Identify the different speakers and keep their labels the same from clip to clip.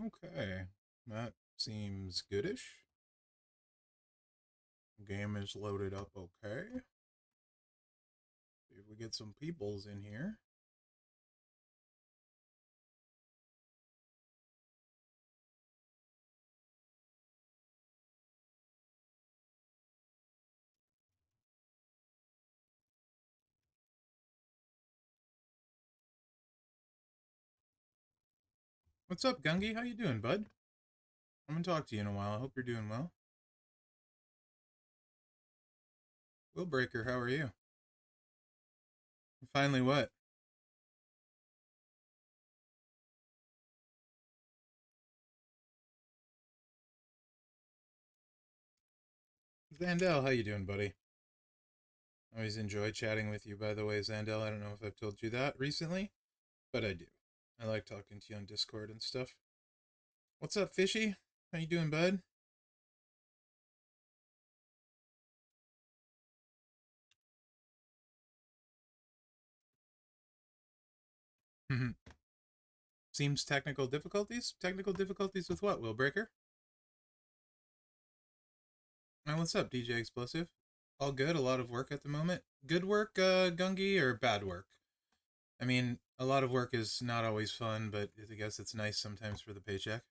Speaker 1: Okay, that seems goodish. Game is loaded up okay. See if we get some peoples in here. What's up, Gungi? How you doing, bud? I haven't talked to you in a while. I hope you're doing well. Willbreaker, how are you? Finally what? Zandel, how you doing, buddy? I always enjoy chatting with you, by the way, Zandel. I don't know if I've told you that recently, but I do. I like talking to you on Discord and stuff. What's up, Fishy? How you doing, bud? Seems technical difficulties? Technical difficulties with what, Willbreaker? What's up, DJ Explosive? All good? A lot of work at the moment? Good work, Gungi, or bad work? I mean, a lot of work is not always fun, but I guess it's nice sometimes for the paycheck.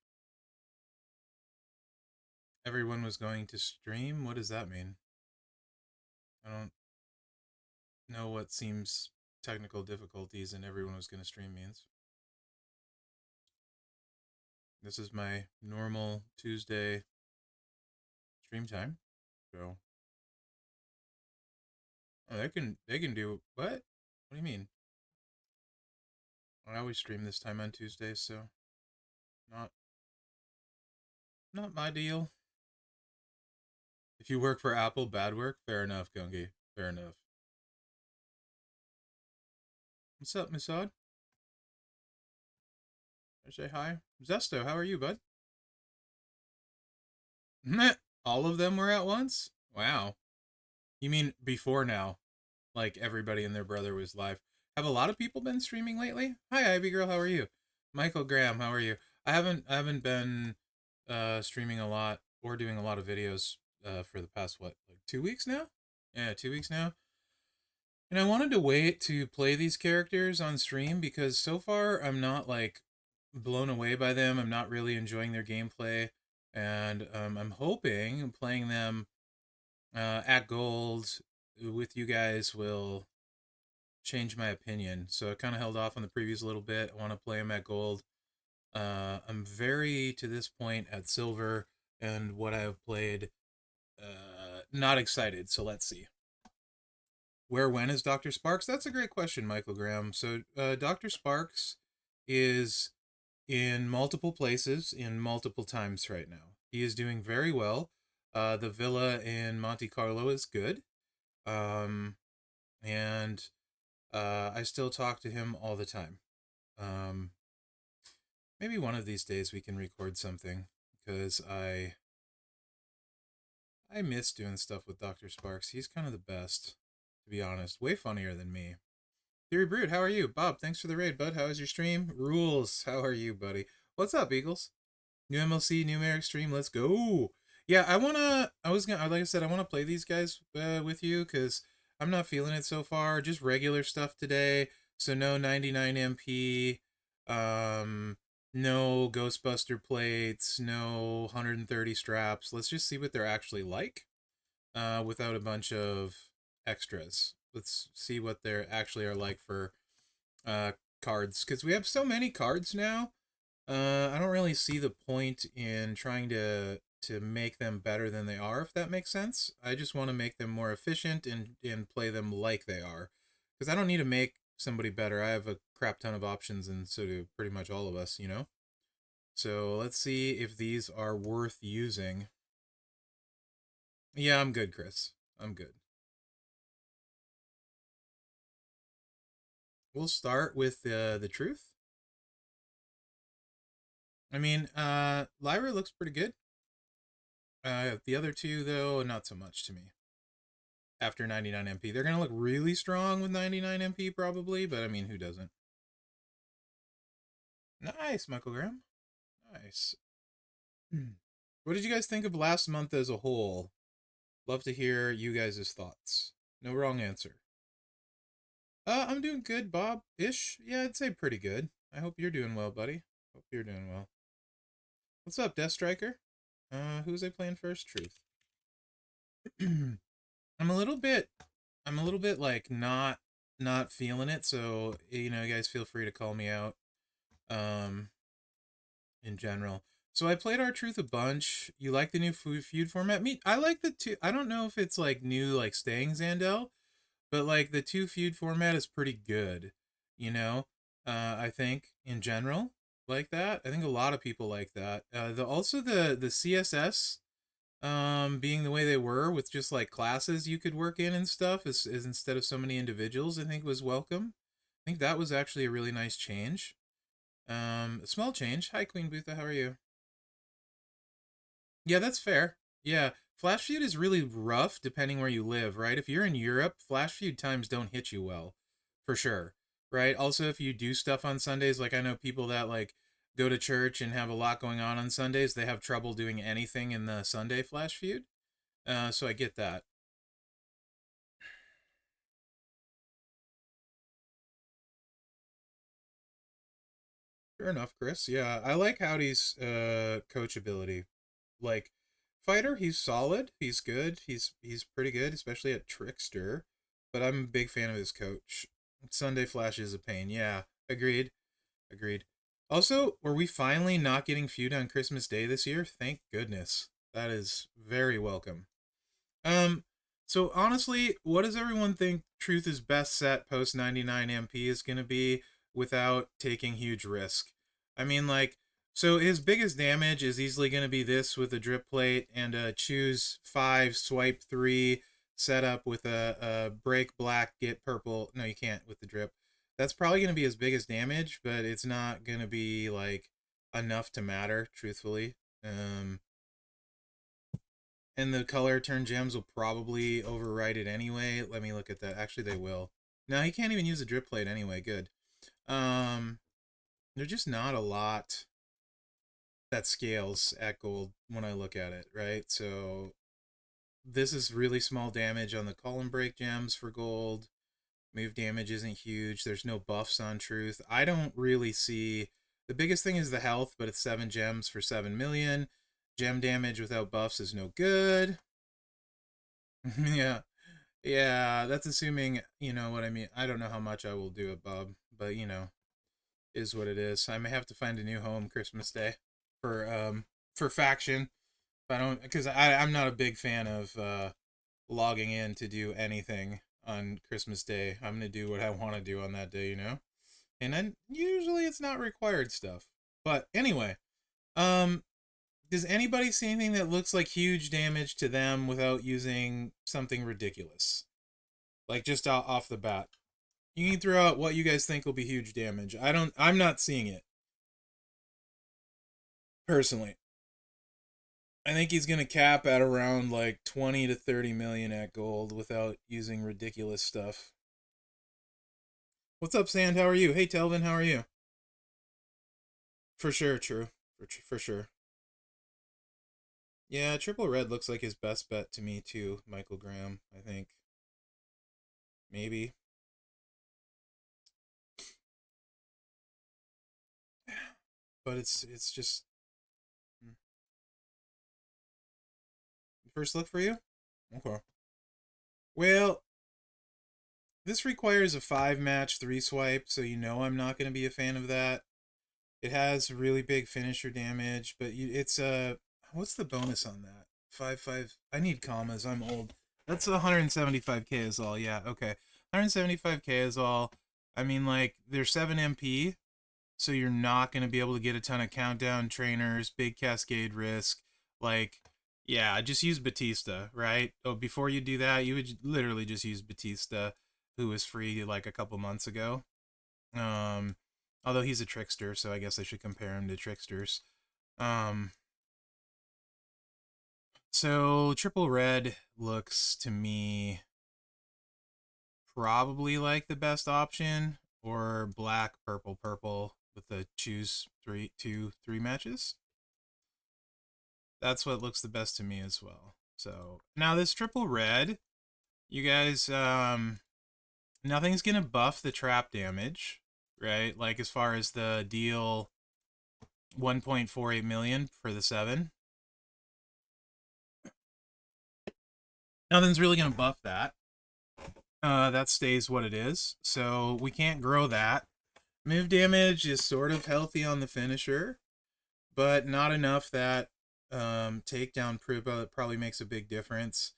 Speaker 1: Everyone was going to stream? What does that mean? I don't know what seems technical difficulties and everyone was going to stream means. This is my normal Tuesday stream time. So, oh, they can do what? What do you mean? I always stream this time on Tuesdays, so not not my deal. If you work for Apple, bad work. Fair enough, Gungi. Fair enough. What's up, Misad? I say hi. Zesto, how are you, bud? All of them were at once? Wow. You mean before now? Like everybody and their brother was live. Have a lot of people been streaming lately? Hi, Ivy Girl, how are you? Michael Graham, how are you? I haven't been streaming a lot or doing a lot of videos for the past what, like 2 weeks now? Yeah, 2 weeks now. And I wanted to wait to play these characters on stream because so far I'm not like blown away by them. I'm not really enjoying their gameplay, and I'm hoping playing them at gold with you guys will change my opinion. So I kind of held off on the previews a little bit. I want to play them at gold. I'm very to this point at silver, and what I have played, not excited. So let's see. Where when is Dr. Sparks? That's a great question, Michael Graham. So Dr. Sparks is in multiple places in multiple times right now. He is doing very well. The villa in Monte Carlo is good. Um, and I still talk to him all the time. Um, maybe one of these days we can record something because I miss doing stuff with Dr. Sparks. He's kind of the best, to be honest. Way funnier than me. Theory Brood, how are you? Bob, thanks for the raid, bud. How was your stream? Rules. How are you, buddy? What's up, Eagles? New MLC, new Mherex stream. Let's go. Yeah, like I said, I wanna play these guys with you because I'm not feeling it so far. Just regular stuff today. So no 99 MP, no Ghostbuster plates, no 130 straps. Let's just see what they're actually like, without a bunch of extras. Let's see what they actually are like for uh cards because we have so many cards now. I don't really see the point in trying to make them better than they are, if that makes sense. I just want to make them more efficient and play them like they are, because I don't need to make somebody better. I have a crap ton of options, and so do pretty much all of us, you know. So let's see if these are worth using. Yeah, I'm good, Chris. I'm good. We'll start with the truth. I mean, Lyra looks pretty good. The other two, though, not so much to me. After 99 MP. They're going to look really strong with 99 MP probably, but I mean, who doesn't? Nice, Michael Graham. Nice. What did you guys think of last month as a whole? Love to hear you guys' thoughts. No wrong answer. I'm doing good, Bob. Ish. Yeah, I'd say pretty good. I hope you're doing well, buddy. Hope you're doing well. What's up, Death Striker? Who was I playing first? Truth. I'm a little bit like not feeling it, so you know, you guys feel free to call me out. Um in general. So I played our Truth a bunch. You like the new feud format? Me, I like the two. I don't know if it's like new, like staying Zandel, but like the two feud format is pretty good. You know, I think in general like that. I think a lot of people like that. The also the CSS being the way they were with just like classes you could work in and stuff is instead of so many individuals, I think was welcome. I think that was actually a really nice change. A small change. Hi, Queen Butha. How are you? Yeah, that's fair. Yeah, Flash Feud is really rough depending where you live, right? If you're in Europe, Flash Feud times don't hit you well, for sure, right? Also, if you do stuff on Sundays, like I know people that like go to church and have a lot going on Sundays, they have trouble doing anything in the Sunday Flash Feud. So I get that. Fair enough, Chris. Yeah, I like Howdy's coachability. Like fighter, he's solid. He's good. He's pretty good, especially at trickster. But I'm a big fan of his coach. Sunday Flash is a pain. Yeah, agreed. Agreed. Also, were we finally not getting feud on Christmas Day this year? Thank goodness. That is very welcome. Um, so honestly, what does everyone think Truth is best set post 99 MP is going to be without taking huge risk? I mean, like, so his biggest damage is easily going to be this with a drip plate and a choose 5, swipe 3 setup with a break black, get purple. No, you can't with the drip. That's probably going to be his biggest damage, but it's not going to be like enough to matter, truthfully. Um, and the color turn gems will probably override it anyway. Let me look at that. Actually, they will. No, he can't even use a drip plate anyway. Good. Um, there's just not a lot that scales at gold when I look at it, right? So this is really small damage on the column break gems for gold. Move damage isn't huge. There's no buffs on truth. I don't really see. The biggest thing is the health, but it's 7 gems for 7 million. Gem damage without buffs is no good. Yeah. Yeah, that's assuming, you know what I mean. I don't know how much I will do it, Bob, but you know, is what it is. I may have to find a new home Christmas Day for faction. If I don't, because I'm not a big fan of logging in to do anything on Christmas Day. I'm gonna do what I want to do on that day, you know. And then usually it's not required stuff. But anyway, um, does anybody see anything that looks like huge damage to them without using something ridiculous? Like just off the bat. You can throw out what you guys think will be huge damage. I'm not seeing it personally. I think he's going to cap at around like 20 to 30 million at gold without using ridiculous stuff. What's up, Sand? How are you? Hey, Telvin, how are you? For sure, true. For sure. Yeah, triple red looks like his best bet to me too, Michael Graham, I think. Maybe. But it's just first look for you? Okay. Well, this requires a 5 match 3 swipe, so you know I'm not going to be a fan of that. It has really big finisher damage, but it's a what's the bonus on that? 5 5. I need commas. I'm old. That's 175k is all. Yeah, okay. 175k is all. I mean, like they're 7 MP, so you're not going to be able to get a ton of countdown trainers, big cascade risk. Like, yeah, just use Batista, right? Oh, before you do that, you would literally just use Batista, who was free like a couple months ago. Um, Although he's a trickster, so I guess I should compare him to tricksters. Um, so triple red looks to me probably like the best option, or black, purple, purple with the choose 3 matches. That's what looks the best to me as well. So now this triple red, you guys, nothing's gonna buff the trap damage, right? Like as far as the deal 1.48 million for the 7. Nothing's really gonna buff that. That stays what it is. So we can't grow that. Move damage is sort of healthy on the finisher, but not enough that takedown probably makes a big difference.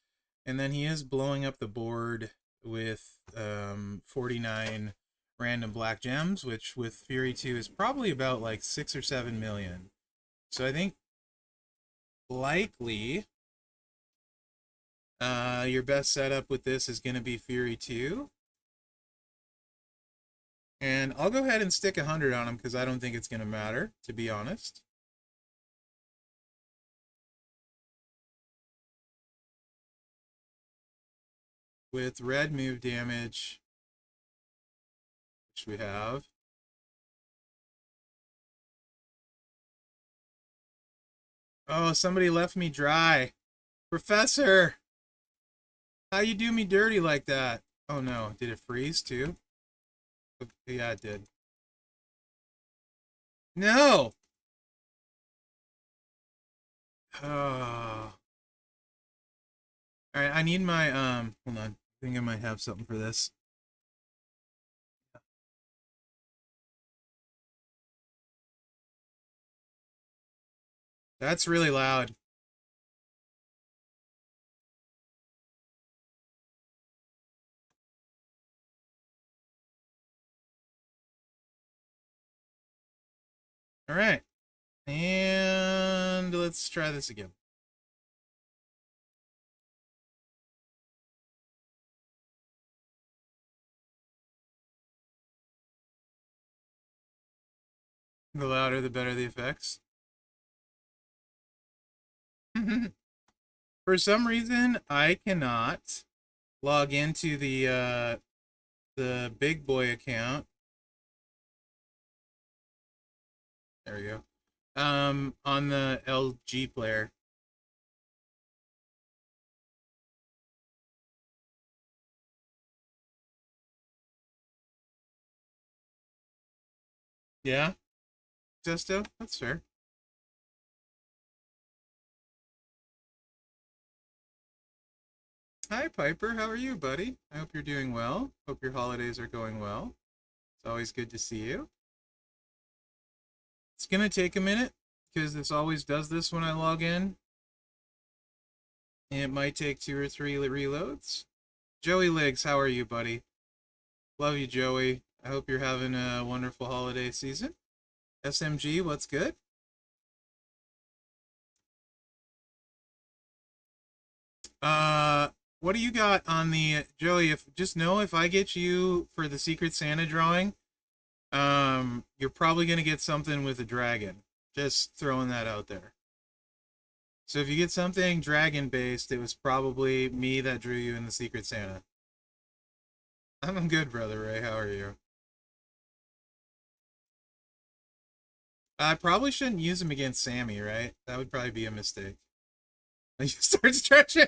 Speaker 1: And then he is blowing up the board with 49 random black gems, which with Fury 2 is probably about like 6 or 7 million. So I think likely your best setup with this is going to be Fury 2. And I'll go ahead and stick 100 on him because I don't think it's going to matter, to be honest. With red move damage, which we have. Oh, somebody left me dry. Professor! How you do me dirty like that? Oh no, did it freeze too? Yeah, it did. No! Oh. Alright, I need my, hold on. I think I might have something for this. That's really loud. Alright. And let's try this again. The louder, the better the effects. For some reason, I cannot log into the big boy account. There we go. On the LG player. Yeah, Zesto, that's fair. Hi, Piper. How are you, buddy? I hope you're doing well. Hope your holidays are going well. It's always good to see you. It's gonna take a minute because this always does this when I log in. It might take 2 or 3 reloads. Joey Legs, how are you, buddy? Love you, Joey. I hope you're having a wonderful holiday season. SMG, what's good? What do you got on the Joey? If just know if I get you for the Secret Santa drawing, you're probably gonna get something with a dragon. Just throwing that out there. So if you get something dragon based, it was probably me that drew you in the Secret Santa. I'm good, brother Ray. How are you? I probably shouldn't use him against Sammy, right? That would probably be a mistake. You start stretching.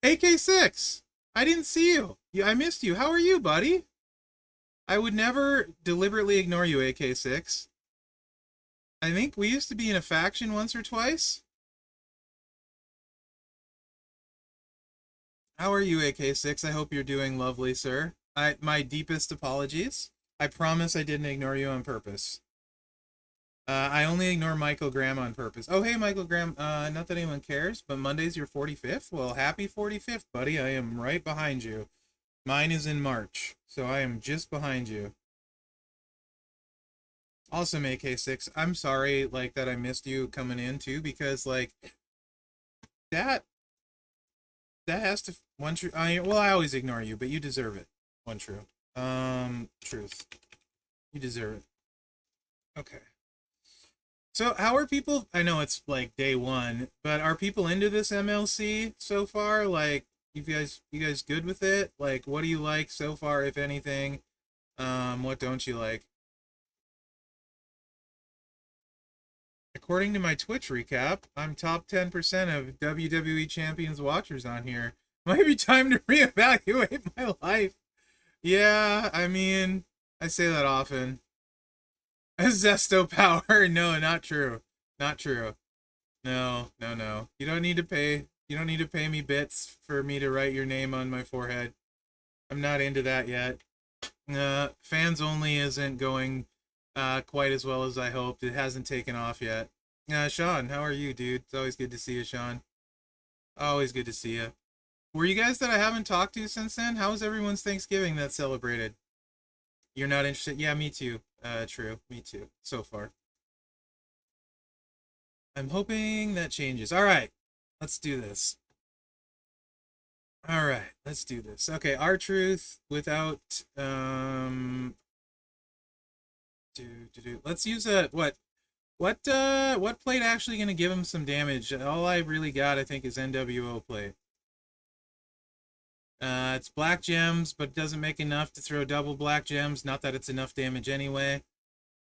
Speaker 1: AK6. I didn't see you. I missed you. How are you, buddy? I would never deliberately ignore you, AK6. I think we used to be in a faction once or twice. How are you, AK6? I hope you're doing lovely, sir. My deepest apologies. I promise I didn't ignore you on purpose. I only ignore Michael Graham on purpose. Oh, hey, Michael Graham. Not that anyone cares, but Monday's your 45th? Well, happy 45th, buddy. I am right behind you. Mine is in March, so I am just behind you. Awesome, AK6. I'm sorry, like, that I missed you coming in, too, because, like, that has to... One true... well, I always ignore you, but you deserve it. One true. Truth. You deserve it. Okay. So how are people? I know it's like day one, but are people into this MLC so far? Like, you guys good with it? Like, what do you like so far, if anything? What don't you like? according to my Twitch recap, I'm top 10% of WWE Champions watchers on here. Might be time to reevaluate my life. Yeah, I mean, I say that often. Zesto power? No, not true. Not true. No, no, no. You don't need to pay. You don't need to pay me bits for me to write your name on my forehead. I'm not into that yet. Fans only isn't going quite as well as I hoped. It hasn't taken off yet. Sean, how are you, dude? It's always good to see you, Sean. Always good to see you. Were you guys that I haven't talked to since then? How was everyone's Thanksgiving that celebrated? You're not interested? Yeah, me too. True. Me too. So far. I'm hoping that changes. All right. Let's do this. All right. Let's do this. Okay. R-Truth without, let's use a, what plate actually going to give him some damage? All I really got, I think, is NWO plate. It's black gems, but doesn't make enough to throw double black gems. Not that it's enough damage anyway.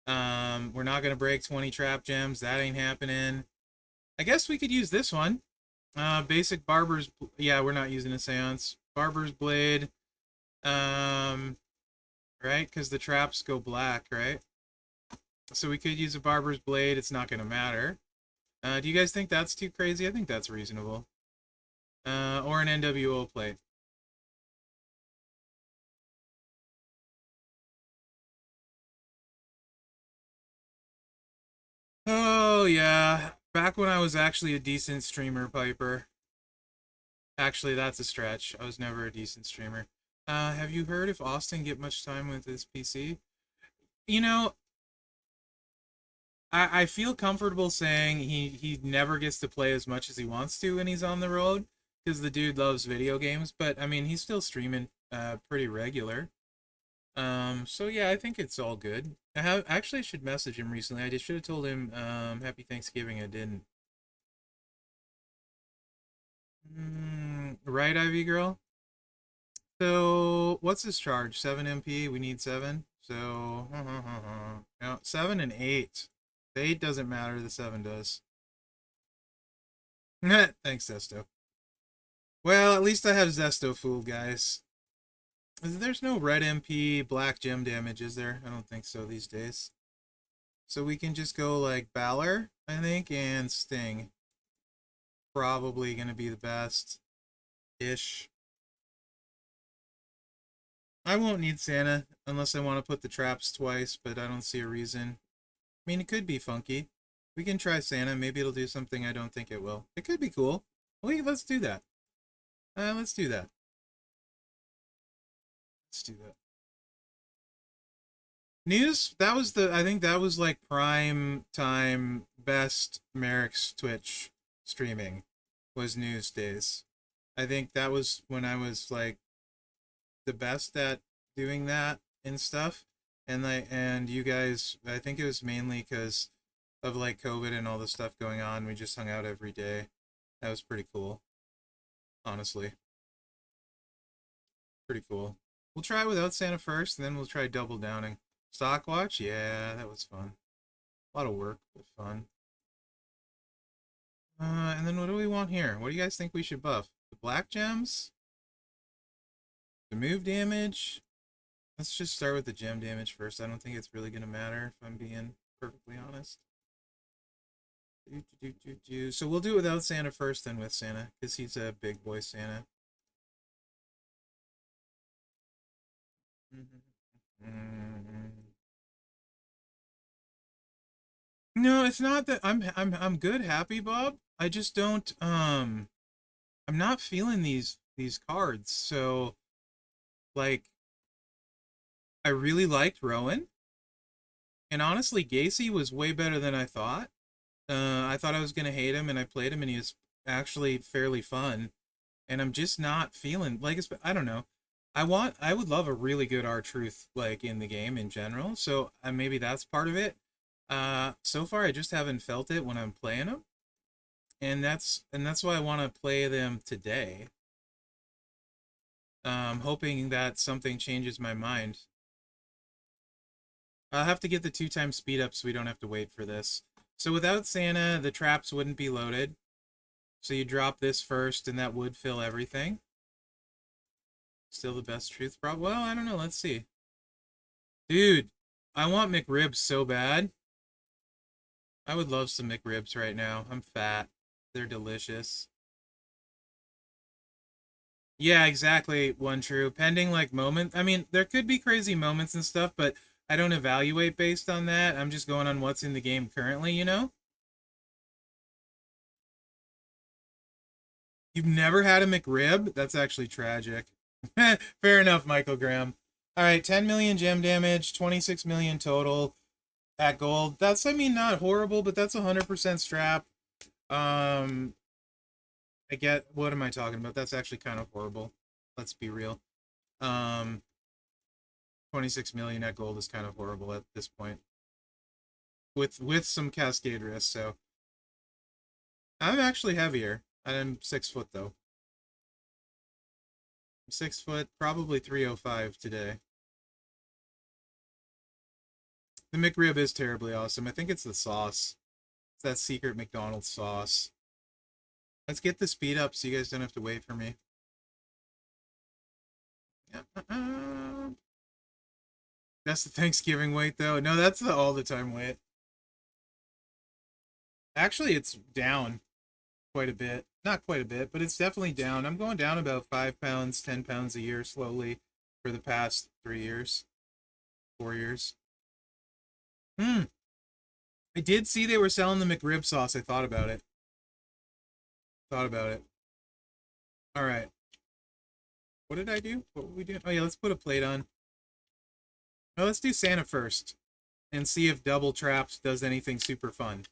Speaker 1: We're not going to break 20 trap gems. That ain't happening. I guess we could use this one. Basic Barber's... Yeah, we're not using a Seance. Barber's Blade. Right? Because the traps go black, right? So we could use a Barber's Blade. It's not going to matter. Do you guys think that's too crazy? I think that's reasonable. Or an NWO plate. Oh, yeah. Back when I was actually a decent streamer, Piper. Actually, that's a stretch. I was never a decent streamer. Have you heard if Austin get much time with his PC? You know, I feel comfortable saying he never gets to play as much as he wants to when he's on the road, because the dude loves video games, but, I mean, he's still streaming pretty regular. So yeah, I think it's all good. Actually should message him recently. I just should have told him Happy Thanksgiving. I didn't. Right, Ivy Girl? So, what's his charge? 7 MP? We need 7. So, no, 7 and 8. The 8 doesn't matter, the 7 does. Thanks, Zesto. Well, at least I have Zesto fooled, guys. There's no red MP, black gem damage, is there? I don't think so these days. So we can just go like Balor, I think, and Sting. Probably going to be the best-ish. I won't need Santa unless I want to put the traps twice, but I don't see a reason. I mean, it could be funky. We can try Santa. Maybe it'll do something I don't think it will. It could be cool. Let's do that. Let's do that. Let's do that. News, I think that was like prime time best Mherex Twitch streaming was news days. I think that was when I was like the best at doing that and stuff. And you guys, I think it was mainly because of like COVID and all the stuff going on. We just hung out every day. That was pretty cool. Honestly. Pretty cool. We'll try without Santa first, and then we'll try double downing. Stockwatch? Yeah, that was fun. A lot of work, but fun. And then what do we want here? What do you guys think we should buff? The black gems? The move damage? Let's just start with the gem damage first. I don't think it's really going to matter, if I'm being perfectly honest. So we'll do it without Santa first, then with Santa, because he's a big boy Santa. No, it's not that I'm good, happy, Bob. I just don't I'm not feeling these cards. So like I really liked Rowan. And honestly, Gacy was way better than I thought. I thought I was gonna hate him, and I played him, and he was actually fairly fun. And I'm just not feeling like I don't know. I would love a really good R-Truth like in the game in general. So maybe that's part of it. So far I just haven't felt it when I'm playing them, and that's why I want to play them today. Hoping that something changes my mind. I'll have to get the 2x speed up so we don't have to wait for this. So without Santa, the traps wouldn't be loaded. So you drop this first, and that would fill everything. Still the best truth prop. Well, I don't know. Let's see. Dude, I want McRibs so bad. I would love some McRibs right now. I'm fat. They're delicious. Yeah, exactly. One true. Pending like moment. I mean, there could be crazy moments and stuff, but I don't evaluate based on that. I'm just going on what's in the game currently, you know? You've never had a McRib? That's actually tragic. Fair enough, Michael Graham. All right, 10 million gem damage, 26 million total at gold. That's, I mean, not horrible, but that's 100% strap. Um, I get, what am I talking about? That's actually kind of horrible. Let's be real. Um, 26 million at gold is kind of horrible at this point. With some cascade risk, so I'm actually heavier. I'm 6 foot though. 6 foot, probably 305 today. The McRib is terribly awesome. I think it's the sauce. It's that secret McDonald's sauce. Let's get the speed up so you guys don't have to wait for me. That's the Thanksgiving weight though. No, that's the all the time weight. Actually, it's down quite a bit. Not quite a bit, but it's definitely down. I'm going down about 5 pounds, 10 pounds a year slowly for the past 3 years, 4 years. I did see they were selling the McRib sauce. I thought about it. Thought about it. All right. What did I do? What were we doing? Oh, yeah, let's put a plate on. No, let's do Santa first and see if double traps does anything super fun.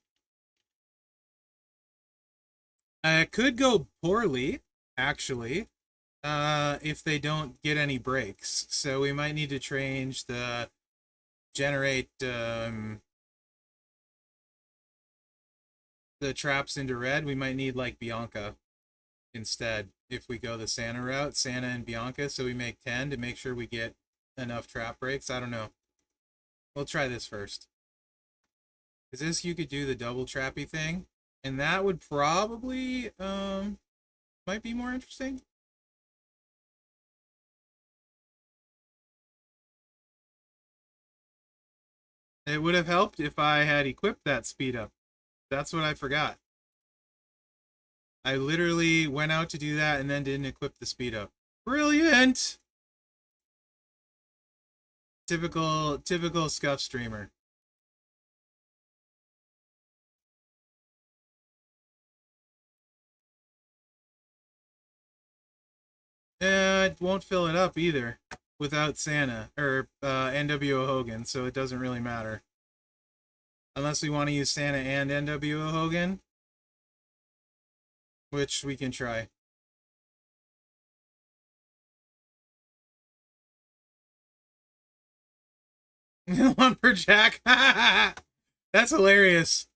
Speaker 1: It could go poorly, actually, if they don't get any breaks. So we might need to change the generate the traps into red. We might need like Bianca instead if we go the Santa route, Santa and Bianca. So we make 10 to make sure we get enough trap breaks. I don't know. We'll try this first. Is this you could do the double trappy thing? And that would probably might be more interesting. It would have helped if I had equipped that speed up. That's what I forgot. I literally went out to do that and then didn't equip the speed up. Brilliant! Typical scuff streamer. It won't fill it up either without Santa or NWO Hogan, so it doesn't really matter. Unless we want to use Santa and NWO Hogan, which we can try. Lumberjack. That's hilarious.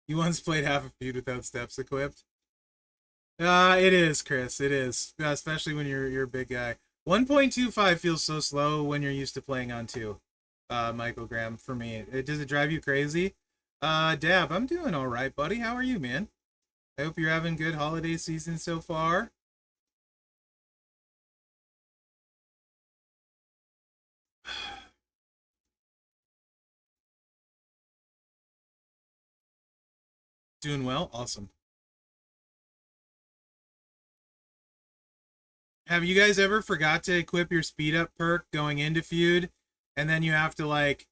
Speaker 1: You once played half a feud without steps equipped. It is, Chris. It is, especially when you're a big guy. 1.25 feels so slow when you're used to playing on 2. Michael Graham, for me, does it drive you crazy? Dab, I'm doing all right, buddy. How are you, man? I hope you're having good holiday season so far. Doing well, awesome. Have you guys ever forgot to equip your speed up perk going into feud, and then you have to like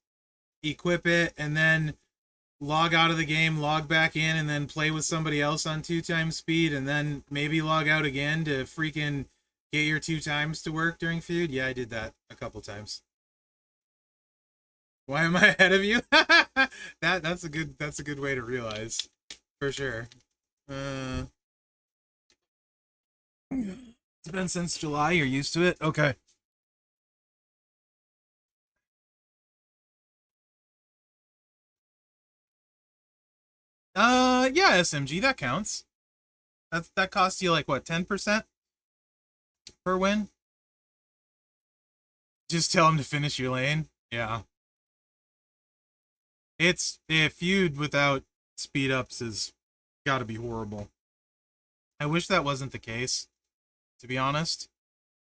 Speaker 1: equip it and then log out of the game, log back in, and then play with somebody else on 2 times speed, and then maybe log out again to freaking get your 2 times to work during feud? Yeah, I did that a couple times. Why am I ahead of you? That's a good way to realize, for sure. It's been since July. You're used to it. Okay. Yeah, SMG that counts. That costs you like what 10% per win. Just tell him to finish your lane. Yeah. It's a feud without speed ups is gotta be horrible. I wish that wasn't the case, to be honest.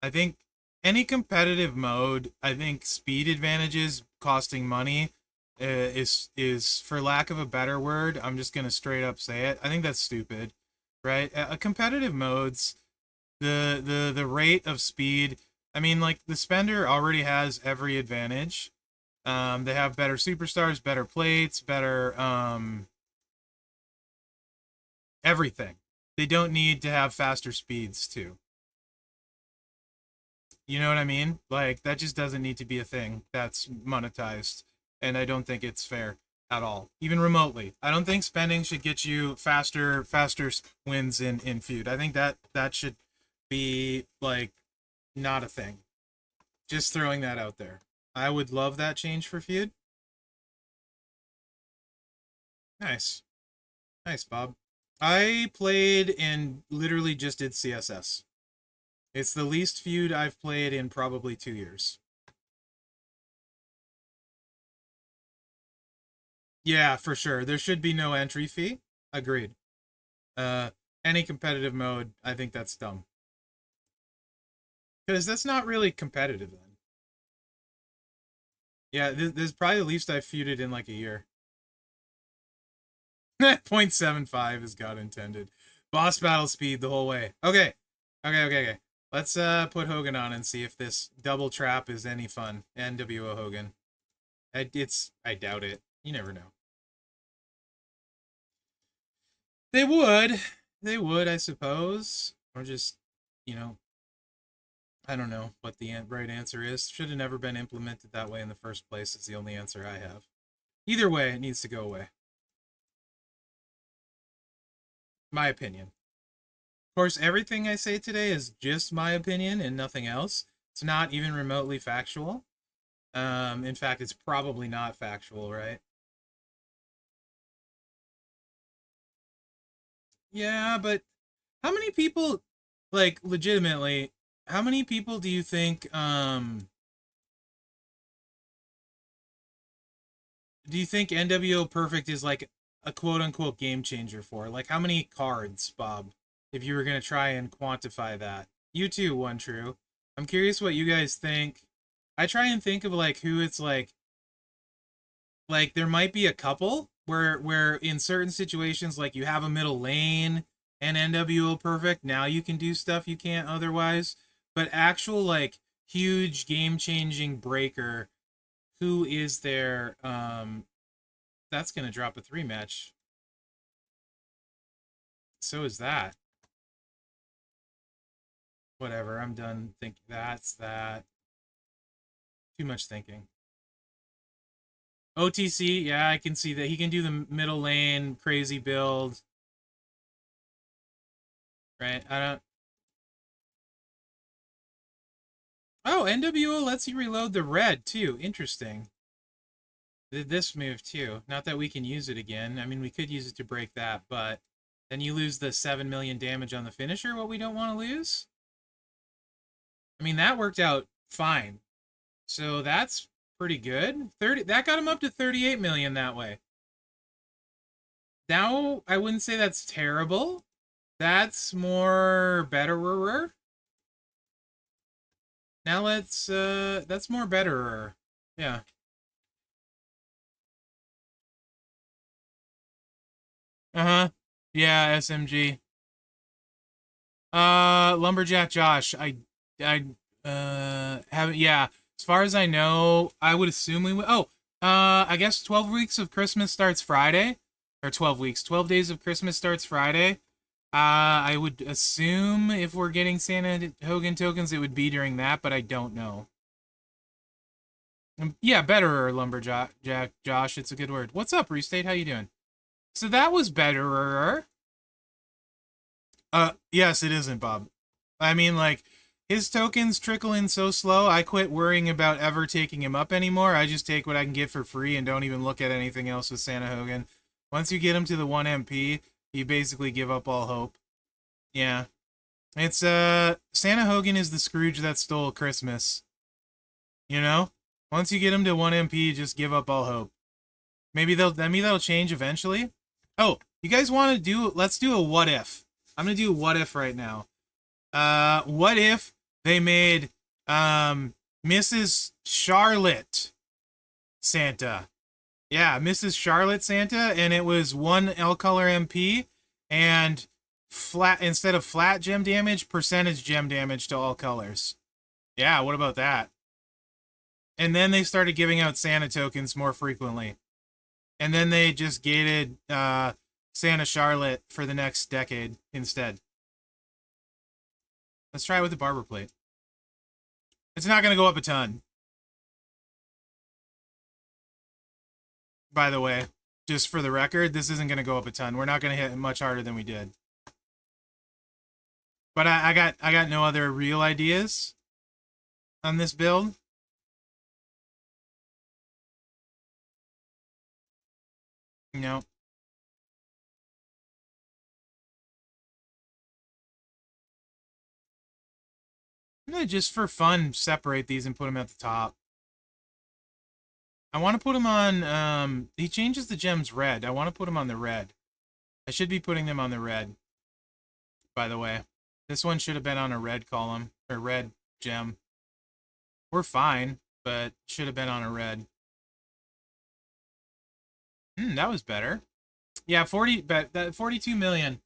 Speaker 1: I think any competitive mode, I think speed advantages costing money is for lack of a better word, I'm just gonna straight up say it. I think that's stupid, right? Competitive modes, the rate of speed. I mean, like the spender already has every advantage. They have better superstars, better plates, better everything. They don't need to have faster speeds too. You know what I mean? Like that just doesn't need to be a thing that's monetized, and I don't think it's fair at all, even remotely. I don't think spending should get you faster wins in feud. I think that should be like not a thing. Just throwing that out there. I would love that change for feud. Nice. Nice, Bob. I played and literally just did CSS. It's the least feud I've played in probably 2 years. Yeah, for sure. There should be no entry fee. Agreed. Uh, any competitive mode, I think that's dumb. Because that's not really competitive then. Yeah, this is probably the least I've feuded in like a year. 0.75 is God intended. Boss battle speed the whole way. Okay. Okay. Let's put Hogan on and see if this double trap is any fun. NWO Hogan. I doubt it. You never know. They would. They would, I suppose. Or just, you know, I don't know what the right answer is. Should have never been implemented that way in the first place. It's the only answer I have. Either way, it needs to go away. My opinion. Of course, everything I say today is just my opinion and nothing else. It's not even remotely factual. In fact, it's probably not factual, right? Yeah, but how many people, like, legitimately, how many people do you think NWO Perfect is like a quote unquote game changer for? Like, how many cards, Bob, if you were going to try and quantify that? You too, One True. I'm curious what you guys think. I try and think of like who it's like there might be a couple where in certain situations like you have a middle lane and NWO Perfect, now you can do stuff you can't otherwise. But actual like huge game changing breaker, who is there? That's gonna drop a 3 match. So is that. Whatever, I'm done thinking. That's that. Too much thinking. OTC, yeah, I can see that he can do the middle lane crazy build. Right? I don't. Oh, NWO lets you reload the red too. Interesting. Did this move too. Not that we can use it again. I mean, we could use it to break that, but then you lose the 7 million damage on the finisher, what we don't want to lose. I mean, that worked out fine. So that's pretty good. 30 that got him up to 38 million that way. Now, I wouldn't say that's terrible. That's more betterer. Now that's more betterer. Yeah. Uh-huh. Yeah, SMG. Lumberjack Josh. I haven't, yeah. As far as I know, I would assume we would. Oh, I guess 12 weeks of Christmas starts Friday, or 12 weeks. 12 days of Christmas starts Friday. I would assume if we're getting Santa Hogan tokens, it would be during that, but I don't know. Yeah, betterer, Lumberjack Josh. It's a good word. What's up, Restate? How you doing? So that was betterer. Yes, it isn't, Bob. I mean, like, his tokens trickle in so slow, I quit worrying about ever taking him up anymore. I just take what I can get for free and don't even look at anything else with Santa Hogan. Once you get him to the 1 MP, you basically give up all hope. Yeah. It's, Santa Hogan is the Scrooge that stole Christmas. You know? Once you get him to 1 MP, just give up all hope. Maybe that'll change eventually. Oh, you guys want to do? Let's do a what if. I'm gonna do a what if right now. What if they made Mrs. Charlotte Santa? Yeah, Mrs. Charlotte Santa, and it was 1 L color MP and flat instead of flat gem damage, percentage gem damage to all colors. Yeah, what about that? And then they started giving out Santa tokens more frequently. And then they just gated Santa Charlotte for the next decade instead. Let's try it with the barber plate. It's not going to go up a ton. By the way, just for the record, this isn't going to go up a ton. We're not going to hit much harder than we did. But I got no other real ideas on this build. No. I'm going to just for fun separate these and put them at the top. I want to put them on, he changes the gems red. I want to put them on the red. I should be putting them on the red, by the way. This one should have been on a red column, or red gem. We're fine, but should have been on a red. That was better. Yeah, 42 million.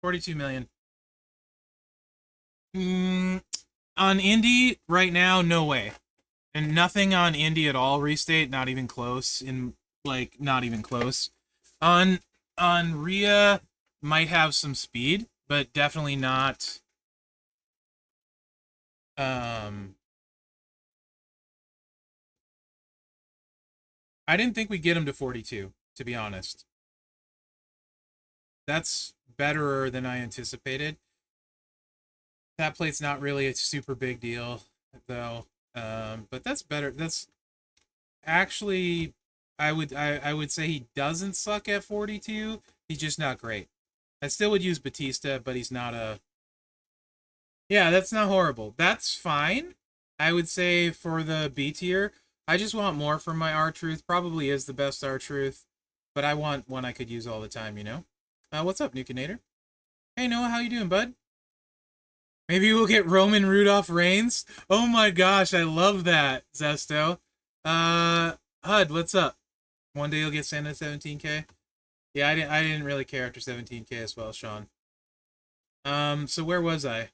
Speaker 1: 42 million. On indie, right now, no way. And nothing on indie at all, restate, not even close. Not even close. On Rhea, might have some speed, but definitely not. I didn't think we'd get him to 42, to be honest. That's better than I anticipated. That plate's not really a super big deal, though. But that's better. That's actually, I would say he doesn't suck at 42. He's just not great. I still would use Batista, but he's not a... Yeah, that's not horrible. That's fine. I would say for the B tier, I just want more from my R-Truth. Probably is the best R-Truth, but I want one I could use all the time, you know? What's up, Nukinator? Hey, Noah, how you doing, bud? Maybe we'll get Roman Rudolph Reigns? Oh my gosh, I love that, Zesto. Hud, what's up? One day you'll get Santa 17k? Yeah, I didn't really care after 17k as well, Sean. So where was I?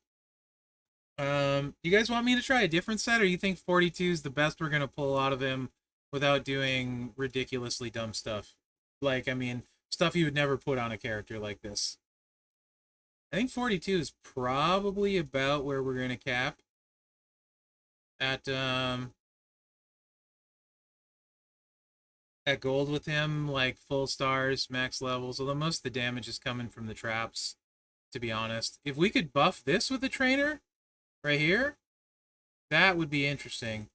Speaker 1: You guys want me to try a different set, or you think 42 is the best we're gonna pull out of him without doing ridiculously dumb stuff? Like, I mean, stuff you would never put on a character like this. I think 42 is probably about where we're gonna cap. At gold with him, like full stars, max levels, although most of the damage is coming from the traps, to be honest. If we could buff this with a trainer, right here, that would be interesting.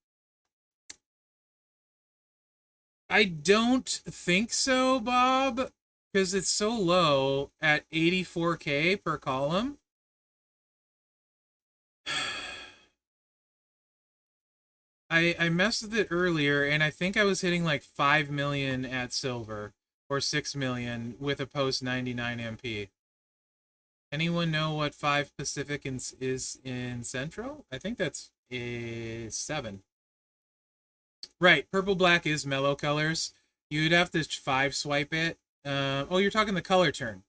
Speaker 1: I don't think so, Bob, because it's so low at 84k per column. I messed with it earlier, and I think I was hitting like 5 million at silver, or 6 million with a post 99 MP. Anyone know what 5 Pacific is in Central? I think that's 7. Right, purple black is mellow colors. You'd have to 5 swipe it. Oh, you're talking the color turn.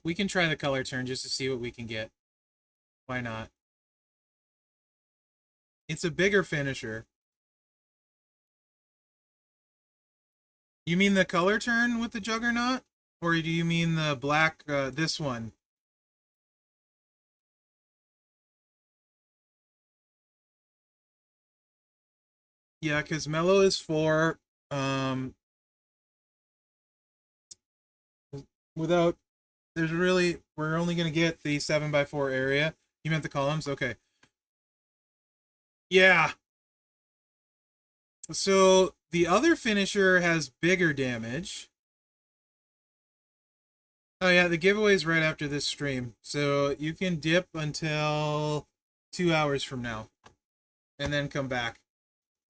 Speaker 1: We can try the color turn just to see what we can get. Why not? It's a bigger finisher. You mean the color turn with the Juggernaut? Or do you mean the black, this one? Yeah, because Mellow is 4. Without, we're only going to get the 7x4 area. You meant the columns? Okay. Yeah. So, the other finisher has bigger damage. Oh yeah, the giveaway's right after this stream. So, you can dip until 2 hours from now. and then come back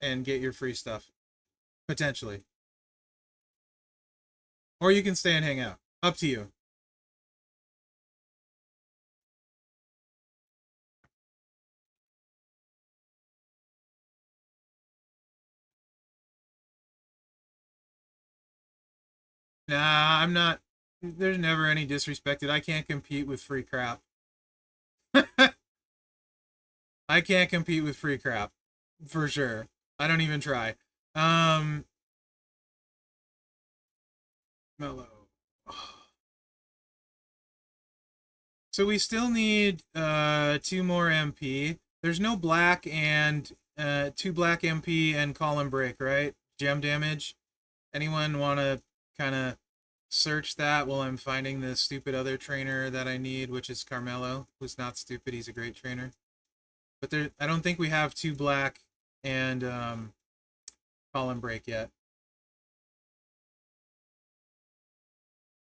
Speaker 1: and get your free stuff potentially, or you can stay and hang out. Up to you. Nah, I'm not. There's never any disrespected. I can't compete with free crap. I can't compete with free crap for sure. I don't even try. Um, Mellow. So we still need two more MP. There's no black and two black MP and column break, right? Gem damage. Anyone want to kind of search that while I'm finding the stupid other trainer that I need, which is Carmelo, who's not stupid. He's a great trainer. But there, I don't think we have two black and column break yet.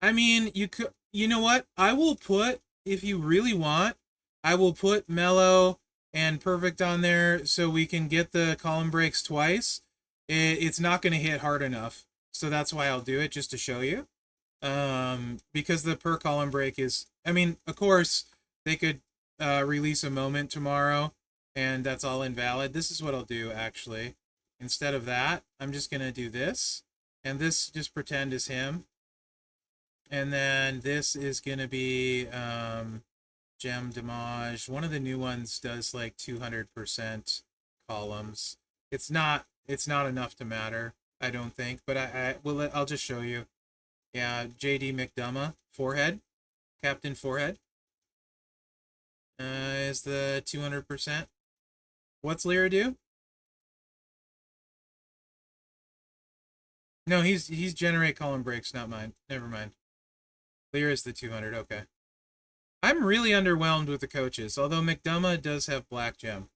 Speaker 1: I mean, you could. You know what? I will put, if you really want, I will put Mellow and Perfect on there so we can get the column breaks twice. It's not going to hit hard enough, so that's why I'll do it, just to show you. Because the per column break is, I mean, of course they could release a moment tomorrow, and that's all invalid. This is what I'll do actually. Instead of that, I'm just going to do this, and this just pretend is him. And then this is going to be Gem Damage. One of the new ones does like 200% columns. It's not enough to matter, I don't think, but I'll just show you. Yeah, JD McDonough, Forehead, Captain Forehead. Is the 200%. What's Lyra do? No, he's generate column breaks, not mine. Never mind. Lyra is the 200. Okay. I'm really underwhelmed with the coaches, although McDonough does have black gem.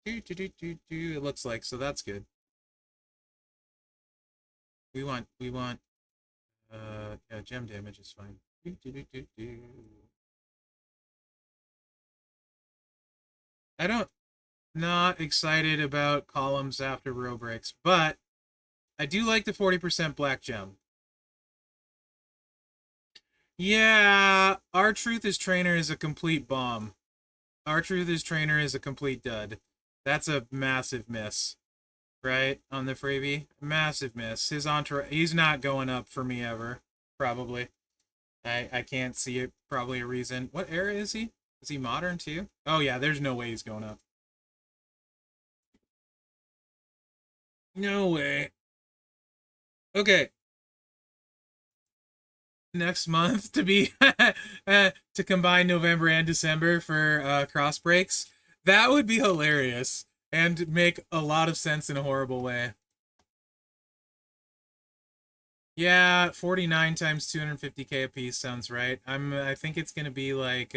Speaker 1: It looks like, so that's good. We want yeah, gem damage is fine. I don't not excited about columns after row breaks, but I do like the 40% black gem. Yeah, our Truth is Trainer is a complete bomb. Our Truth is Trainer is a complete dud. That's a massive miss, right? On the freebie. Massive miss. His entourage, he's not going up for me ever. Probably. I can't see it. Probably a reason. What era is he? Is he modern too? Oh yeah, there's no way he's going up. No way. Okay. Next month to be to combine November and December for cross breaks. That would be hilarious and make a lot of sense in a horrible way. Yeah, 49 times 250k a piece sounds right. I think it's gonna be like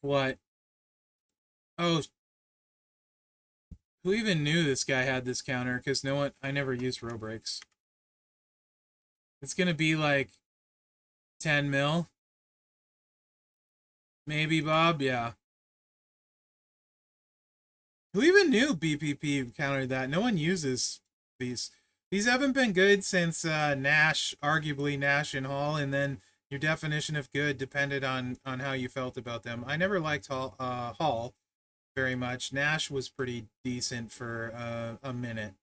Speaker 1: what? Oh, who even knew this guy had this counter? Because no one, I never used row breaks. It's gonna be like 10 mil. Maybe, Bob, yeah. Who even knew BPP countered that? No one uses these. These haven't been good since Nash, arguably Nash and Hall, and then your definition of good depended on how you felt about them. I never liked Hall very much. Nash was pretty decent for a minute.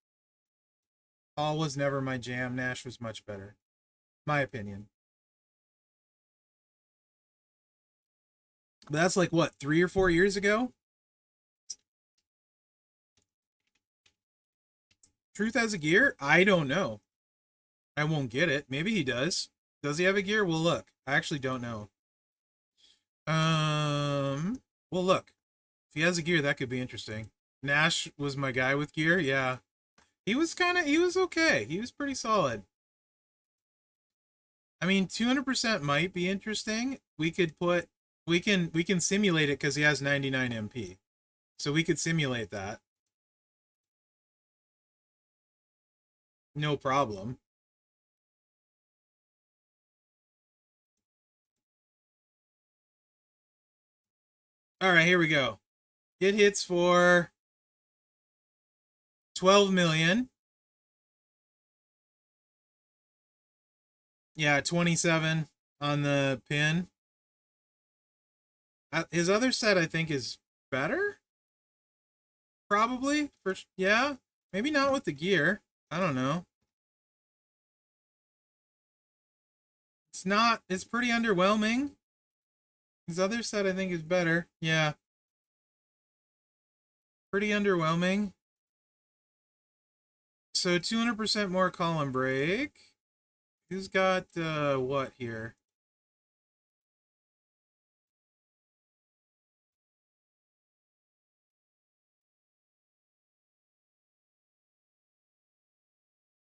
Speaker 1: Hall was never my jam. Nash was much better. My opinion. But that's like what, 3 or 4 years ago? Truth has a gear? I don't know. I won't get it. Maybe he does. Does he have a gear? We'll look. I actually don't know. Well, look. If he has a gear, that could be interesting. Nash was my guy with gear. Yeah, he was okay. He was pretty solid. I mean, 200% might be interesting. We can simulate it because he has 99 MP, so we could simulate that. No problem. All right, here we go. It hits for 12 million. Yeah, 27 on the pin. His other set, I think, is better. Probably. Yeah. Maybe not with the gear. I don't know. It's not. It's pretty underwhelming. His other set, I think, is better. Yeah. Pretty underwhelming. So 200% more column break. Who's got what here?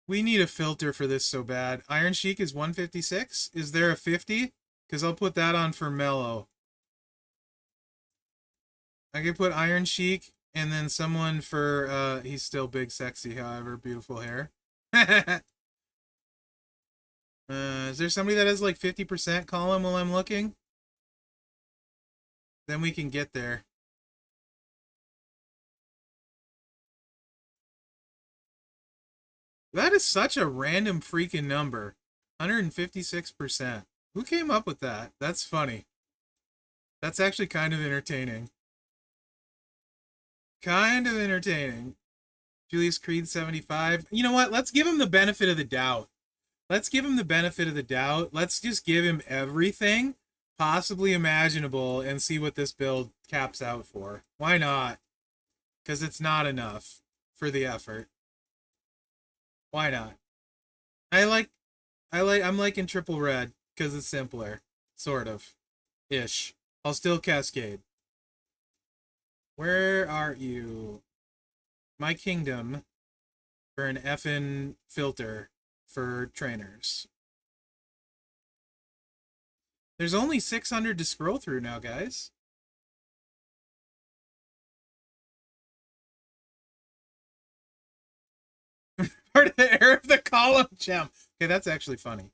Speaker 1: We need a filter for this so bad. Iron Sheik is 156. Is there a 50? Because I'll put that on for mellow. I could put Iron Sheik and then someone for he's still big, sexy, however, beautiful hair. Is there somebody that has like 50% column while I'm looking? Then we can get there. That is such a random freaking number. 156%. Who came up with that? That's funny. That's actually kind of entertaining. Kind of entertaining. Julius Creed 75. You know what? Let's give him the benefit of the doubt. Let's give him the benefit of the doubt. Let's just give him everything possibly imaginable and see what this build caps out for. Why not? Because it's not enough for the effort. Why not? I'm liking triple red because it's simpler. Sort of. Ish. I'll still cascade. Where are you? My kingdom for an effin' filter for trainers. There's only 600 to scroll through now, guys. Part of the era of the column gem. Okay, that's actually funny.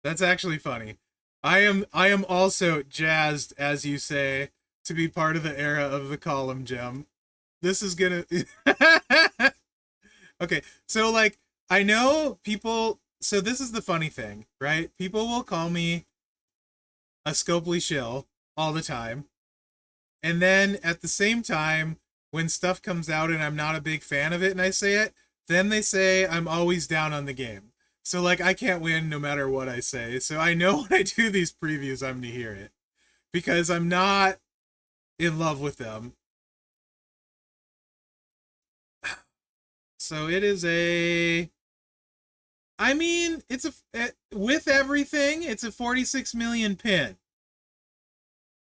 Speaker 1: That's actually funny. I am also jazzed, as you say, to be part of the era of the column gem. This is gonna Okay, so like I know people, so this is the funny thing, right? People will call me a Scopely shill all the time. And then at the same time, when stuff comes out and I'm not a big fan of it and I say it, then they say I'm always down on the game. So like I can't win no matter what I say. So I know when I do these previews I'm gonna hear it. Because I'm not in love with them. So it is I mean, it's with everything, it's a 46 million pin.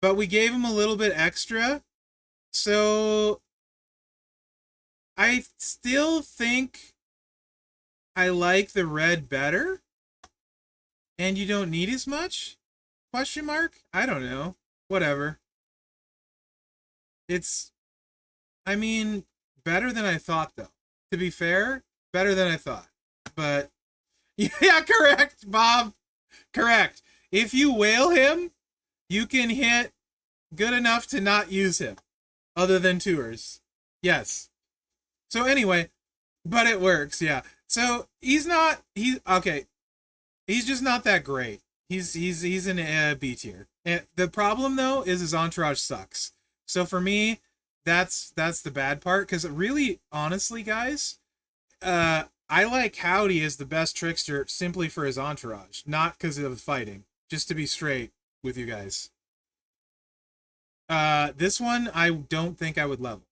Speaker 1: But we gave him a little bit extra. So I still think I like the red better. And you don't need as much? Question mark? I don't know. Whatever. It's, I mean, better than I thought, though. To be fair, better than I thought. But, yeah, correct, Bob. Correct. If you whale him, you can hit good enough to not use him. Other than tours. Yes. So anyway, but it works, yeah. So he's okay. He's just not that great. He's in B tier. And the problem though is his entourage sucks. So for me, that's the bad part. Because really, honestly, guys, I like Howdy as the best trickster simply for his entourage, not because of the fighting. Just to be straight with you guys. This one I don't think I would level.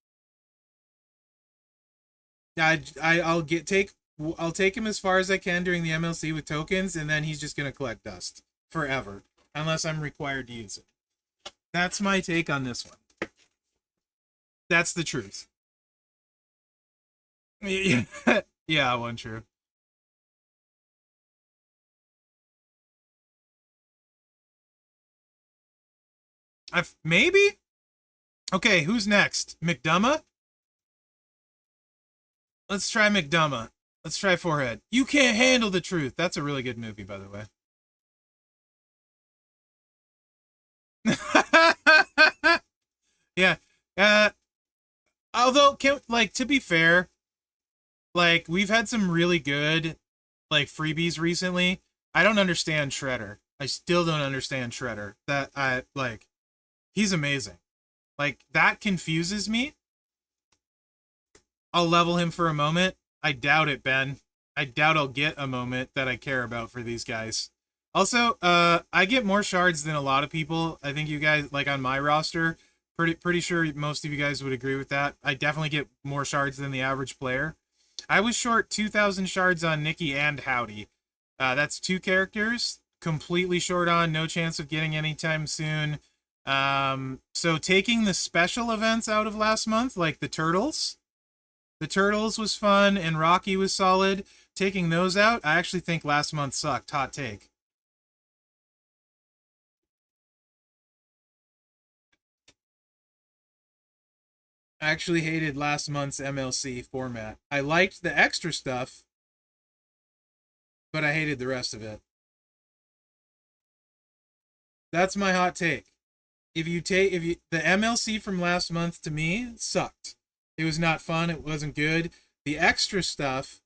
Speaker 1: I'll take him as far as I can during the MLC with tokens, and then he's just gonna collect dust forever, unless I'm required to use it. That's my take on this one. That's the truth. Yeah, yeah, one true. Maybe. Okay, who's next? McDumma? Let's try McDumma. Let's try Forehead. You Can't Handle the Truth. That's a really good movie, by the way. Yeah. Although, to be fair, like, we've had some really good, like, freebies recently. I don't understand Shredder. I still don't understand Shredder. He's amazing. Like, that confuses me. I'll level him for a moment. I doubt it, Ben. I doubt I'll get a moment that I care about for these guys. Also, I get more shards than a lot of people. I think you guys, like, on my roster, pretty sure most of you guys would agree with that. I definitely get more shards than the average player. I was short 2,000 shards on Nikki and Howdy. That's two characters. Completely short on, no chance of getting anytime soon. So taking the special events out of last month, like the Turtles was fun and Rocky was solid. Taking those out, I actually think last month sucked. Hot take. I actually hated last month's MLC format. I liked the extra stuff, but I hated the rest of it. That's my hot take. The MLC from last month to me sucked. It was not fun. It wasn't good. The extra stuff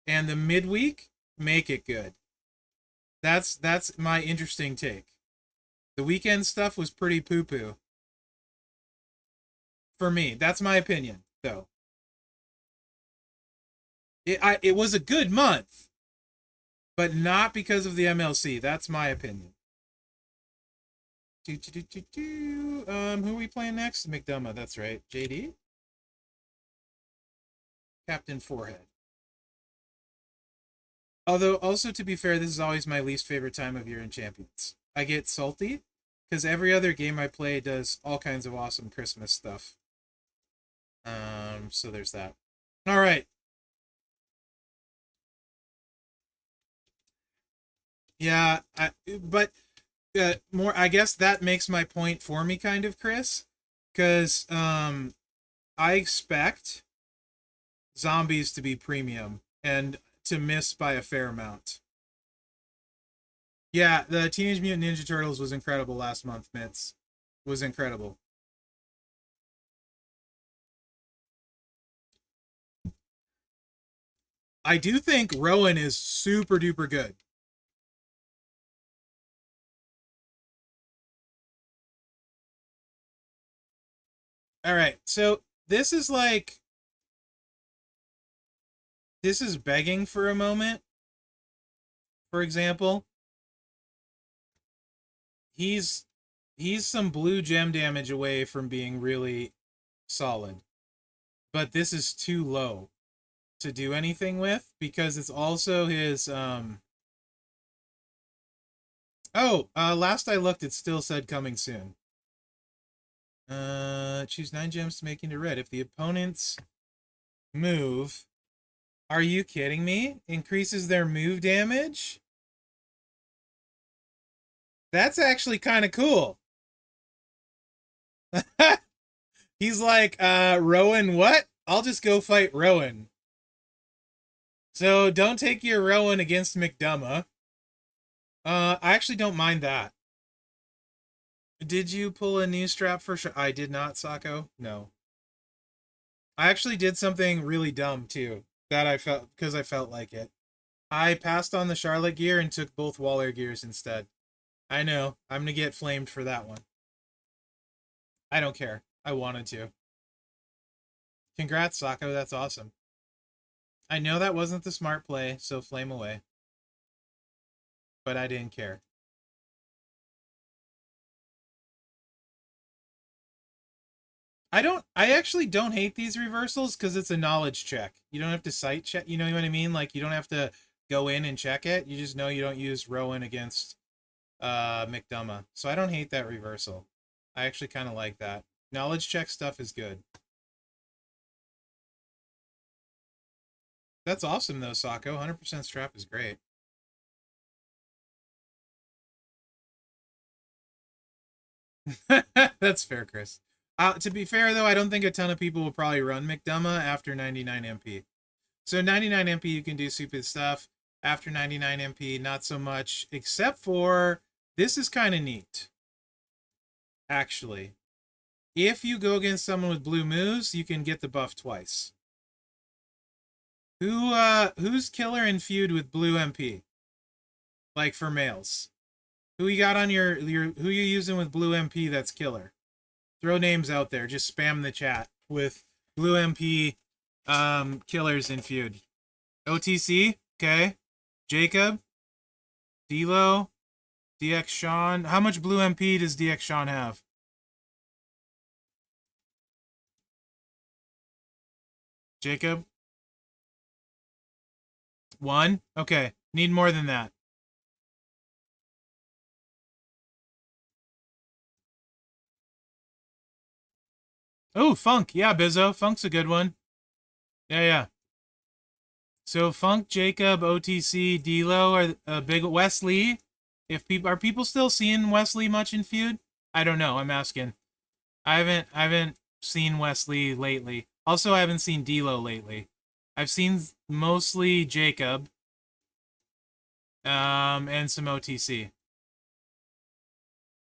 Speaker 1: and the midweek make it good. That's my interesting take. The weekend stuff was pretty poo poo. For me, that's my opinion, though. It was a good month, but not because of the MLC. That's my opinion. Who are we playing next? McDonough, that's right. JD? Captain Forehead. Although, also to be fair, this is always my least favorite time of year in Champions. I get salty because every other game I play does all kinds of awesome Christmas stuff. So there's that. All right. Yeah, but more. I guess that makes my point for me, kind of, Chris, because I expect zombies to be premium and to miss by a fair amount. Yeah, the Teenage Mutant Ninja Turtles was incredible last month, Mitz. Was incredible. I do think Rowan is super duper good. All right, so this is like this is begging for a moment. For example, he's he's some blue gem damage away from being really solid, but this is too low to do anything with because it's also his last I looked it still said coming soon. Choose 9 gems to make into red. If the opponent's move, are you kidding me? Increases their move damage? That's actually kind of cool. He's like, Rowan, what? I'll just go fight Rowan. So don't take your Rowan against McDonough. I actually don't mind that. Did you pull a new strap for sure? I did not, Sako. No. I actually did something really dumb too. That I felt because I felt like it. I passed on the Charlotte gear and took both Waller gears instead. I know. I'm gonna get flamed for that one. I don't care. I wanted to. Congrats, Sako. That's awesome. I know that wasn't the smart play, so flame away. But I didn't care. I actually don't hate these reversals because it's a knowledge check. You don't have to sight check, you know what I mean? Like, you don't have to go in and check it. You just know you don't use Rowan against McDonough. So I don't hate that reversal. I actually kind of like that. Knowledge check stuff is good. That's awesome though, Sako. 100% strap is great. That's fair, Chris. To be fair though, I don't think a ton of people will probably run McDonough after 99 MP. So 99 MP you can do stupid stuff. After 99 MP, not so much, except for this is kind of neat. Actually, if you go against someone with blue moves, you can get the buff twice. Who's killer in feud with blue MP? Like for males. Who you got on your who you using with blue MP that's killer? Throw names out there. Just spam the chat with blue MP killers in feud. OTC, okay. Jacob, D'Lo, DX Sean. How much blue MP does DX Sean have? Jacob? 1? Okay. Need more than that. Oh, Funk. Yeah, Bizzo. Funk's a good one. Yeah. So Funk, Jacob, OTC, D'Lo are big. Wesley. If people are people still seeing Wesley much in feud? I don't know. I'm asking. I haven't seen Wesley lately. Also, I haven't seen D'Lo lately. I've seen mostly Jacob, and some OTC.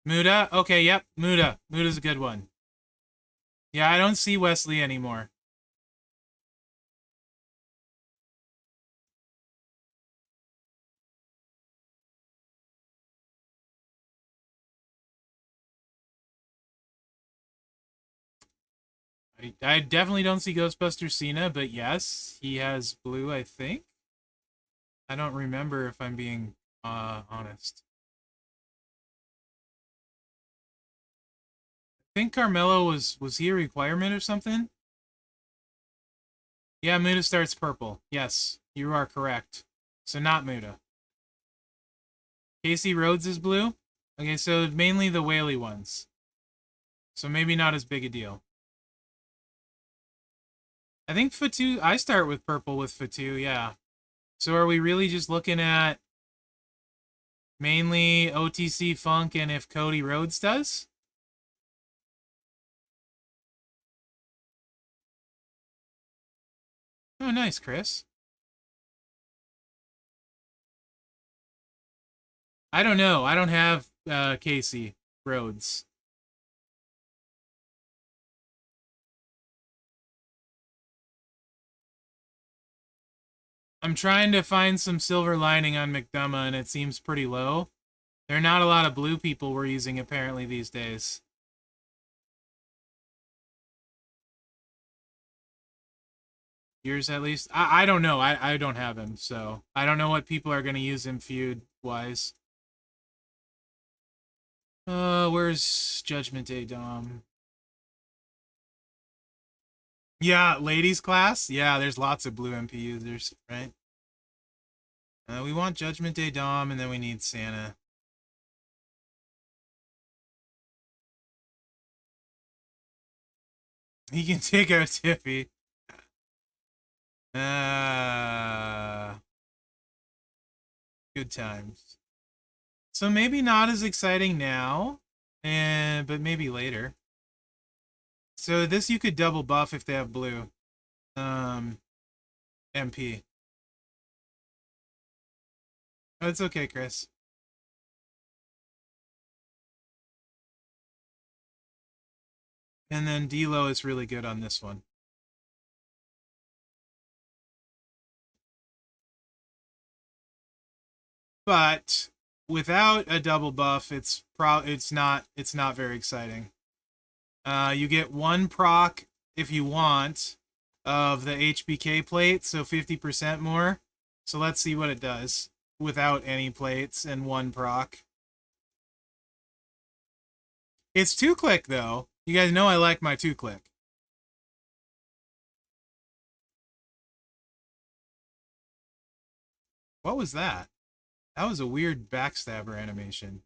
Speaker 1: Muda? Okay, yep, Muda. Muda's a good one. Yeah, I don't see Wesley anymore. I definitely don't see Ghostbuster Cena, but yes, he has blue, I think. I don't remember if I'm being honest. I think Carmelo was he a requirement or something? Yeah, Muda starts purple. Yes, you are correct. So not Muda. Casey Rhodes is blue? Okay, so mainly the Whaley ones. So maybe not as big a deal. I think Fatu, I start with purple with Fatu, yeah. So are we really just looking at mainly OTC Funk and if Cody Rhodes does? Oh, nice, Chris. I don't know. I don't have Casey Rhodes. I'm trying to find some silver lining on McDonough, and it seems pretty low. There are not a lot of blue people we're using, apparently, these days. Yours, at least? I don't know. I don't have him, so I don't know what people are going to use him feud-wise. Where's Judgment Day Dom? Yeah, ladies class? Yeah, there's lots of blue MP users, right? We want Judgment Day Dom, and then we need Santa. He can take out Tiffy. Good times. So maybe not as exciting now, but maybe later. So this you could double buff if they have blue. MP. Oh, it's okay, Chris. And then D'Lo is really good on this one. But without a double buff, it's not very exciting. You get 1 proc if you want of the HBK plate, so 50% more. So let's see what it does without any plates and 1 proc. It's 2-click though. You guys know I like my 2-click. What was that? That was a weird backstabber animation.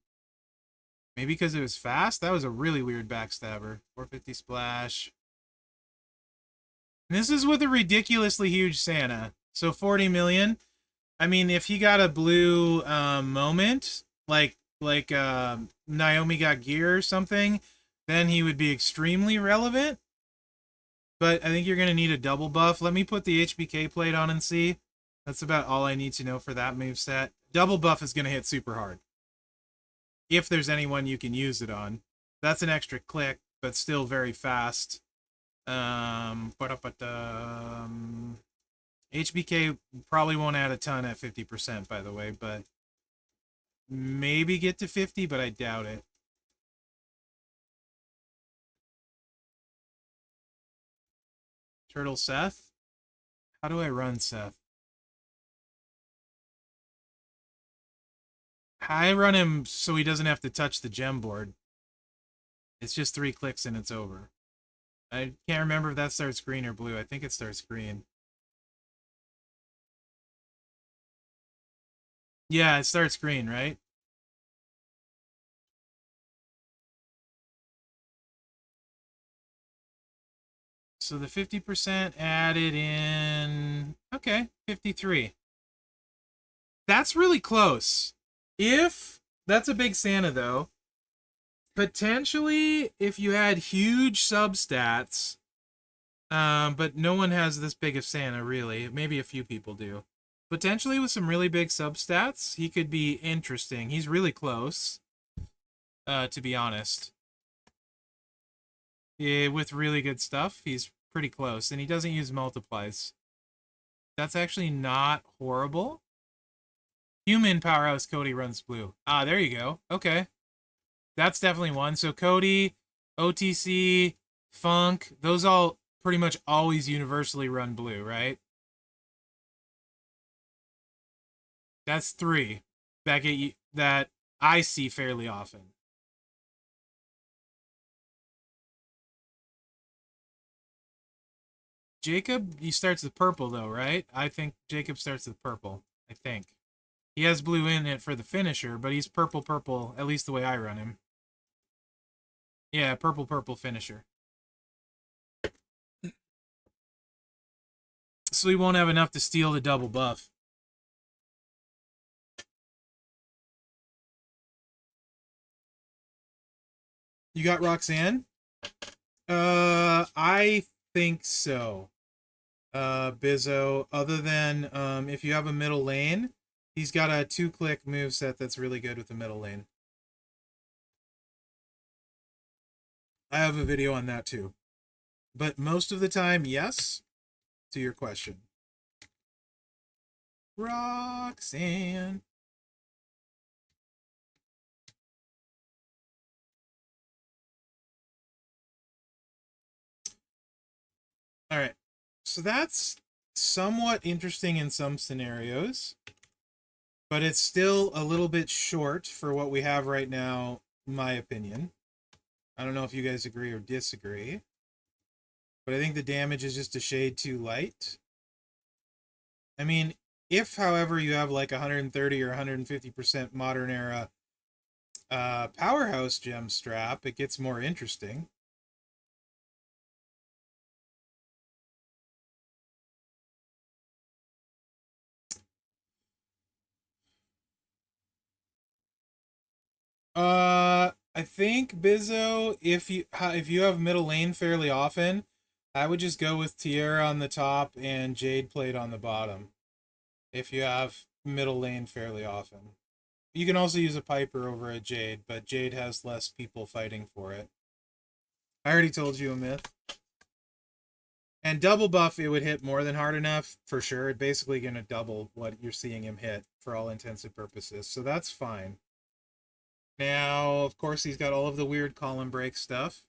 Speaker 1: Maybe because it was fast? That was a really weird backstabber. 450 splash. And this is with a ridiculously huge Santa. So 40 million. I mean, if he got a blue moment, like Naomi got gear or something, then he would be extremely relevant. But I think you're going to need a double buff. Let me put the HBK plate on and see. That's about all I need to know for that moveset. Double buff is going to hit super hard. If there's anyone you can use it on. That's an extra click, but still very fast. HBK probably won't add a ton at 50%, by the way, but maybe get to 50, but I doubt it. Turtle Seth? How do I run Seth? I run him so he doesn't have to touch the gem board. It's just 3 clicks and it's over. I can't remember if that starts green or blue. I think it starts green. Yeah, it starts green, right? So the 50% added in... Okay, 53. That's really close. If... That's a big Santa, though. Potentially, if you had huge substats, but no one has this big of Santa, really. Maybe a few people do. Potentially with some really big substats, he could be interesting. He's really close, to be honest. Yeah, with really good stuff, he's pretty close. And he doesn't use multiplies. That's actually not horrible. Human Powerhouse Cody runs blue. Ah, there you go. Okay. That's definitely one. So Cody, OTC, Funk, those all pretty much always universally run blue, right? That's 3 that get you, that I see fairly often. Jacob, he starts with purple though, right? I think Jacob starts with purple. I think. He has blue in it for the finisher, but he's purple, at least the way I run him. Yeah, purple finisher. So he won't have enough to steal the double buff. You got Roxanne? I think so. Bizzo, other than if you have a middle lane, he's got a 2-click moveset that's really good with the middle lane. I have a video on that too. But most of the time, yes, to your question. Roxanne. All right. So that's somewhat interesting in some scenarios, but it's still a little bit short for what we have right now, in my opinion. I don't know if you guys agree or disagree, but I think the damage is just a shade too light. I mean, if, however, you have like 130 or 150% modern era powerhouse gem strap, it gets more interesting. I think Bizzo, if you have middle lane fairly often, I would just go with Tierra on the top and Jade Plate on the bottom. If you have middle lane fairly often, you can also use a Piper over a Jade, but Jade has less people fighting for it. I already told you a myth. And double buff, it would hit more than hard enough for sure. It's basically going to double what you're seeing him hit for all intents and purposes, so that's fine. Now, of course, he's got all of the weird column break stuff.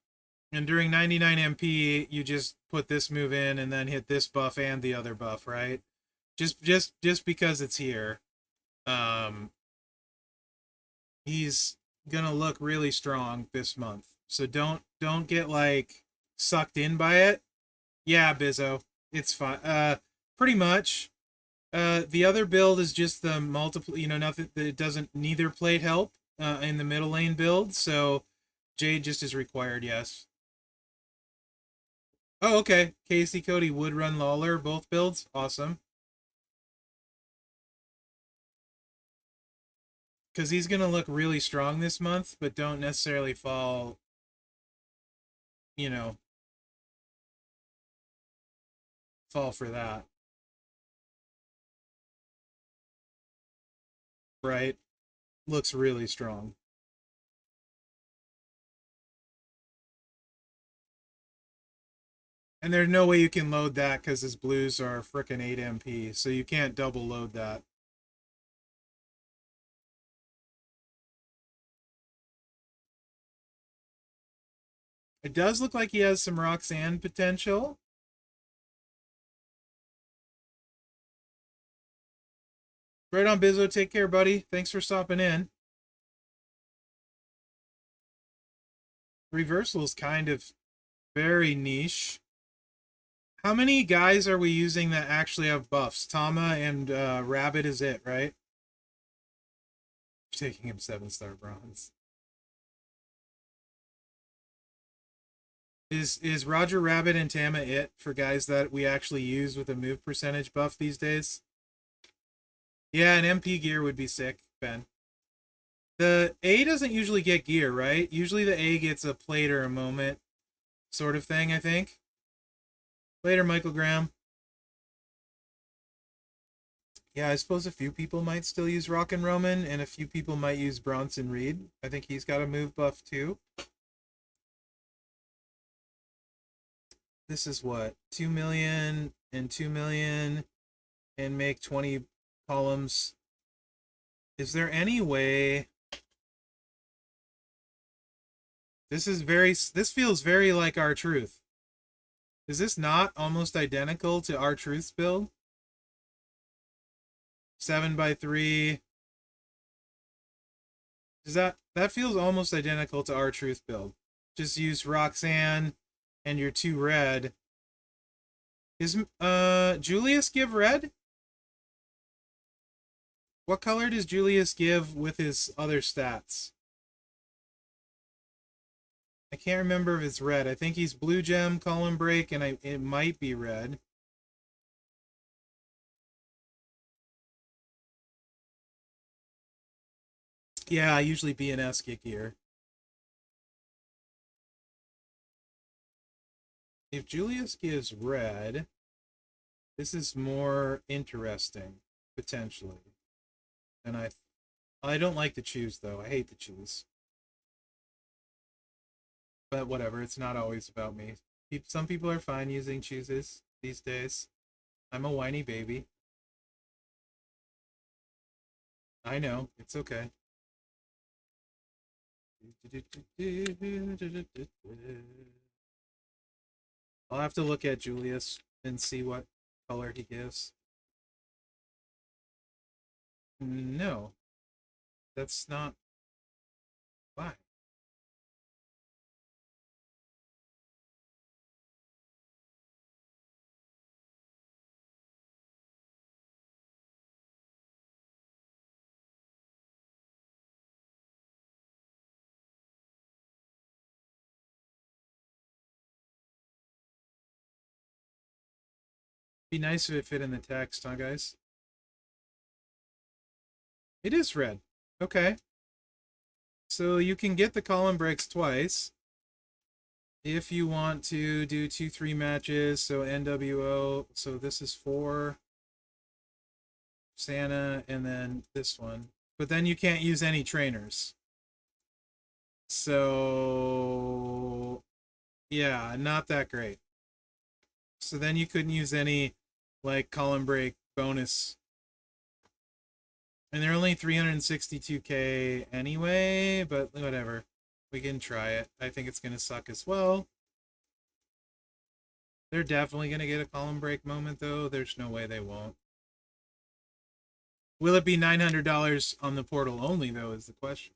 Speaker 1: And during 99 MP, you just put this move in and then hit this buff and the other buff, right? Just because it's here. He's gonna look really strong this month. So don't get like sucked in by it. Yeah, Bizzo. It's fine. Pretty much. The other build is just the multiple, nothing that it doesn't neither plate help in the middle lane build, so Jade just is required, yes. Oh, okay. Casey Cody would run Lawler, both builds. Awesome. Because he's going to look really strong this month, but don't necessarily fall, you know, fall for that. Right? Looks really strong. And there's no way you can load that because his blues are frickin' 8 MP, so you can't double load that. It does look like he has some Roxanne potential. Right on, Bizzo. Take care, buddy. Thanks for stopping in. Reversal is kind of very niche. How many guys are we using that actually have buffs? Tama and Rabbit is it, right? Taking him 7-star bronze. Is Roger Rabbit and Tama it for guys that we actually use with a move percentage buff these days? Yeah, an MP gear would be sick, Ben. The A doesn't usually get gear, right? Usually the A gets a plate or a moment sort of thing, I think. Later, Michael Graham. Yeah, I suppose a few people might still use Rock and Roman, and a few people might use Bronson Reed. I think he's got a move buff too. This is what? 2 million and 2 million and make 20 columns. Is there any way... This feels very like R-Truth. Is this not almost identical to R-Truth's build? 7x3. That feels almost identical to R-Truth build. Just use Roxanne and your 2 red. Is Julius give red? What color does Julius give with his other stats? I can't remember if it's red. I think he's blue gem, column break, and it might be red. Yeah, I usually B and S get gear. If Julius gives red, this is more interesting, potentially. And I don't like to choose, though. I hate to choose. But whatever, it's not always about me. Some people are fine using chooses these days. I'm a whiny baby. I know, it's okay. I'll have to look at Julius and see what color he gives. No. That's not... Why? Be nice if it fit in the text, huh, guys? It is red. Okay. So you can get the column breaks twice. If you want to do 2-3 matches, so NWO, so this is 4 Santa, and then this one. But then you can't use any trainers. So, yeah, not that great. So then you couldn't use any, like, column break bonus. And they're only 362k anyway, but whatever. We can try it. I think it's going to suck as well. They're definitely going to get a column break moment, though. There's no way they won't. Will it be $900 on the portal only, though, is the question.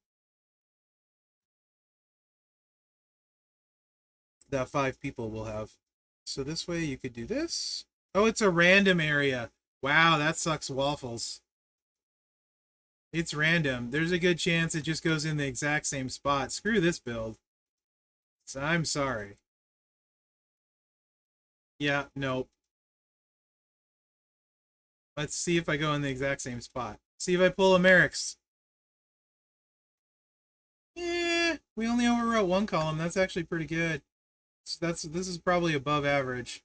Speaker 1: That 5 people will have. So this way you could do this. Oh, it's a random area. Wow, that sucks waffles. It's random. There's a good chance it just goes in the exact same spot. Screw this build. So I'm sorry. Yeah, nope. Let's see if I go in the exact same spot. See if I pull a Mherex. We only overwrote 1 column. That's actually pretty good. So this is probably above average.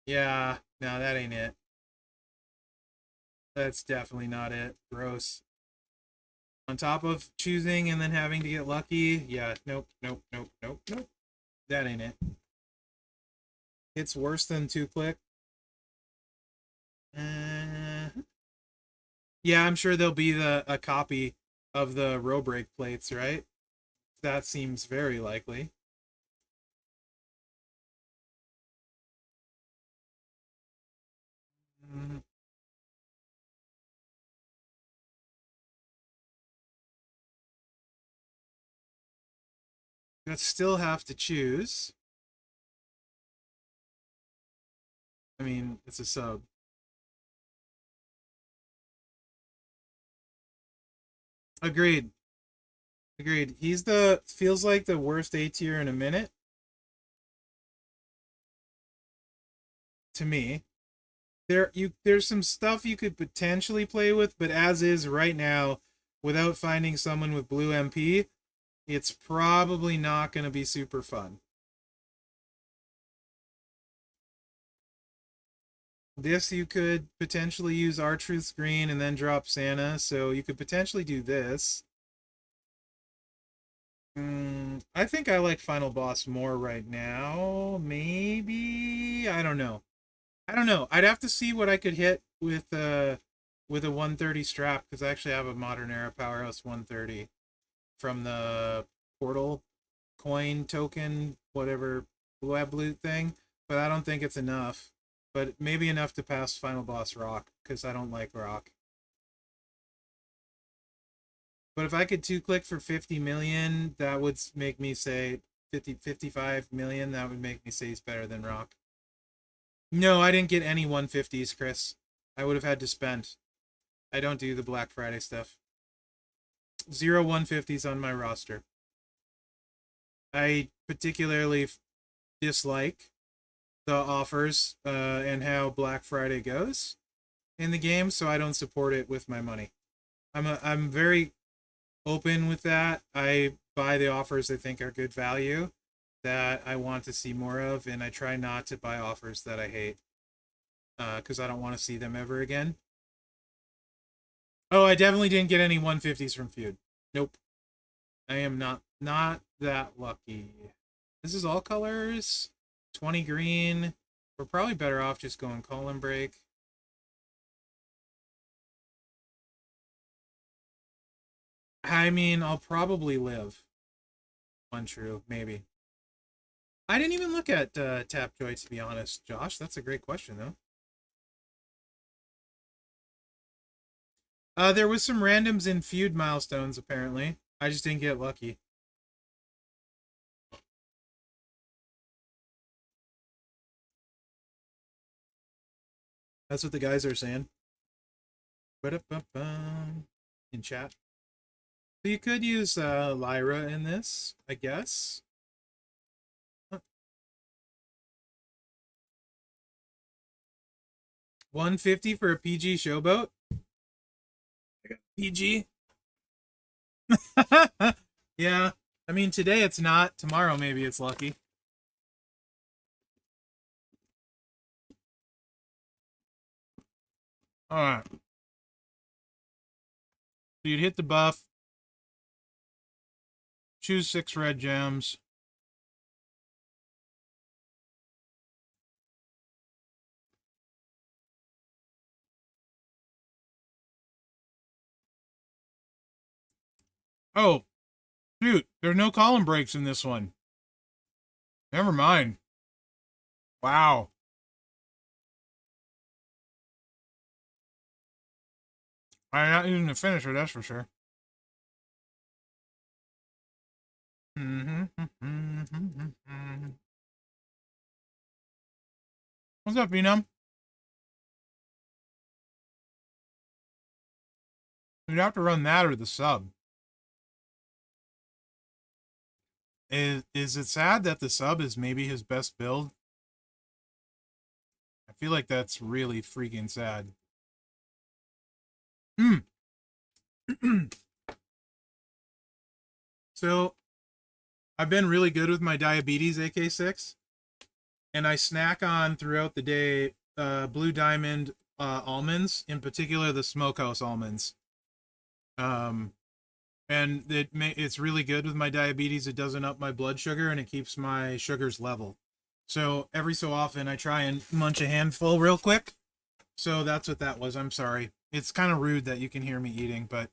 Speaker 1: Yeah, no, that ain't it. That's definitely not it. Gross. On top of choosing and then having to get lucky. Yeah, nope. That ain't it. It's worse than 2-click. Uh, yeah, I'm sure there'll be a copy of the row break plates, right? That seems very likely. Mm, I still have to choose. I mean, it's a sub. Agreed. Agreed. He's the feels like the worst A tier in a minute to me. There's some stuff you could potentially play with, but as is right now, without finding someone with blue MP, it's probably not going to be super fun. This you could potentially use R-Truth's green and then drop Santa, so you could potentially do this. I think I like Final Boss more right now. Maybe I don't know. I don't know. I'd have to see what I could hit with a 130 strap because I actually have a Modern Era Powerhouse 130 from the Portal coin token, whatever web loot thing, but I don't think it's enough. But maybe enough to pass Final Boss Rock because I don't like Rock. But if I could 2-click for 50 million, that would make me say 55 million. That would make me say he's better than Rock. No, I didn't get any 150s, Chris. I would have had to spend. I don't do the Black Friday stuff. 0 150s on my roster. I particularly dislike the offers and how Black Friday goes in the game, so I don't support it with my money. I'm very open with that. I buy the offers I think are good value that I want to see more of, and I try not to buy offers that I hate because I don't want to see them ever again. Oh, I definitely didn't get any 150s from Feud. Nope. I am not that lucky. This is all colors. 20 green. We're probably better off just going column break. I mean, I'll probably live. One true, maybe. I didn't even look at Tapjoy, to be honest, Josh. That's a great question, though. There was some randoms in feud milestones, apparently. I just didn't get lucky. That's what the guys are saying. In chat. So you could use Lyra in this, I guess. 150 for a PG showboat? PG? Yeah. I mean, today it's not. Tomorrow maybe it's lucky. Alright. So you'd hit the buff. Choose 6 red gems. Oh, shoot. There's no column breaks in this one. Never mind. Wow. I'm not using the finisher, that's for sure. What's up, Venom? You'd have to run that or the sub. Is it sad that the sub is maybe his best build? I feel like that's really freaking sad. So, I've been really good with my diabetes AK6, and I snack on throughout the day Blue Diamond almonds, in particular the Smokehouse almonds. And it's really good with my diabetes. It doesn't up my blood sugar, and it keeps my sugars level. So every so often I try and munch a handful real quick. So that's what that was. I'm sorry. It's kind of rude that you can hear me eating, but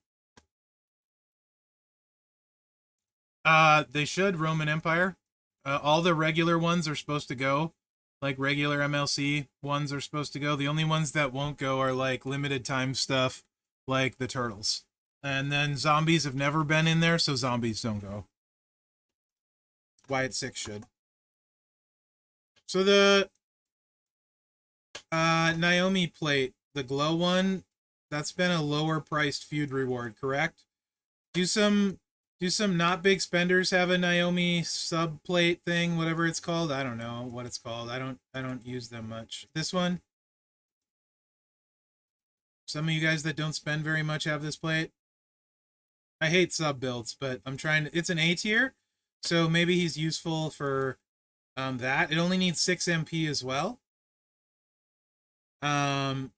Speaker 1: they should. Roman Empire. All the regular ones are supposed to go. Like regular MLC ones are supposed to go. The only ones that won't go are like limited time stuff, like the turtles. And then zombies have never been in there, so zombies don't go. Wyatt 6 should. So the Naomi plate, the glow one, that's been a lower priced feud reward, correct? Do some not big spenders have a Naomi sub plate thing, whatever it's called? I don't know what it's called. I don't use them much. This one? Some of you guys that don't spend very much have this plate. I hate sub builds, but I'm trying to, it's an A tier, so maybe he's useful for that. It only needs 6 MP as well. And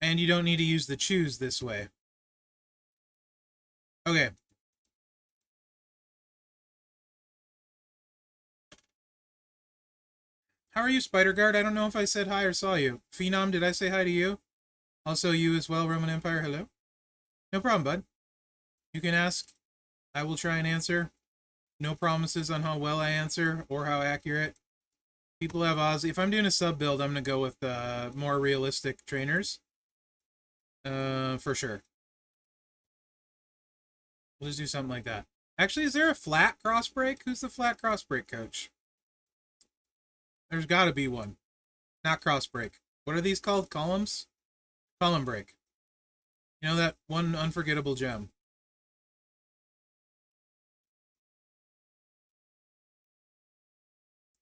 Speaker 1: you don't need to use the choose this way. Okay. How are you, Spider Guard? I don't know if I said hi or saw you. Phenom, did I say hi to you? Also you as well, Roman Empire, hello? No problem, bud. You can ask. I will try and answer. No promises on how well I answer or how accurate. People have Ozzy. If I'm doing a sub build, I'm going to go with more realistic trainers. For sure. We'll just do something like that. Actually, is there a flat cross break? Who's the flat cross break coach? There's got to be one. Not cross break. What are these called? Columns? Column break. You know that one unforgettable gem.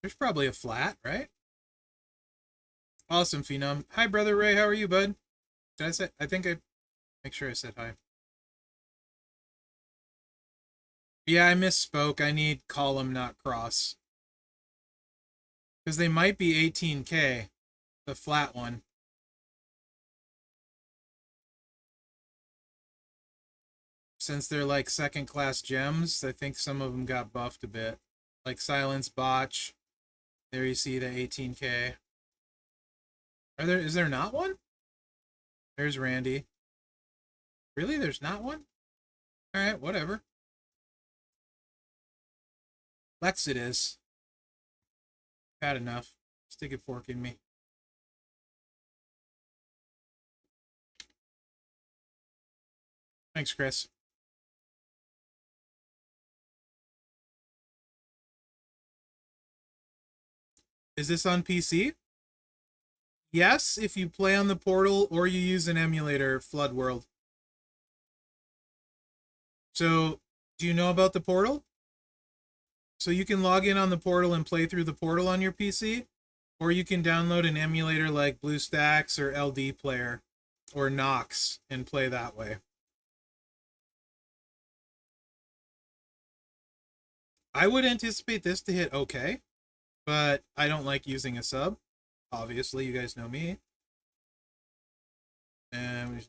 Speaker 1: There's probably a flat, right? Awesome, Phenom. Hi, Brother Ray. How are you, bud? Did I say? I think I... Make sure I said hi. Yeah, I misspoke. I need column, not cross. Because they might be 18K. The flat one. Since they're like second class gems, I think some of them got buffed a bit. Like Silence Botch. There you see the 18K. Is there not one? There's Randy. Really? There's not one? Alright, whatever. Lex it is. Had enough. Stick a fork in me. Thanks, Chris. Is this on PC? Yes, if you play on the portal or you use an emulator, Flood World. So, do you know about the portal? So you can log in on the portal and play through the portal on your PC, or you can download an emulator like BlueStacks or LD Player or Nox and play that way. I would anticipate this to hit okay, but I don't like using a sub. Obviously, you guys know me. And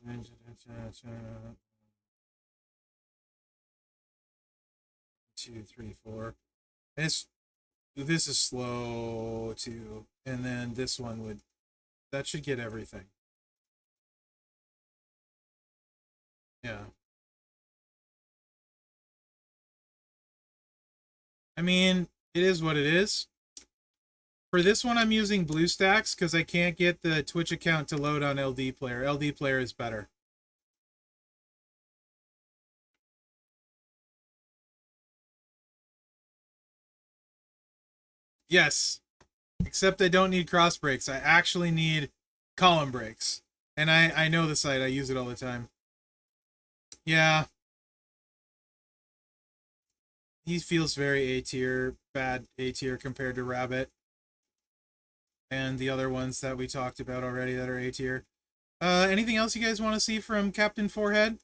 Speaker 1: 2, 3, 4. This is slow too, and then this one would, that should get everything. Yeah. I mean, it is what it is. For this one, I'm using BlueStacks because I can't get the Twitch account to load on LD Player. LD Player is better. Yes, except I don't need cross breaks. I actually need column breaks. And I know the site. I use it all the time. Yeah. He feels very A tier, bad A tier compared to Rabbit. And the other ones that we talked about already that are A tier. Anything else you guys want to see from Captain Forehead?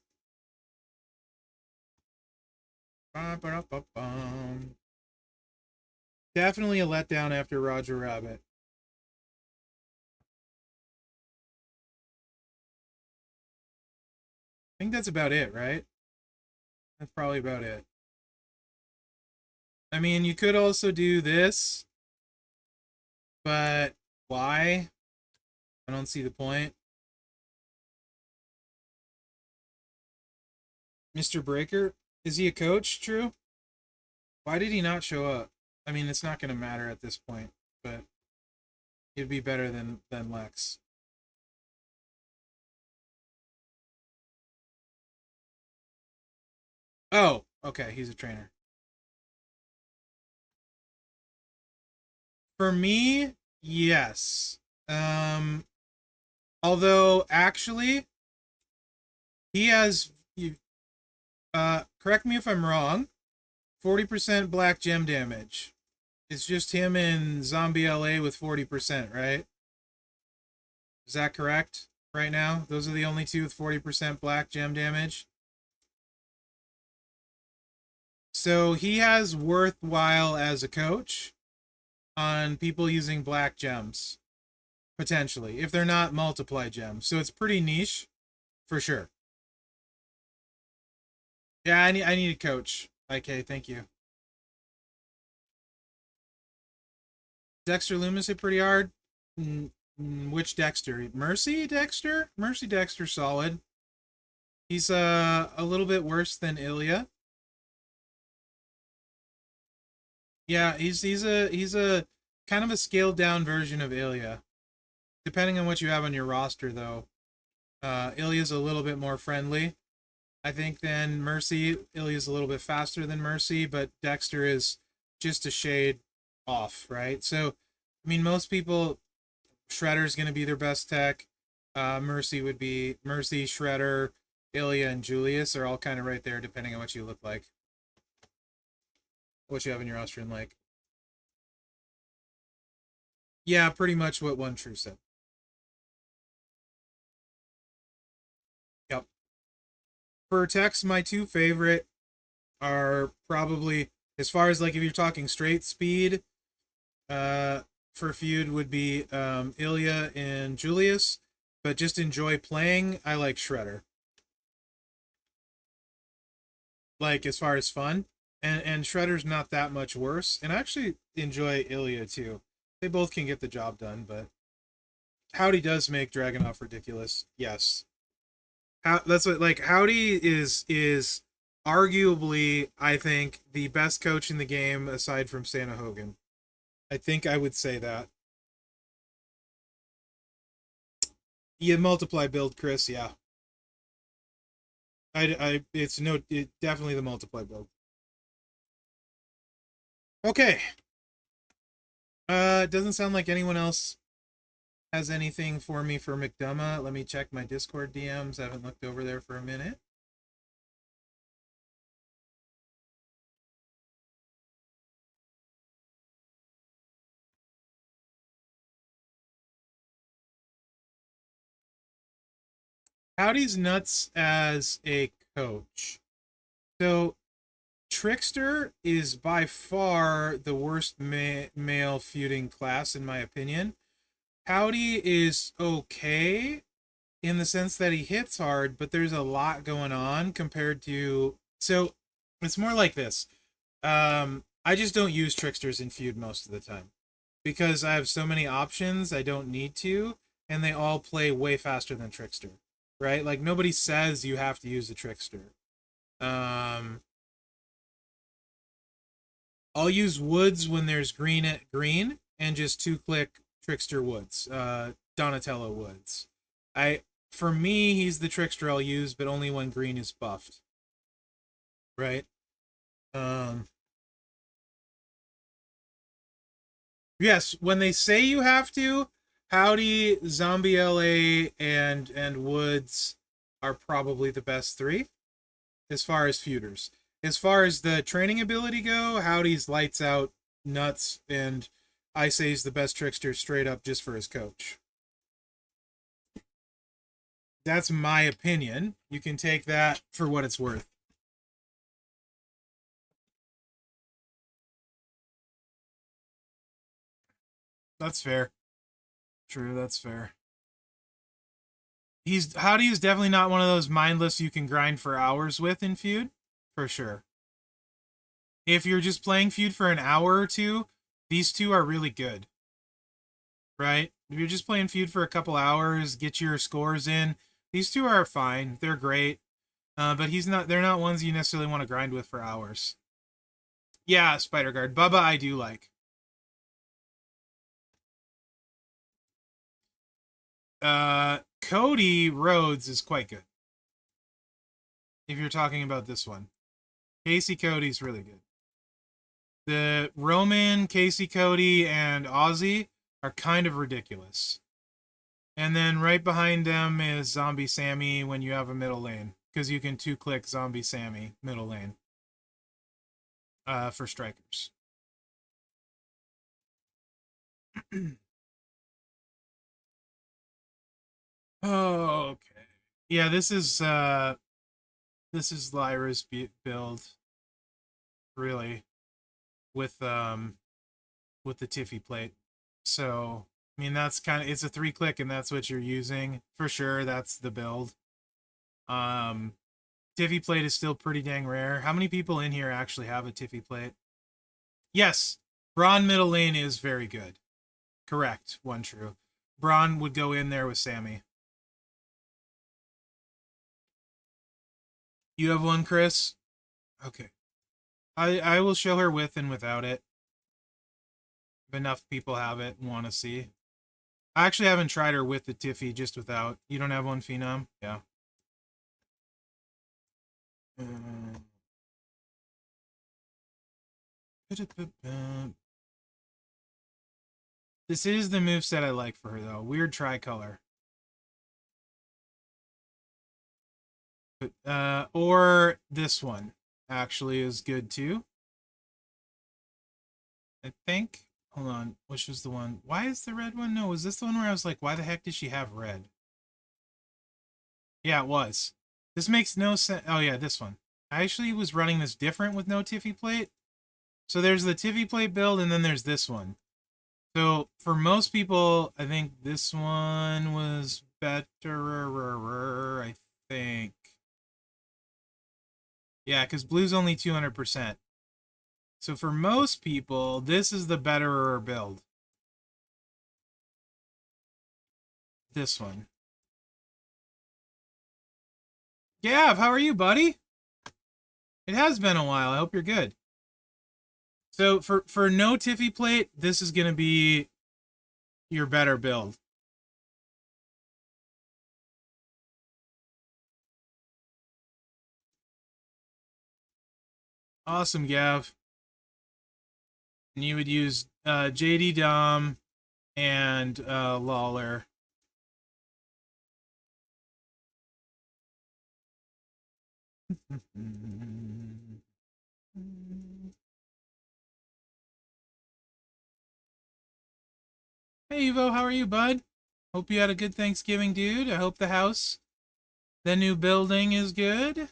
Speaker 1: Definitely a letdown after Roger Rabbit. I think that's about it, right? That's probably about it. I mean, you could also do this. But why? I don't see the point. Mr. Breaker, is he a coach, True? Why did he not show up? I mean, it's not going to matter at this point, but he'd be better than Lex. Oh, okay, he's a trainer. For me, yes. Although actually, he has. Correct me if I'm wrong. 40% black gem damage. It's just him and Zombie LA with 40%, right? Is that correct? Right now, those are the only two with 40% black gem damage. So he has worthwhile as a coach on people using black gems, potentially, if they're not multiply gems. So it's pretty niche, for sure. Yeah, I need a coach. Okay, thank you. Dexter Loomis hit pretty hard. Which Dexter? Mercy Dexter? Mercy Dexter solid. He's a little bit worse than Ilya. Yeah, he's a kind of a scaled down version of Ilya. Depending on what you have on your roster, though, Ilya's a little bit more friendly, I think, than Mercy. Ilya's a little bit faster than Mercy, but Dexter is just a shade off, right? So, I mean, most people, Shredder's going to be their best tech. Mercy would be Mercy, Shredder, Ilya, and Julius are all kind of right there, depending on what you look like, what you have in your roster, and like. Yeah, pretty much what One True said. Yep. For techs, my two favorite are probably, as far as like if you're talking straight speed, uh, for feud would be Ilya and Julius. But just enjoy playing, I like Shredder. Like as far as fun. And Shredder's not that much worse. And I actually enjoy Ilya too. They both can get the job done, but Howdy does make Dragunov ridiculous. Yes. That's what, like, Howdy is arguably, I think, the best coach in the game aside from Santa Hogan. I think I would say that. You multiply build, Chris. Yeah, it's definitely the multiply build. Okay. It doesn't sound like anyone else has anything for me for McDonough. Let me check my Discord DMs. I haven't looked over there for a minute. Howdy's nuts as a coach. So Trickster is by far the worst male feuding class, in my opinion. Howdy is okay in the sense that he hits hard, but there's a lot going on compared to. So it's more like this. I just don't use Tricksters in feud most of the time because I have so many options. I don't need to, and they all play way faster than Trickster, right? Like nobody says you have to use a Trickster. Um, I'll use Woods when there's green at green and just 2-click Trickster Woods, Donatello Woods. For me, he's the Trickster I'll use, but only when green is buffed. Right? Um, yes, when they say you have to, Howdy, Zombie LA, and Woods are probably the best three as far as feuders. As far as the training ability go, Howdy's lights out, nuts, and I say he's the best Trickster straight up just for his coach. That's my opinion. You can take that for what it's worth. That's fair. True, that's fair. Howdy is definitely not one of those mindless you can grind for hours with in feud, for sure. If you're just playing feud for an hour or two, these two are really good. right? If you're just playing Feud for a couple hours, get your scores in. These two are fine. They're great. But they're not ones you necessarily want to grind with for hours. Yeah, Spider Guard. Bubba I do like. Cody Rhodes is quite good. If you're talking about this one. Casey Cody's really good. The Roman, Casey Cody, and Ozzy are kind of ridiculous. And then right behind them is Zombie Sammy when you have a middle lane. Because you can 2-click Zombie Sammy middle lane. For strikers. Oh, okay. Yeah, this is Lyra's build, really, with the Tiffy plate. So I mean that's it's a 3-click and that's what you're using for sure. That's the build. Tiffy plate is still pretty dang rare. How many people in here actually have a Tiffy plate? Yes, Braun middle lane is very good. Correct, one true. Braun would go in there with Sammy. You have one, Chris? Okay. I will show her with and without it. If enough people have it and want to see. I actually haven't tried her with the Tiffy, just without. You don't have one, Phenom? Yeah. This is the moveset I like for her, though. Weird tricolor. But, or this one actually is good, too. I think. Hold on. Which was the one? Why is the red one? No, was this the one where I was like, why the heck does she have red? Yeah, it was. This makes no sense. Oh, yeah, this one. I actually was running this different with no Tiffy plate. So there's the Tiffy plate build, and then there's this one. So for most people, I think this one was better, I think. Yeah, because blue's only 200%. So for most people, this is the betterer build. This one. Gav, how are you, buddy? It has been a while. I hope you're good. So for no Tiffy plate, this is going to be your better build. Awesome, Gav. And you would use JD Dom and Lawler. Hey, Evo, how are you, bud? Hope you had a good Thanksgiving, dude. I hope the house, the new building is good.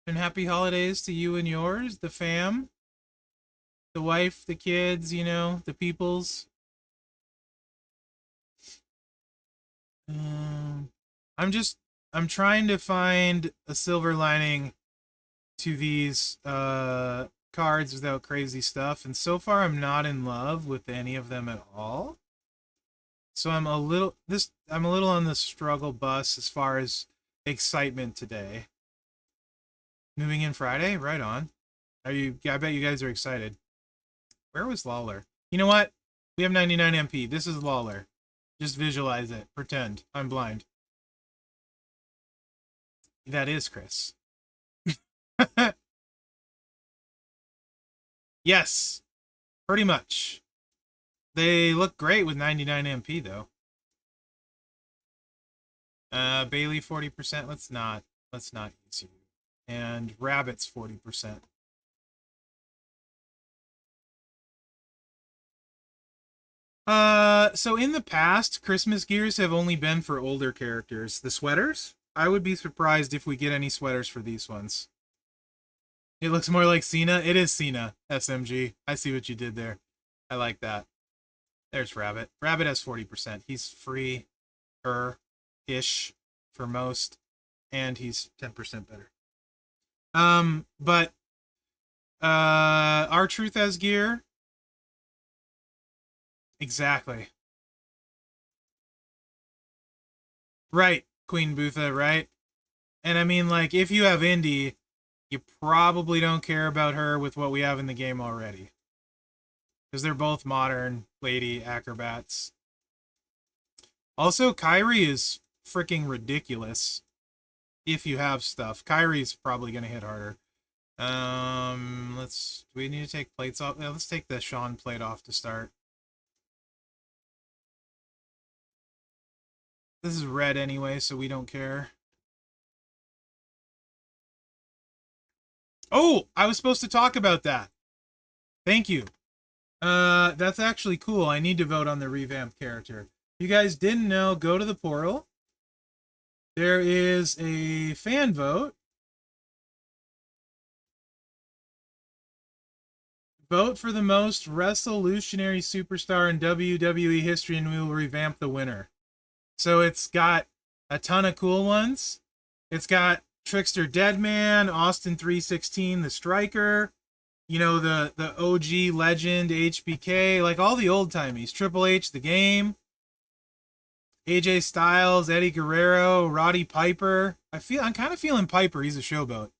Speaker 1: And happy holidays to you and yours, the fam, the wife, the kids, you know, the peoples. I'm trying to find a silver lining to these cards without crazy stuff, and so far I'm not in love with any of them at all. So I'm a little on the struggle bus as far as excitement today. Moving in Friday, right on. I bet you guys are excited. Where was Lawler? You know what? We have 99 MP. This is Lawler. Just visualize it. Pretend I'm blind. That is Chris. Yes, pretty much. They look great with 99 MP though. Bailey 40%. Let's not use you. And Rabbit's 40%. So in the past, Christmas gears have only been for older characters. The sweaters? I would be surprised if we get any sweaters for these ones. It looks more like Cena. It is Cena, SMG. I see what you did there. I like that. There's Rabbit. Rabbit has 40%. He's free-ish for most, and he's 10% better. But R-Truth has gear. Exactly. Right, Queen Butha, right? And I mean, like, if you have Indy, you probably don't care about her with what we have in the game already. Because they're both modern lady acrobats. Also, Kyrie is freaking ridiculous if you have stuff. Kyrie's probably going to hit harder. Do we need to take plates off? Yeah, let's take the Sean plate off to start. This is red anyway, so we don't care. Oh, I was supposed to talk about that. Thank you. That's actually cool. I need to vote on the revamped character. If you guys didn't know, go to the portal. There is a fan vote. Vote for the most resolutionary superstar in WWE history, and we will revamp the winner. So it's got a ton of cool ones. It's got Trickster Deadman, Austin 316, the Striker, you know, the OG legend HBK, like all the old timies. Triple H, the Game, AJ Styles, Eddie Guerrero, Roddy Piper. I'm kind of feeling Piper. He's a showboat.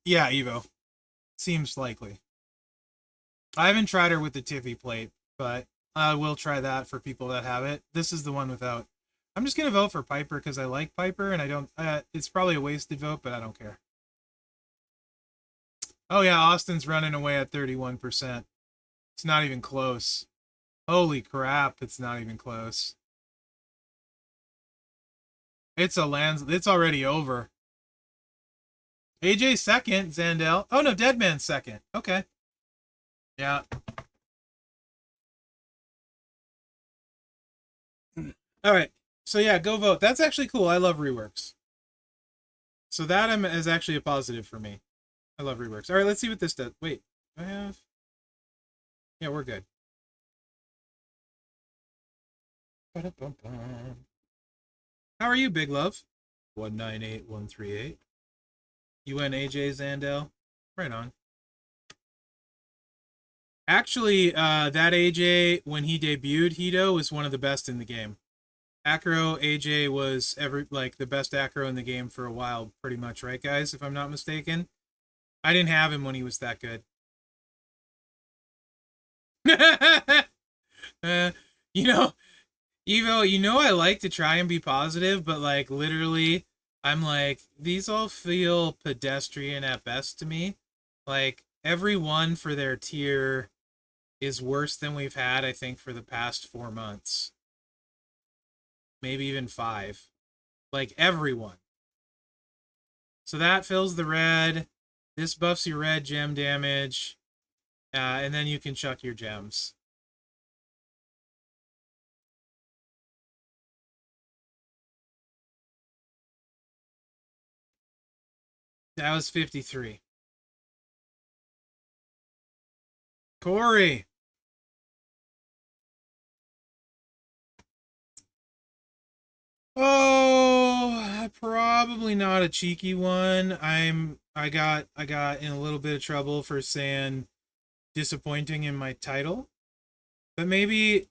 Speaker 1: Yeah, Evo. Seems likely. I haven't tried her with the Tiffy plate, but I will try that for people that have it. This is the one without. I'm just going to vote for Piper because I like Piper, and I don't... it's probably a wasted vote, but I don't care. Oh, yeah, Austin's running away at 31%. It's not even close. Holy crap, it's not even close. It's already over. AJ second, Zandel. Oh, no, Deadman's second. Okay. Yeah. All right. So, yeah, go vote. That's actually cool. I love reworks. So that is actually a positive for me. I love reworks. All right, let's see what this does. Wait, I have... Yeah, we're good. How are you, Big Love? 198138. You and AJ Zandel? Right on. Actually, that AJ, when he debuted Hito, was one of the best in the game. Acro AJ was the best acro in the game for a while, pretty much, right, guys? If I'm not mistaken. I didn't have him when he was that good. You know, Evo, you know I like to try and be positive, but like literally, I'm like, these all feel pedestrian at best to me. Like every one for their tier is worse than we've had, I think, for the past 4 months. Maybe even 5. Like everyone. So that fills the red. This buffs your red gem damage. And then you can chuck your gems. That was 53. Corey. Oh, probably not a cheeky one. I got in a little bit of trouble for saying disappointing in my title. But maybe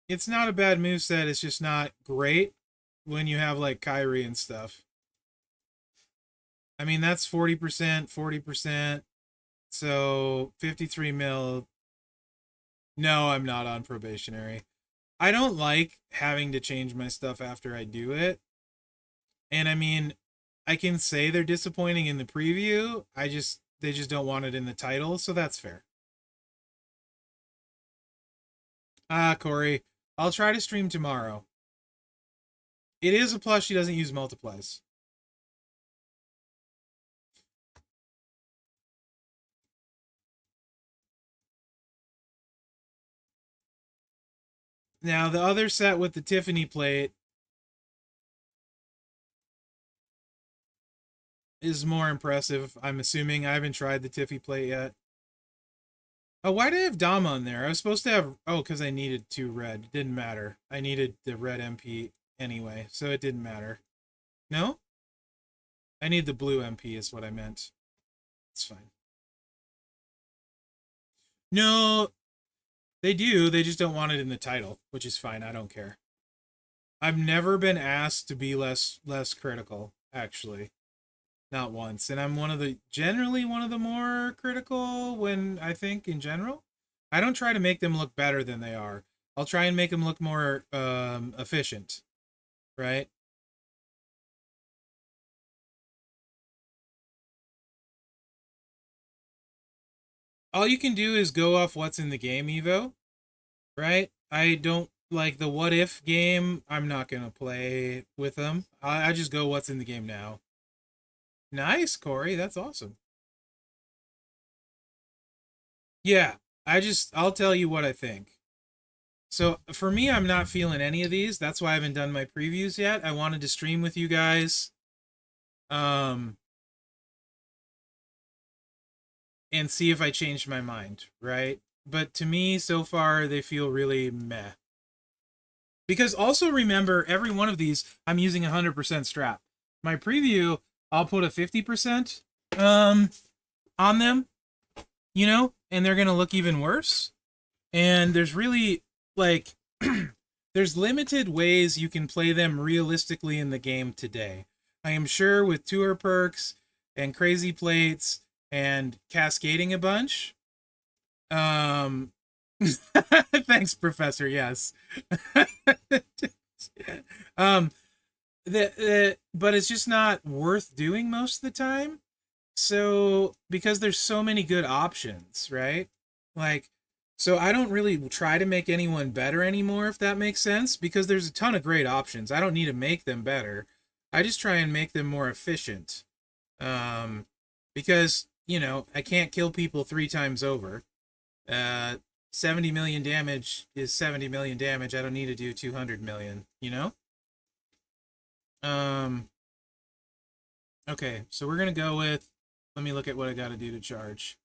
Speaker 1: it's not a bad moveset, it's just not great when you have like Kyrie and stuff. I mean, that's 40%, 40%. So 53 mil. No, I'm not on probationary. I don't like having to change my stuff after I do it. And I mean, I can say they're disappointing in the preview. They just don't want it in the title, so that's fair. Corey, I'll try to stream tomorrow. It is a plus she doesn't use multiplies. Now, the other set with the Tiffany plate is more impressive, I'm assuming. I haven't tried the Tiffy plate yet. Oh, why did I have Dom on there? I was supposed to have... Oh, because I needed 2 red. It didn't matter. I needed the red MP anyway, so it didn't matter. No? I need the blue MP is what I meant. It's fine. No, they do. They just don't want it in the title, which is fine. I don't care. I've never been asked to be less critical, actually. Not once. And I'm generally one of the more critical when I think in general. I don't try to make them look better than they are. I'll try and make them look more efficient, right? All you can do is go off what's in the game, Evo, right? I don't like the what if game. I'm not going to play with them. I just go what's in the game now. Nice, Corey. That's awesome. Yeah, I'll tell you what I think. So for me, I'm not feeling any of these. That's why I haven't done my previews yet. I wanted to stream with you guys. Um, and see if I changed my mind, right? But to me, so far, they feel really meh. Because also remember, every one of these, I'm using 100% strap. My preview, I'll put a 50% on them, you know, and they're going to look even worse. And there's really, like, there's limited ways you can play them realistically in the game today. I am sure with tour perks and crazy plates and cascading a bunch. Thanks, Professor. Yes. um, but it's just not worth doing most of the time. So because there's so many good options, right? Like, so I don't really try to make anyone better anymore, if that makes sense, because there's a ton of great options. I don't need to make them better. I just try and make them more efficient. Um, because, you know, I can't kill people 3 times over. 70 million damage is 70 million damage. I don't need to do 200 million, you know? Um, okay, so we're going to go with, let me look at what I got to do to charge.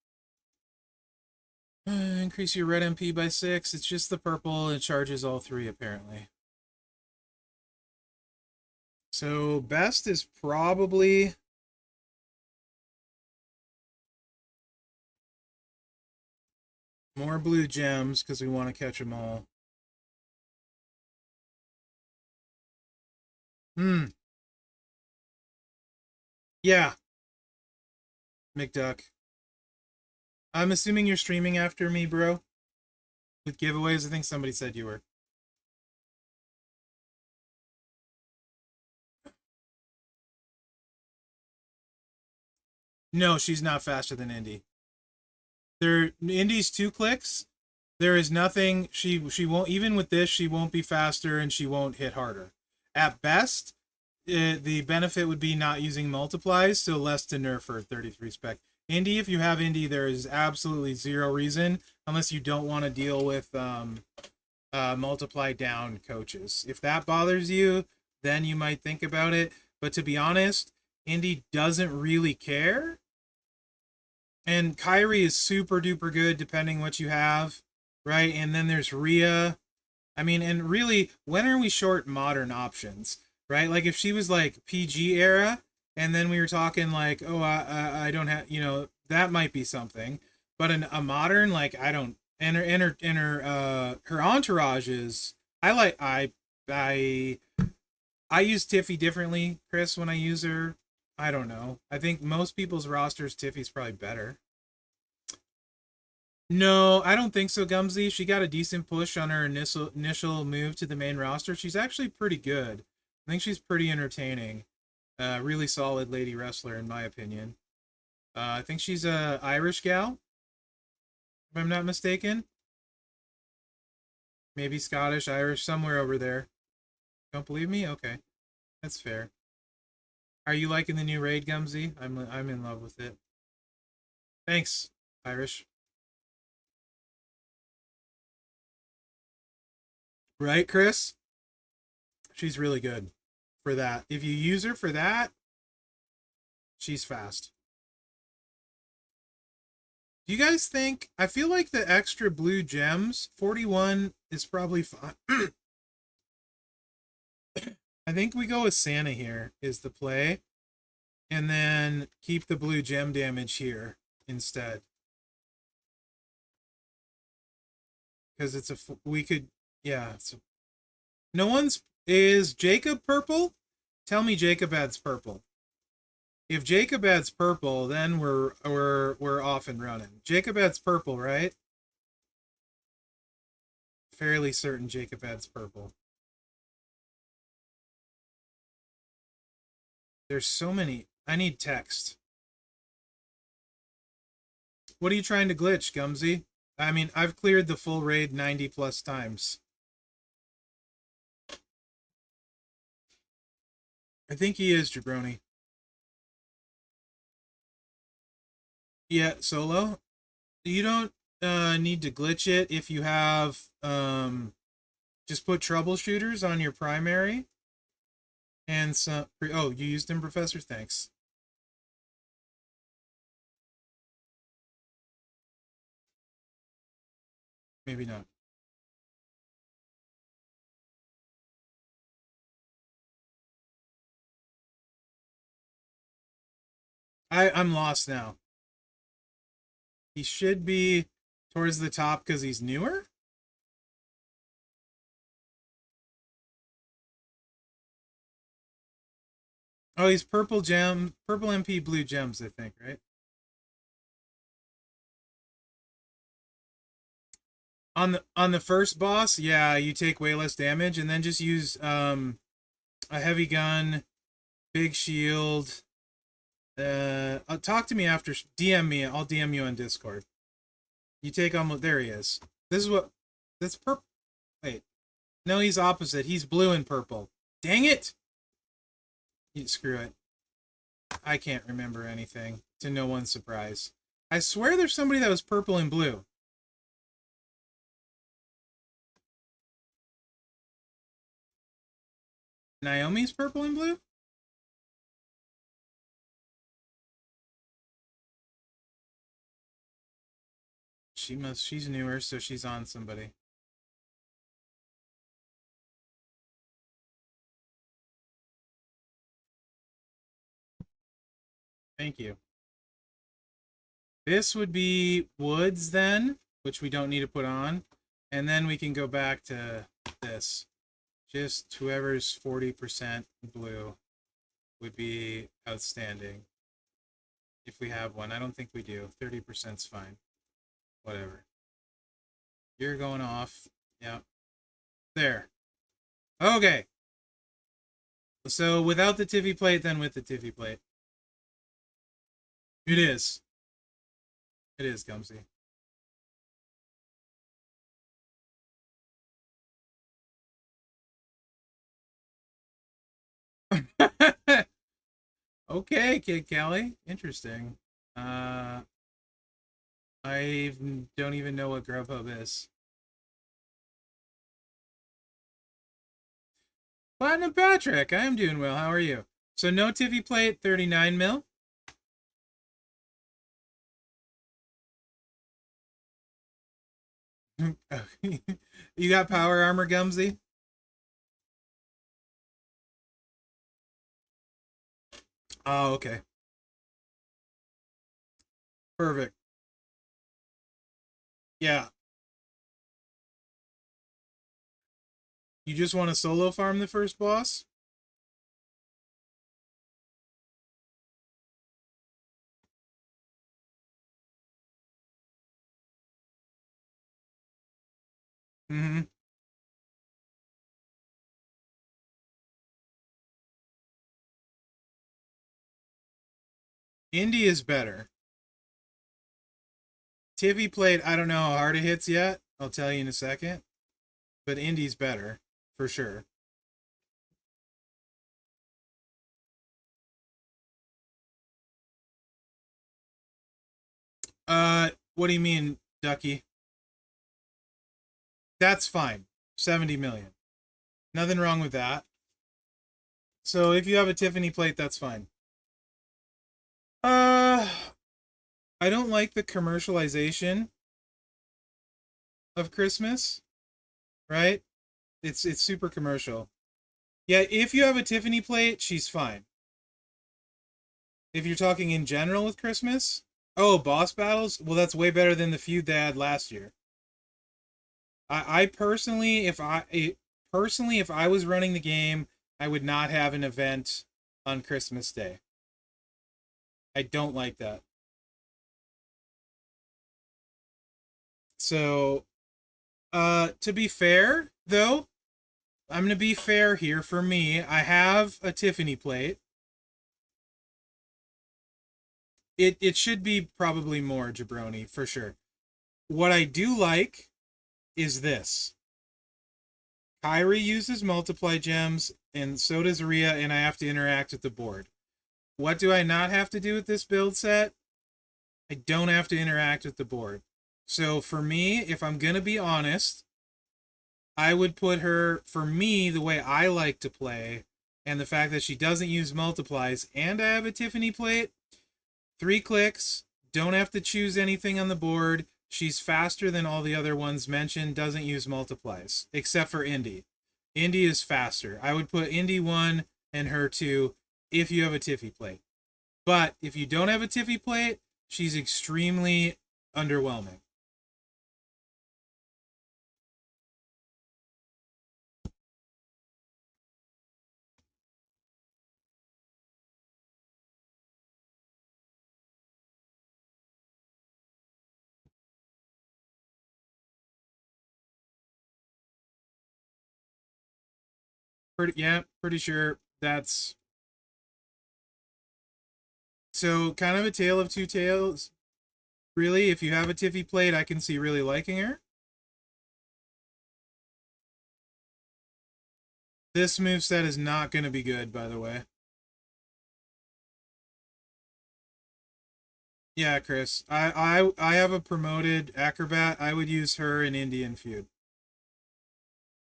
Speaker 1: Increase your red MP by 6. It's just the purple. It charges all 3, apparently. So best is probably more blue gems because we want to catch them all. Yeah. McDuck. I'm assuming you're streaming after me, bro. With giveaways, I think somebody said you were. No, she's not faster than Indy. Indy's 2 clicks. There is nothing she won't, even with this, she won't be faster and she won't hit harder. At best, the benefit would be not using multiplies, so less to nerf her 33 spec. Indy, if you have Indy, there is absolutely zero reason, unless you don't want to deal with multiply down coaches. If that bothers you, then you might think about it. But to be honest, Indy doesn't really care. And Kyrie is super duper good depending what you have, right? And then there's Rhea. I mean, and really, when are we short modern options, right? Like if she was like PG era, and then we were talking like, oh, I don't have, you know, that might be something. But a modern, like I don't, and her entourage is, I use Tiffy differently, Chris, when I use her. I don't know. I think most people's rosters, Tiffy's probably better. No, I don't think so, Gumsy. She got a decent push on her initial move to the main roster. She's actually pretty good. I think she's pretty entertaining. Really solid lady wrestler, in my opinion. I think she's a Irish gal, if I'm not mistaken. Maybe Scottish, Irish, somewhere over there. Don't believe me? Okay, that's fair. Are you liking the new raid, Gumsy? I'm in love with it. Thanks, Irish. Right, Chris? She's really good for that. If you use her for that, she's fast. Do you guys think, I feel like the extra blue gems, 41 is probably fine. I think we go with Santa here is the play. And then keep the blue gem damage here. instead. Because it's we could, yeah. No one's, is Jacob purple? Tell me Jacob adds purple. If Jacob adds purple, then we're off and running. Jacob adds purple, right? Fairly certain Jacob adds purple. There's so many. I need text. What are you trying to glitch, Gumsy? I mean, I've cleared the full raid 90 plus times. I think he is, Jabroni. Yeah, solo. You don't need to glitch it if you have just put troubleshooters on your primary and some. Oh, you used him, Professor. Thanks. Maybe not. I'm lost now. He should be towards the top because he's newer. Oh, he's purple gem, purple MP, blue gems, I think, right? On the first boss, yeah, you take way less damage, and then just use a heavy gun, big shield. Talk to me after. DM me. I'll DM you on Discord. You take almost. There he is. This is what. That's purple. Wait. No, he's opposite. He's blue and purple. Dang it! Screw it. I can't remember anything. To no one's surprise. I swear there's somebody that was purple and blue. Naomi's purple and blue? She's newer, so she's on somebody. Thank you. This would be woods then, which we don't need to put on. And then we can go back to this. Just whoever's 40% blue would be outstanding. If we have one. I don't think we do. 30%'s fine. Whatever. You're going off. Yep. There. Okay. So without the Tiffy plate, then with the Tiffy plate. It is. It is, Gumsy. Okay, Kid Kelly. Interesting. I don't even know what Grubhub is. Platinum Patrick, I am doing well. How are you? So no Tiffy plate, 39 mil. You got power armor, Gumsy? Oh, okay. Perfect. Yeah. You just want to solo farm the first boss? Mm-hmm. Indie is better. Tiffy played, I don't know how hard it hits yet. I'll tell you in a second. But Indie's better, for sure. What do you mean, Ducky? That's fine. 70 million. Nothing wrong with that. So if you have a Tiffany plate, that's fine. I don't like the commercialization of Christmas, right? It's super commercial. Yeah, if you have a Tiffany plate, she's fine. If you're talking in general with Christmas, Oh, boss battles? Well, that's way better than the feud they had last year. I personally, if I was running the game, I would not have an event on Christmas Day. I don't like that. So, to be fair, though, I'm gonna be fair here for me. I have a Tiffany plate. It should be probably more jabroni for sure. What I do like is this. Kyrie uses multiply gems, and so does Rhea, and I have to interact with the board. What do I not have to do with this build set? I don't have to interact with the board. So for me, if I'm gonna be honest, I would put her, for me, the way I like to play, and the fact that she doesn't use multiplies, and I have a Tiffany plate, 3 clicks, don't have to choose anything on the board. She's faster than all the other ones mentioned, doesn't use multiplies, except for Indy. Indy is faster. I would put Indy 1 and her 2 if you have a Tiffy plate. But if you don't have a Tiffy plate, she's extremely underwhelming. Pretty sure that's so kind of a tale of two tales. Really, if you have a Tiffy plate, I can see really liking her. This moveset is not going to be good, by the way. Yeah, Chris. I have a promoted acrobat. I would use her in Indian feud.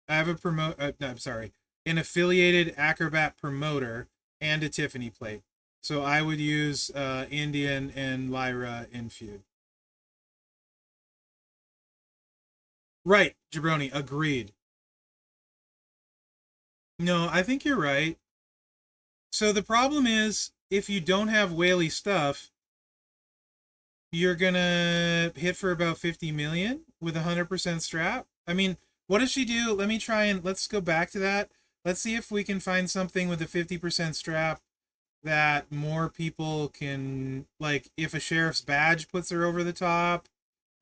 Speaker 1: I have a no, I'm sorry, an affiliated acrobat promoter and a Tiffany plate. So I would use Indian and Lyra in feud. Right, Jabroni, agreed. No, I think you're right. So the problem is, if you don't have whaley stuff, you're gonna hit for about 50 million with 100% strap. I mean, what does she do? Let me try and let's go back to that. Let's see if we can find something with a 50% strap that more people can, like, if a sheriff's badge puts her over the top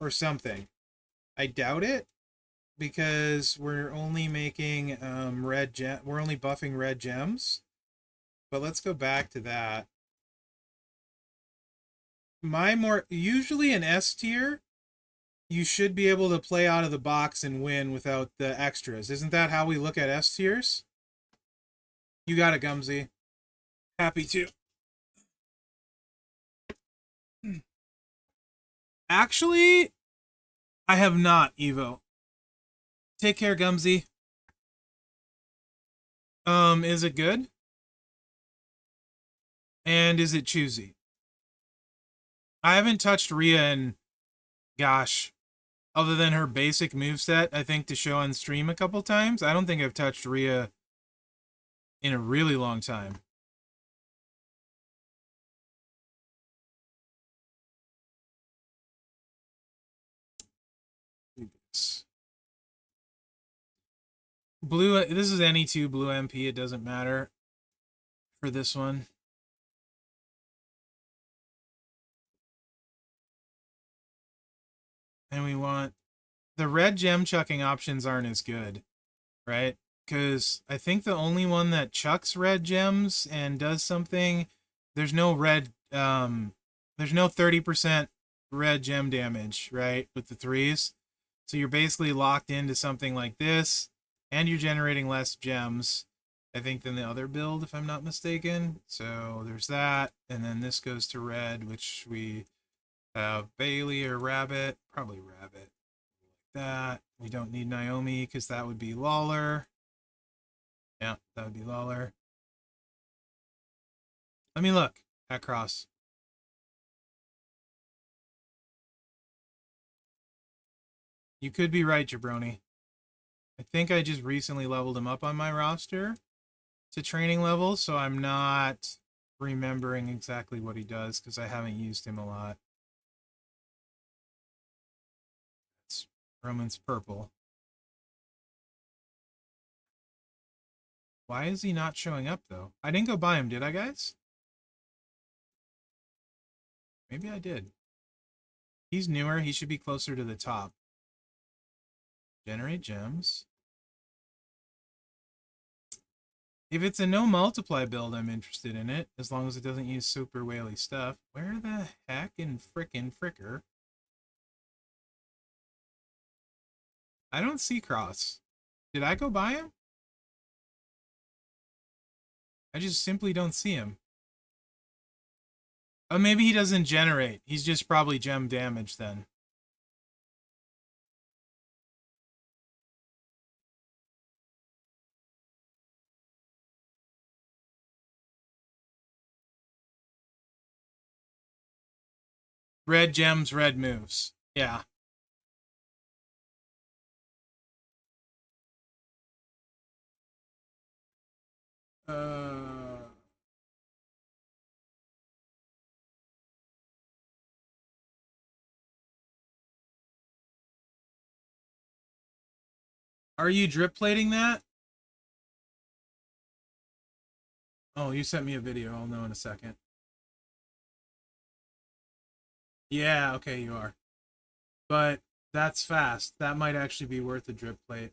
Speaker 1: or something. I doubt it, because we're only making we're only buffing red gems. But let's go back to that. Usually an S tier, you should be able to play out of the box and win without the extras. Isn't that how we look at S tiers? You got it, Gumsy. Happy to. Actually, I have not, Evo. Take care, Gumsy. Is it good? And is it choosy? I haven't touched Rhea in, gosh, other than her basic moveset, I think, to show on stream a couple times. I don't think I've touched Rhea in a really long time. Blue, this is any 2 blue MP, it doesn't matter for this one. And we want, the red gem chucking options aren't as good, right? Because I think the only one that chucks red gems and does something, there's no 30% red gem damage, right, with the 3s. So you're basically locked into something like this, and you're generating less gems, I think, than the other build, if I'm not mistaken. So there's that, and then this goes to red, which we have Bailey or Rabbit, probably Rabbit. Like that. We don't need Naomi, because that would be Lawler. Yeah, that would be Lawler. Let me look at Cross. You could be right, Jabroni. I think I just recently leveled him up on my roster to training level, so I'm not remembering exactly what he does because I haven't used him a lot. Roman's purple. Why is he not showing up, though? I didn't go buy him, did I, guys? Maybe I did. He's newer. He should be closer to the top. Generate gems. If it's a no multiply build, I'm interested in it, as long as it doesn't use super whaley stuff. Where the heck in frickin' fricker? I don't see Cross. Did I go buy him? I just simply don't see him. Oh, maybe he doesn't generate. He's just probably gem damage then. Red gems, red moves. Yeah. Are you drip plating that? Oh, you sent me a video. I'll know in a second. Yeah, okay, you are. But that's fast. That might actually be worth a drip plate.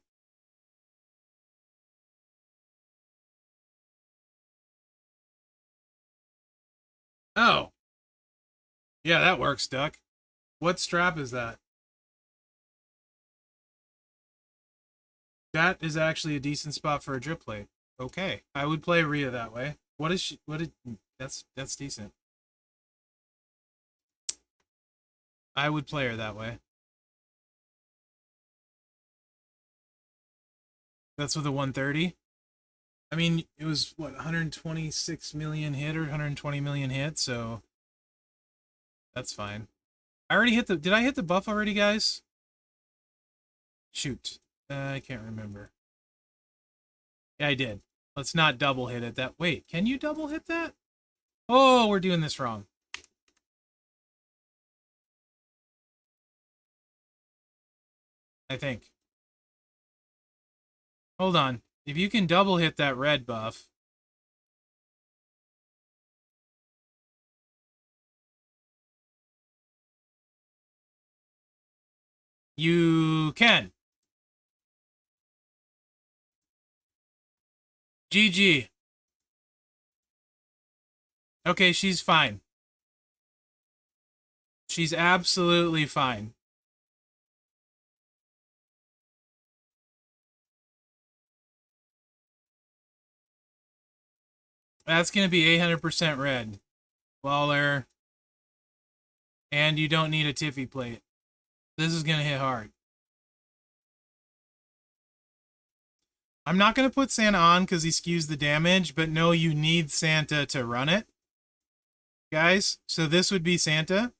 Speaker 1: Oh. Yeah, that works, Duck. What strap is that? That is actually a decent spot for a drip plate. Okay. I would play Rhea that way. What is she? That's decent. I would play her that way. That's with a 130. I mean, it was what, 126 million hit or 120 million hit, so that's fine. I already hit the. Did I hit the buff already, guys? Shoot. I can't remember. Yeah, I did. Let's not double hit it. That. Wait, can you double hit that? Oh, we're doing this wrong. I think. Hold on. If you can double hit that red buff. You can. GG. Okay, she's fine. She's absolutely fine. That's going to be 800% red. Lawler. And you don't need a Tiffy plate. This is going to hit hard. I'm not going to put Santa on because he skews the damage, but no, you need Santa to run it. Guys, so this would be Santa,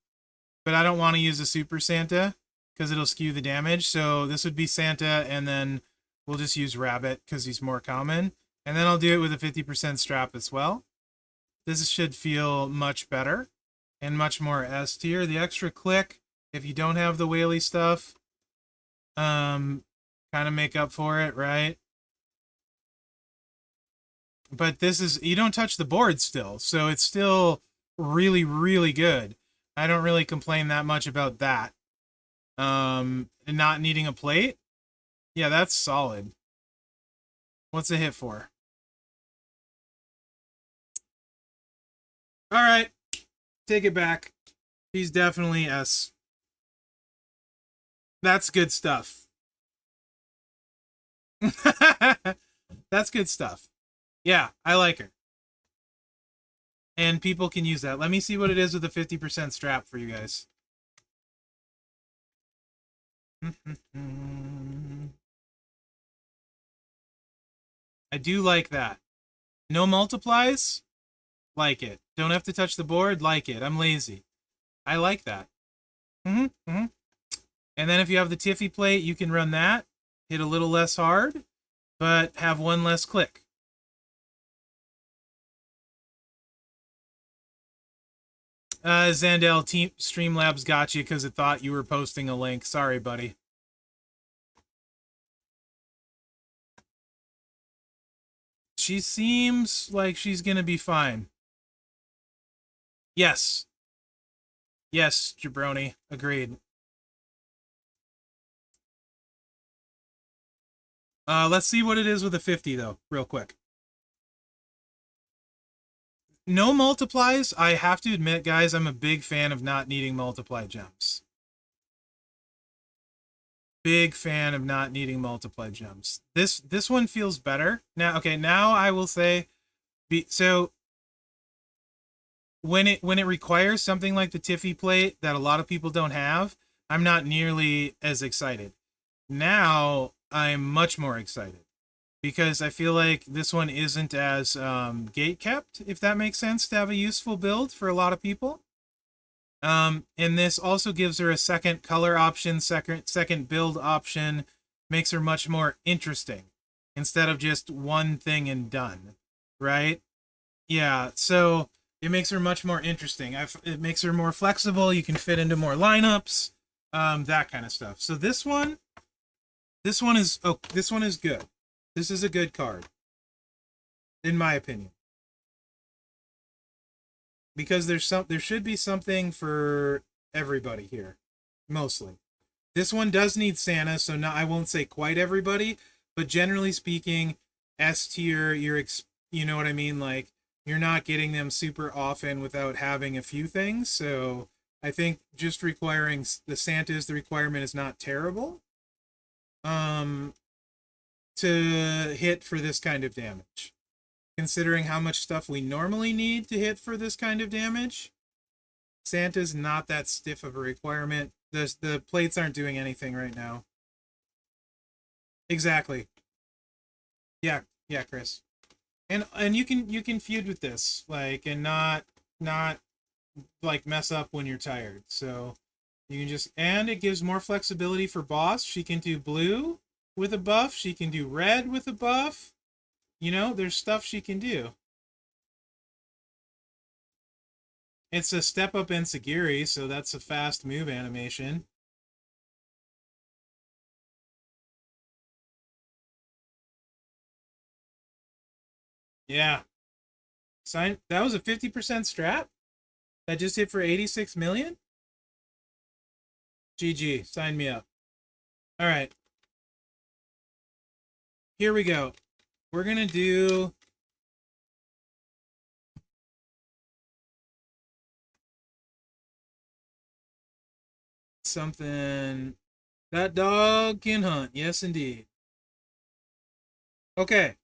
Speaker 1: but I don't want to use a Super Santa because it'll skew the damage. So this would be Santa, and then we'll just use Rabbit because he's more common. And then I'll do it with a 50% strap as well. This should feel much better and much more S tier. The extra click, if you don't have the whaley stuff, kind of make up for it, right? But this is, you don't touch the board still, so it's still really, really good. I don't really complain that much about that. Not needing a plate? Yeah, that's solid. What's a hit for? All right, take it back. He's definitely S. That's good stuff. That's good stuff. Yeah, I like her. And people can use that. Let me see what it is with a 50% strap for you guys. I do like that. No multiplies? Like it. Don't have to touch the board? Like it. I'm lazy. I like that. And then if you have the Tiffy plate, you can run that. Hit a little less hard, but have one less click. Zandel, Streamlabs got you because it thought you were posting a link. Sorry, buddy. she seems like she's gonna be fine. Yes. Yes, Jabroni. Agreed. Let's see what it is with a 50, though, real quick. No multiplies. I have to admit, guys, I'm a big fan of not needing multiply gems. Big fan of not needing multiply gems. This one feels better. Now, okay, now I will say, so when it requires something like the Tiffy plate that a lot of people don't have, I'm not nearly as excited. Now I'm much more excited because I feel like this one isn't as gate kept, if that makes sense, to have a useful build for a lot of people. And this also gives her a second color option, second build option, makes her much more interesting instead of just one thing and done, right? Yeah, so it makes her much more interesting. It makes her more flexible. You can fit into more lineups, that kind of stuff. So this one is good. This is a good card, in my opinion, because there should be something for everybody here, mostly. This one does need Santa, so I won't say quite everybody, but generally speaking, S tier, you know what I mean? Like, you're not getting them super often without having a few things. So I think just requiring the Santas, the requirement is not terrible. To hit for this kind of damage. Considering how much stuff we normally need to hit for this kind of damage, Santa's not that stiff of a requirement. The plates aren't doing anything right now. Exactly. Yeah, Chris. And you can feud with this, like, and not like mess up when you're tired. So you can just, and it gives more flexibility for boss. She can do blue with a buff. She can do red with a buff. You know, there's stuff she can do. It's a step up Ensegiri, so that's a fast move animation. Yeah. That was a 50% strap? That just hit for 86 million? GG. Sign me up. All right. Here we go. We're going to do something. That dog can hunt. Yes, indeed. Okay.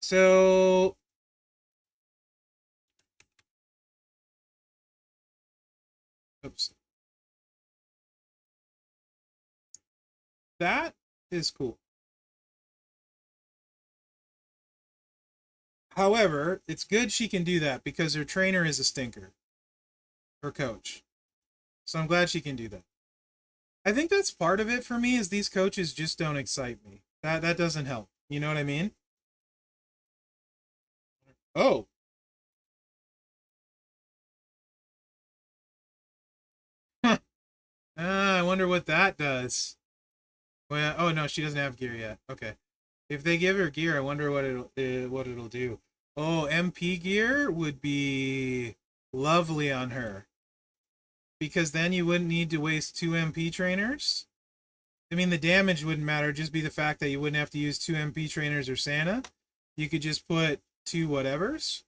Speaker 1: So oops. That is cool. However, it's good she can do that because her trainer is a stinker. Her coach. So I'm glad she can do that. I think that's part of it for me is these coaches just don't excite me. That doesn't help. You know what I mean? Oh. I wonder what that does. Well, oh no, she doesn't have gear yet. Okay. If they give her gear, I wonder what it'll do. Oh, MP gear would be lovely on her. Because then you wouldn't need to waste 2 MP trainers. I mean, the damage wouldn't matter, just be the fact that you wouldn't have to use 2 MP trainers or Santa. You could just put 2 whatevers.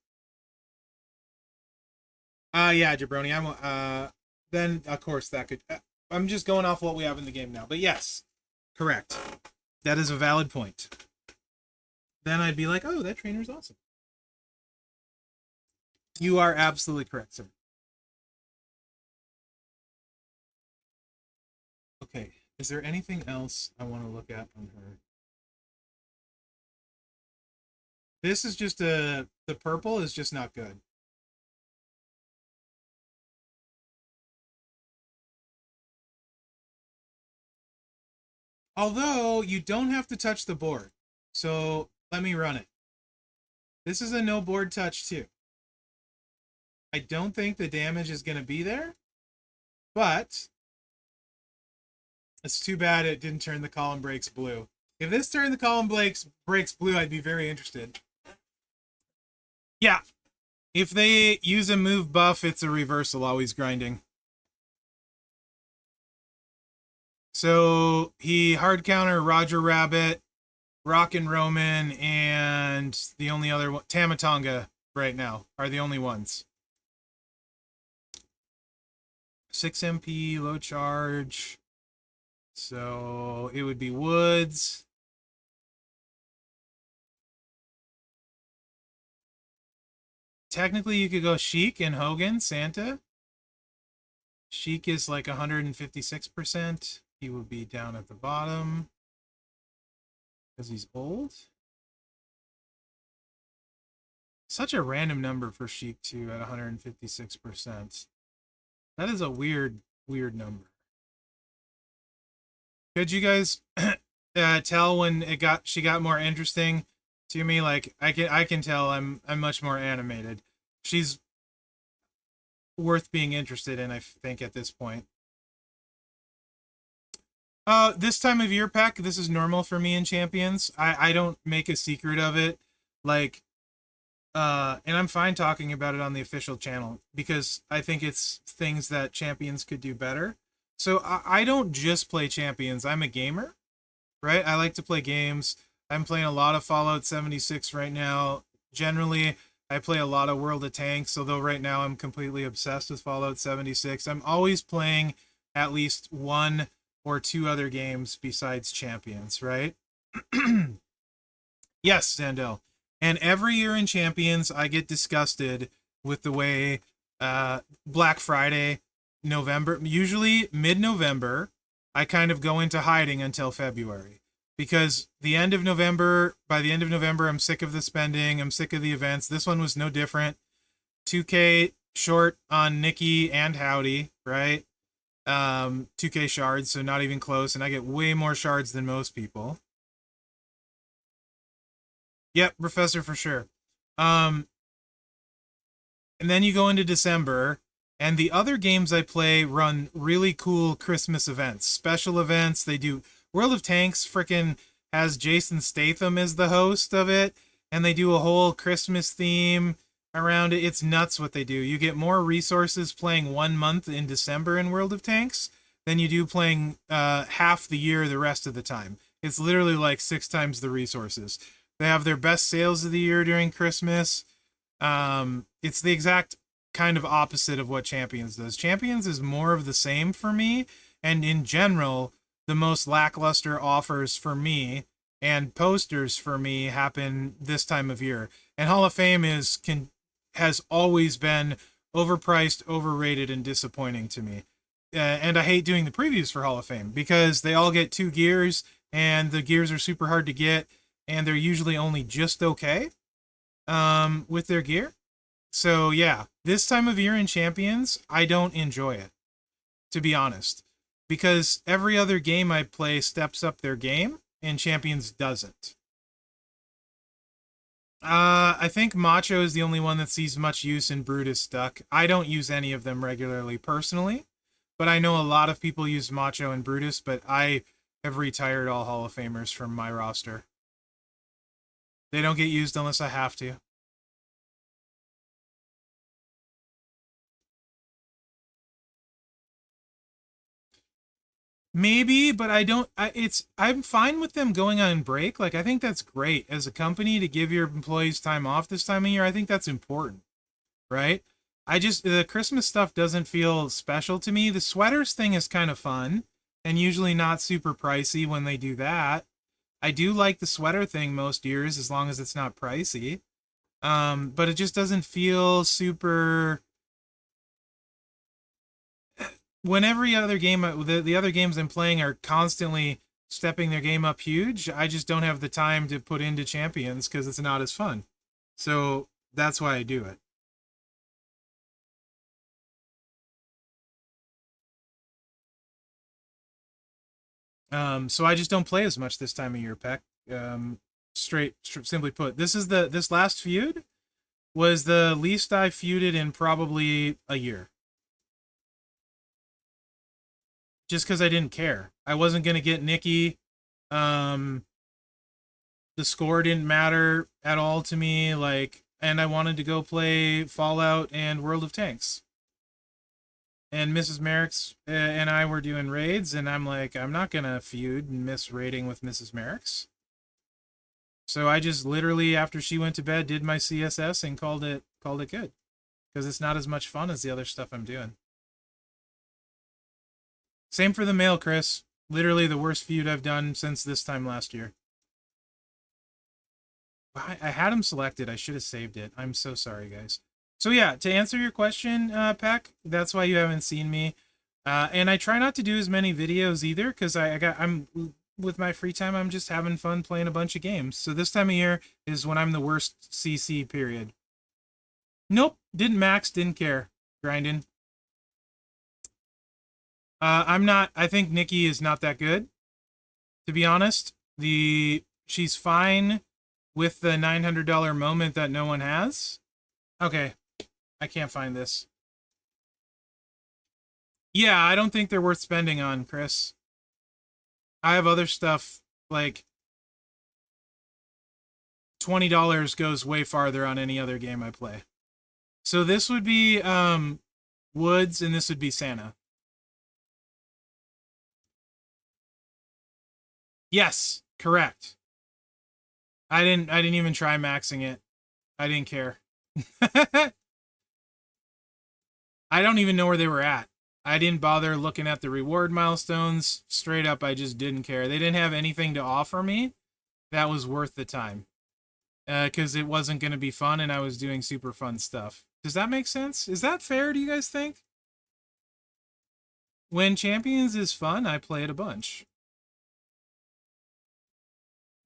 Speaker 1: Yeah, Jabroni. Then of course that could. I'm just going off what we have in the game now, but yes, correct. That is a valid point. Then I'd be like, oh, that trainer's awesome. You are absolutely correct, sir. Okay, is there anything else I want to look at on her? This is just the purple is just not good. Although, you don't have to touch the board. So, let me run it. This is a no board touch, too. I don't think the damage is going to be there. But, it's too bad it didn't turn the column breaks blue. If this turned the column breaks blue, I'd be very interested. Yeah, if they use a move buff, it's a reversal, always grinding. So he hard counter Roger Rabbit, Rock and Roman, and the only other one, Tamatonga, right now, are the only ones. 6 MP, low charge. So it would be Woods. Technically, you could go Sheik and Hogan, Santa. Sheik is like 156%. He would be down at the bottom because he's old. Such a random number for Sheik, too, at 156%. That is a weird, weird number. Could you guys tell when she got more interesting to me? Like I can tell I'm much more animated. She's worth being interested in, I think, at this point. This time of year, Peck, this is normal for me in Champions. I don't make a secret of it. Like, and I'm fine talking about it on the official channel because I think it's things that Champions could do better. So I don't just play Champions. I'm a gamer, right? I like to play games. I'm playing a lot of Fallout 76 right now. Generally, I play a lot of World of Tanks, although right now I'm completely obsessed with Fallout 76. I'm always playing at least one or two other games besides Champions, right? Yes, Sandel. And every year in Champions, I get disgusted with the way Black Friday, November, usually mid-November, I kind of go into hiding until February. Because by the end of November, I'm sick of the spending. I'm sick of the events. This one was no different. 2K short on Nikki and Howdy, right? 2K shards, so not even close. And I get way more shards than most people. Yep, Professor for sure. And then you go into December, and the other games I play run really cool Christmas events, special events. They do World of Tanks freaking has Jason Statham as the host of it, and they do a whole Christmas theme around it. It's nuts what they do. You get more resources playing 1 month in December in World of Tanks than you do playing half the year the rest of the time. It's literally like 6 times the resources. They have their best sales of the year during Christmas. It's the exact kind of opposite of what Champions does. Champions is more of the same for me, and in general, the most lackluster offers for me and posters for me happen this time of year. And Hall of Fame has always been overpriced, overrated, and disappointing to me. And I hate doing the previews for Hall of Fame because they all get 2 gears, and the gears are super hard to get, and they're usually only just okay with their gear. So yeah, this time of year in Champions, I don't enjoy it, to be honest, because every other game I play steps up their game, and Champions doesn't. I think Macho is the only one that sees much use in Brutus Duck. I don't use any of them regularly personally, but I know a lot of people use Macho and Brutus, but I have retired all Hall of Famers from my roster. They don't get used unless I have to. Maybe, but I don't. I'm fine with them going on break. Like I think that's great as a company to give your employees time off this time of year. I think that's important, right? The Christmas stuff doesn't feel special to me. The sweaters thing is kind of fun and usually not super pricey when they do that. I do like the sweater thing most years as long as it's not pricey. But it just doesn't feel super. When every other game, the other games I'm playing are constantly stepping their game up huge, I just don't have the time to put into Champions because it's not as fun. So that's why I do it. So I just don't play as much this time of year, Peck. Simply put, this last feud was the least I feuded in probably a year. Just because I didn't care. I wasn't gonna get Nikki. The score didn't matter at all to me. Like and I wanted to go play Fallout and World of Tanks. And Mrs. Mherex and I were doing raids, and I'm like, I'm not gonna feud and miss raiding with Mrs. Mherex. So I just literally, after she went to bed, did my CSS and called it good, because it's not as much fun as the other stuff I'm doing. Same for the mail, Chris. Literally the worst feud I've done since this time last year. I had him selected. I should have saved it. I'm so sorry, guys. So yeah, to answer your question, Peck, that's why you haven't seen me. And I try not to do as many videos either, because I'm with my free time, I'm just having fun playing a bunch of games. So this time of year is when I'm the worst CC period. Nope, didn't max, didn't care. Grinding. I'm not, I think Nikki is not that good, to be honest. She's fine with the $900 moment that no one has. Okay, I can't find this. Yeah, I don't think they're worth spending on, Chris. I have other stuff, like $20 goes way farther on any other game I play. So this would be Woods, and this would be Santa. Yes, correct. I didn't even try maxing it. I didn't care. I don't even know where they were at. I didn't bother looking at the reward milestones. Straight up, I just didn't care. They didn't have anything to offer me that was worth the time. Because it wasn't going to be fun, and I was doing super fun stuff. Does that make sense? Is that fair, do you guys think? When Champions is fun, I play it a bunch.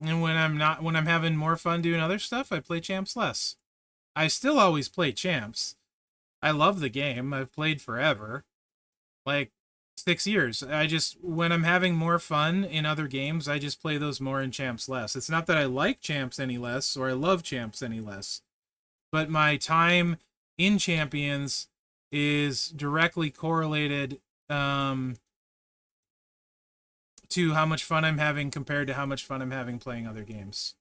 Speaker 1: And when I'm having more fun doing other stuff, I play Champs less. I still always play Champs. I love the game. I've played forever. Like 6 years. When I'm having more fun in other games, I just play those more and Champs less. It's not that I like Champs any less or I love Champs any less, but my time in Champions is directly correlated to how much fun I'm having compared to how much fun I'm having playing other games.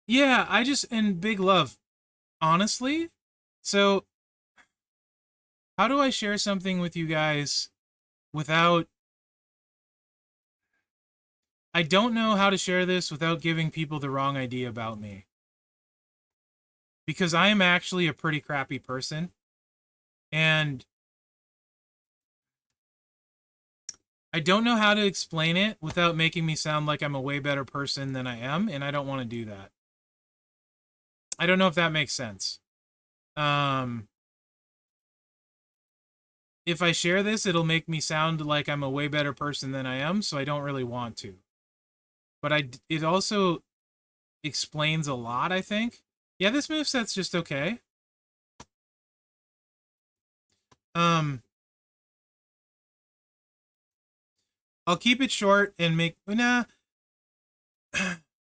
Speaker 1: Yeah, and big love, honestly. So, how do I share something with you guys without... I don't know how to share this without giving people the wrong idea about me. Because I am actually a pretty crappy person. And I don't know how to explain it without making me sound like I'm a way better person than I am, and I don't want to do that. I don't know if that makes sense. If I share this, it'll make me sound like I'm a way better person than I am, so I don't really want to. But it also explains a lot, I think. Yeah, this moveset's just okay. I'll keep it short and make... Nah.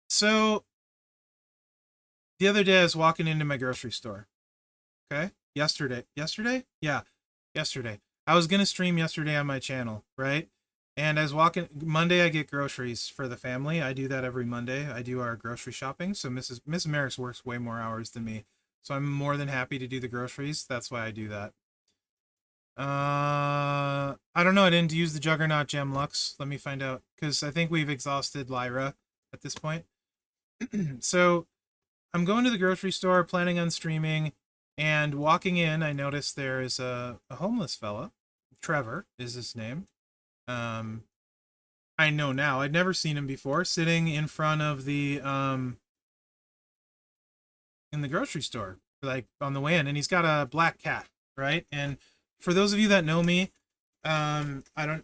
Speaker 1: So, the other day I was walking into my grocery store. Okay? Yesterday? Yeah, yesterday. I was going to stream yesterday on my channel, right? And I was walking... Monday I get groceries for the family. I do that every Monday. I do our grocery shopping. So Miss Mherex works way more hours than me. So I'm more than happy to do the groceries. That's why I do that. I don't know. I didn't use the Juggernaut Gem Lux. Let me find out. Because I think we've exhausted Lyra at this point. So I'm going to the grocery store, planning on streaming, and walking in, I noticed there is a homeless fella. Trevor is his name. I know now. I'd never seen him before, sitting in front of the in the grocery store, like on the way in, and he's got a black cat, right? And for those of you that know me,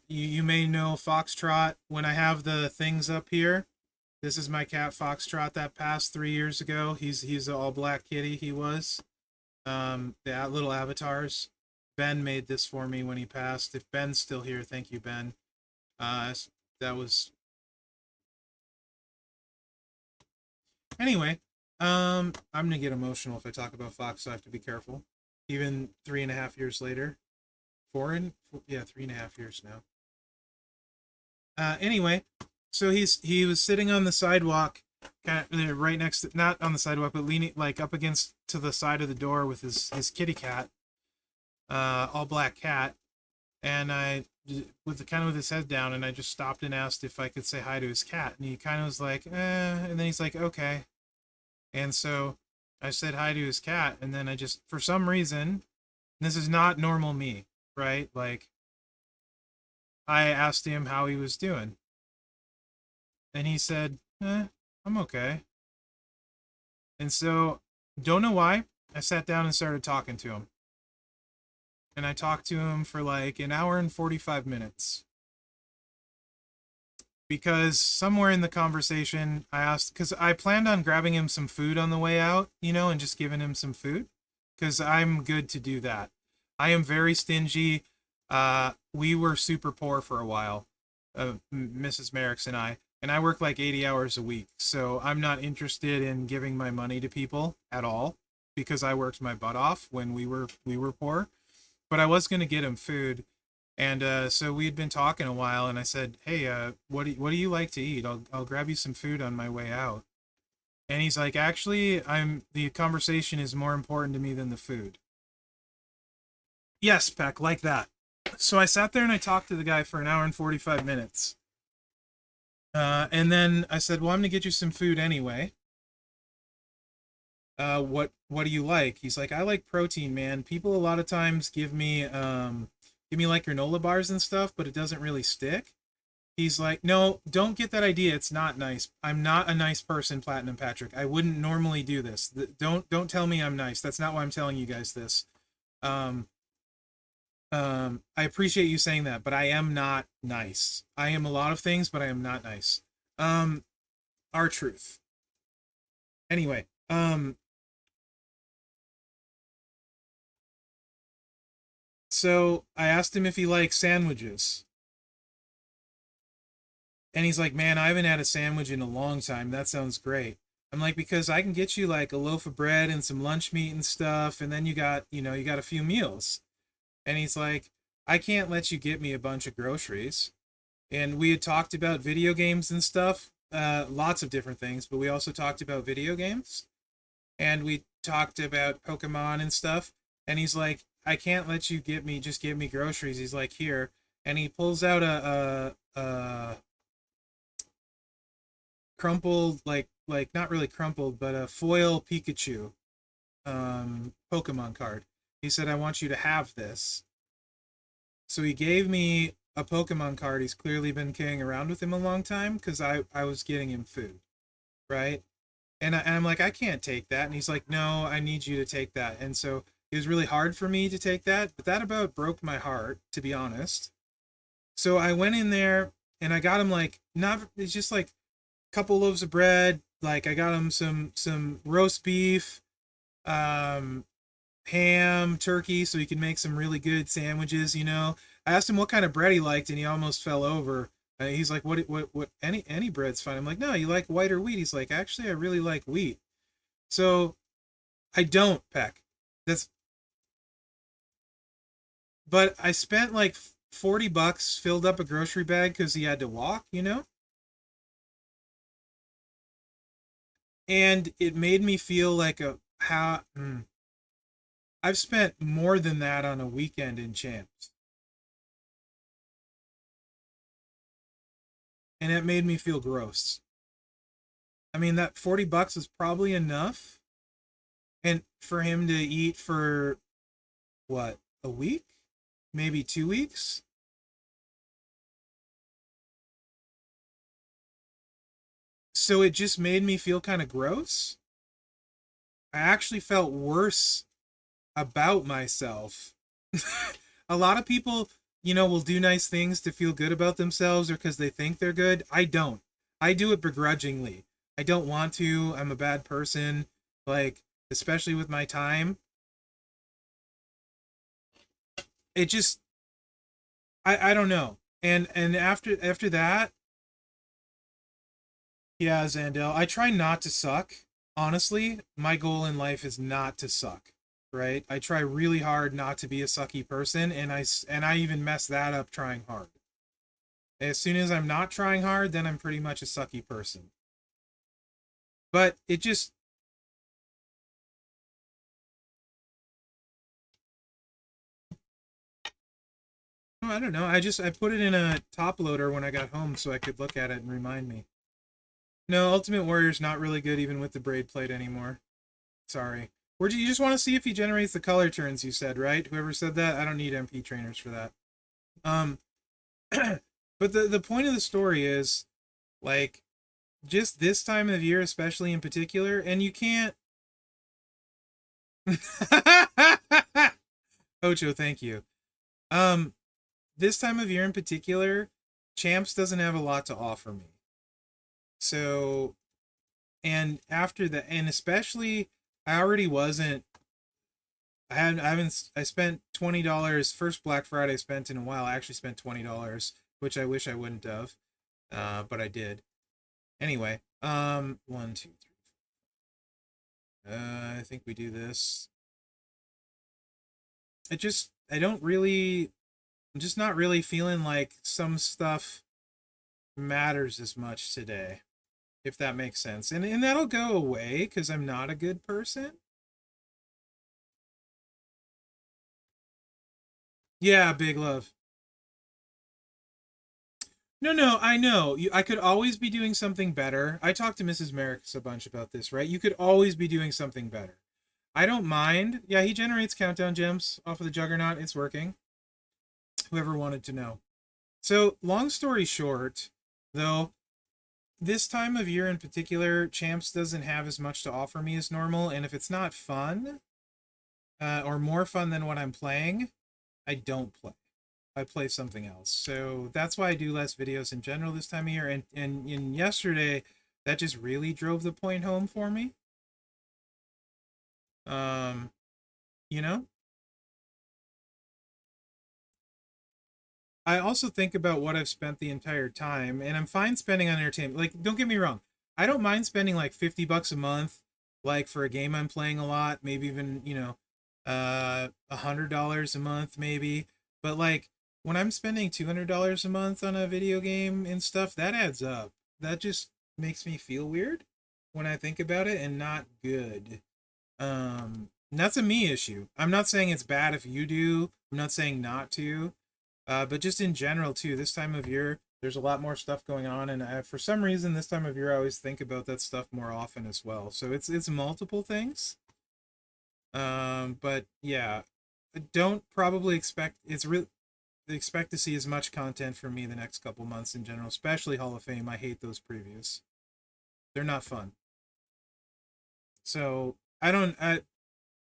Speaker 1: you may know Foxtrot. When I have the things up here, this is my cat Foxtrot that passed 3 years ago. He's an all black kitty. He was the little avatars. Ben made this for me when he passed. If Ben's still here, thank you, Ben. That was... Anyway, I'm gonna get emotional if I talk about Fox, so I have to be careful. Even 3.5 years later. yeah, 3.5 years now. Anyway, so he was sitting on the sidewalk, kind of right next to, not on the sidewalk, but leaning like up against to the side of the door with his kitty cat, all black cat, and I with his head down, and I just stopped and asked if I could say hi to his cat, and he kind of was like, and then he's like, okay, and so I said hi to his cat, and then I just, for some reason, this is not normal me, right? Like, I asked him how he was doing, and he said, I'm okay. And so, don't know why, I sat down and started talking to him. And I talked to him for like an hour and 45 minutes. Because somewhere in the conversation, I asked, because I planned on grabbing him some food on the way out, and just giving him some food. Because I'm good to do that. I am very stingy. We were super poor for a while, Mrs. Mherex and I. And I work like 80 hours a week. So I'm not interested in giving my money to people at all. Because I worked my butt off when we were poor. But I was going to get him food. And so we had been talking a while, and I said, "Hey, what do you like to eat? I'll grab you some food on my way out." And he's like, "Actually, the conversation is more important to me than the food." Yes, Peck, like that. So I sat there and I talked to the guy for an hour and 45 minutes. And then I said, "Well, I'm gonna get you some food anyway. What do you like?" He's like, "I like protein, man. People a lot of times give me like granola bars and stuff, but it doesn't really stick." He's like, "No, don't get that idea. It's not nice. I'm not a nice person, Platinum Patrick. I wouldn't normally do this. Don't tell me I'm nice. That's not why I'm telling you guys this. Um, I appreciate you saying that, but I am not nice. I am a lot of things, but I am not nice. Our truth. Anyway, so I asked him if he likes sandwiches. And he's like, "Man, I haven't had a sandwich in a long time. That sounds great." I'm like, "Because I can get you like a loaf of bread and some lunch meat and stuff, and then you got a few meals." And he's like, "I can't let you get me a bunch of groceries." And we had talked about video games and stuff, lots of different things, but we also talked about video games. And we talked about Pokemon and stuff. And he's like, "I can't let you just get me groceries." He's like, "Here." And he pulls out a crumpled, like not really crumpled, but a foil Pikachu Pokemon card. He said, "I want you to have this." So he gave me a Pokemon card. He's clearly been carrying around with him a long time because I was getting him food, right? And I'm like, "I can't take that." And he's like, "No, I need you to take that." And so it was really hard for me to take that, but that about broke my heart, to be honest. So I went in there and I got him like, not, it's just like couple loaves of bread. Like I got him some roast beef, um, ham, turkey, so he could make some really good sandwiches. I asked him what kind of bread he liked, and he almost fell over. He's like, what? Any bread's fine." I'm like, "No, you like white or wheat?" He's like, "Actually, I really like wheat." So I don't, Peck. That's But I spent like $40, filled up a grocery bag because he had to walk. And it made me feel like I've spent more than that on a weekend in Champs, and it made me feel gross. I mean, that $40 is probably enough, and for him to eat for what, a week, maybe 2 weeks. So it just made me feel kind of gross. I actually felt worse about myself. A lot of people, will do nice things to feel good about themselves or because they think they're good. I don't. I do it begrudgingly. I don't want to. I'm a bad person. Like, especially with my time. It just, I don't know. And after that, yeah, Zandel, I try not to suck. Honestly, my goal in life is not to suck. right? I try really hard not to be a sucky person, and I even mess that up trying hard. As soon as I'm not trying hard, then I'm pretty much a sucky person. But it just, oh, I don't know. I put it in a top loader when I got home so I could look at it and remind me. No, Ultimate Warrior's not really good even with the braid plate anymore. Sorry. You just want to see if he generates the color turns, you said, right? Whoever said that, I don't need MP trainers for that. Um, but the point of the story is, like, just this time of year, especially in particular, and you can't. Ocho, thank you. Um, this time of year in particular, Champs doesn't have a lot to offer me. So, and after that, and especially, I already wasn't. I spent $20 first Black Friday spent in a while. I actually spent $20, which I wish I wouldn't have, but I did. Anyway, one, two, three. I think we do this. I don't really, I'm just not really feeling like some stuff matters as much today, if that makes sense. And that'll go away because I'm not a good person. Yeah, big love. No, I know. I could always be doing something better. I talked to Mrs. Mherex a bunch about this, right? You could always be doing something better. I don't mind. Yeah, he generates countdown gems off of the Juggernaut. It's working. Whoever wanted to know. So, long story short, though, this time of year in particular, Champs doesn't have as much to offer me as normal. And if it's not fun, or more fun than what I'm playing, I don't play. I play something else. So that's why I do less videos in general this time of year. And yesterday, that just really drove the point home for me. Um, you know, I also think about what I've spent the entire time, and I'm fine spending on entertainment. Like, don't get me wrong, I don't mind spending like $50 a month, like for a game I'm playing a lot, maybe even $100 a month, maybe. But like when I'm spending $200 a month on a video game and stuff, that adds up. That just makes me feel weird when I think about it, and not good. That's a me issue. I'm not saying it's bad if you do. I'm not saying not to. But just in general too, this time of year, there's a lot more stuff going on, and for some reason, this time of year, I always think about that stuff more often as well. So it's multiple things. But yeah, don't probably expect expect to see as much content from me the next couple months in general, especially Hall of Fame. I hate those previews; they're not fun. So I don't.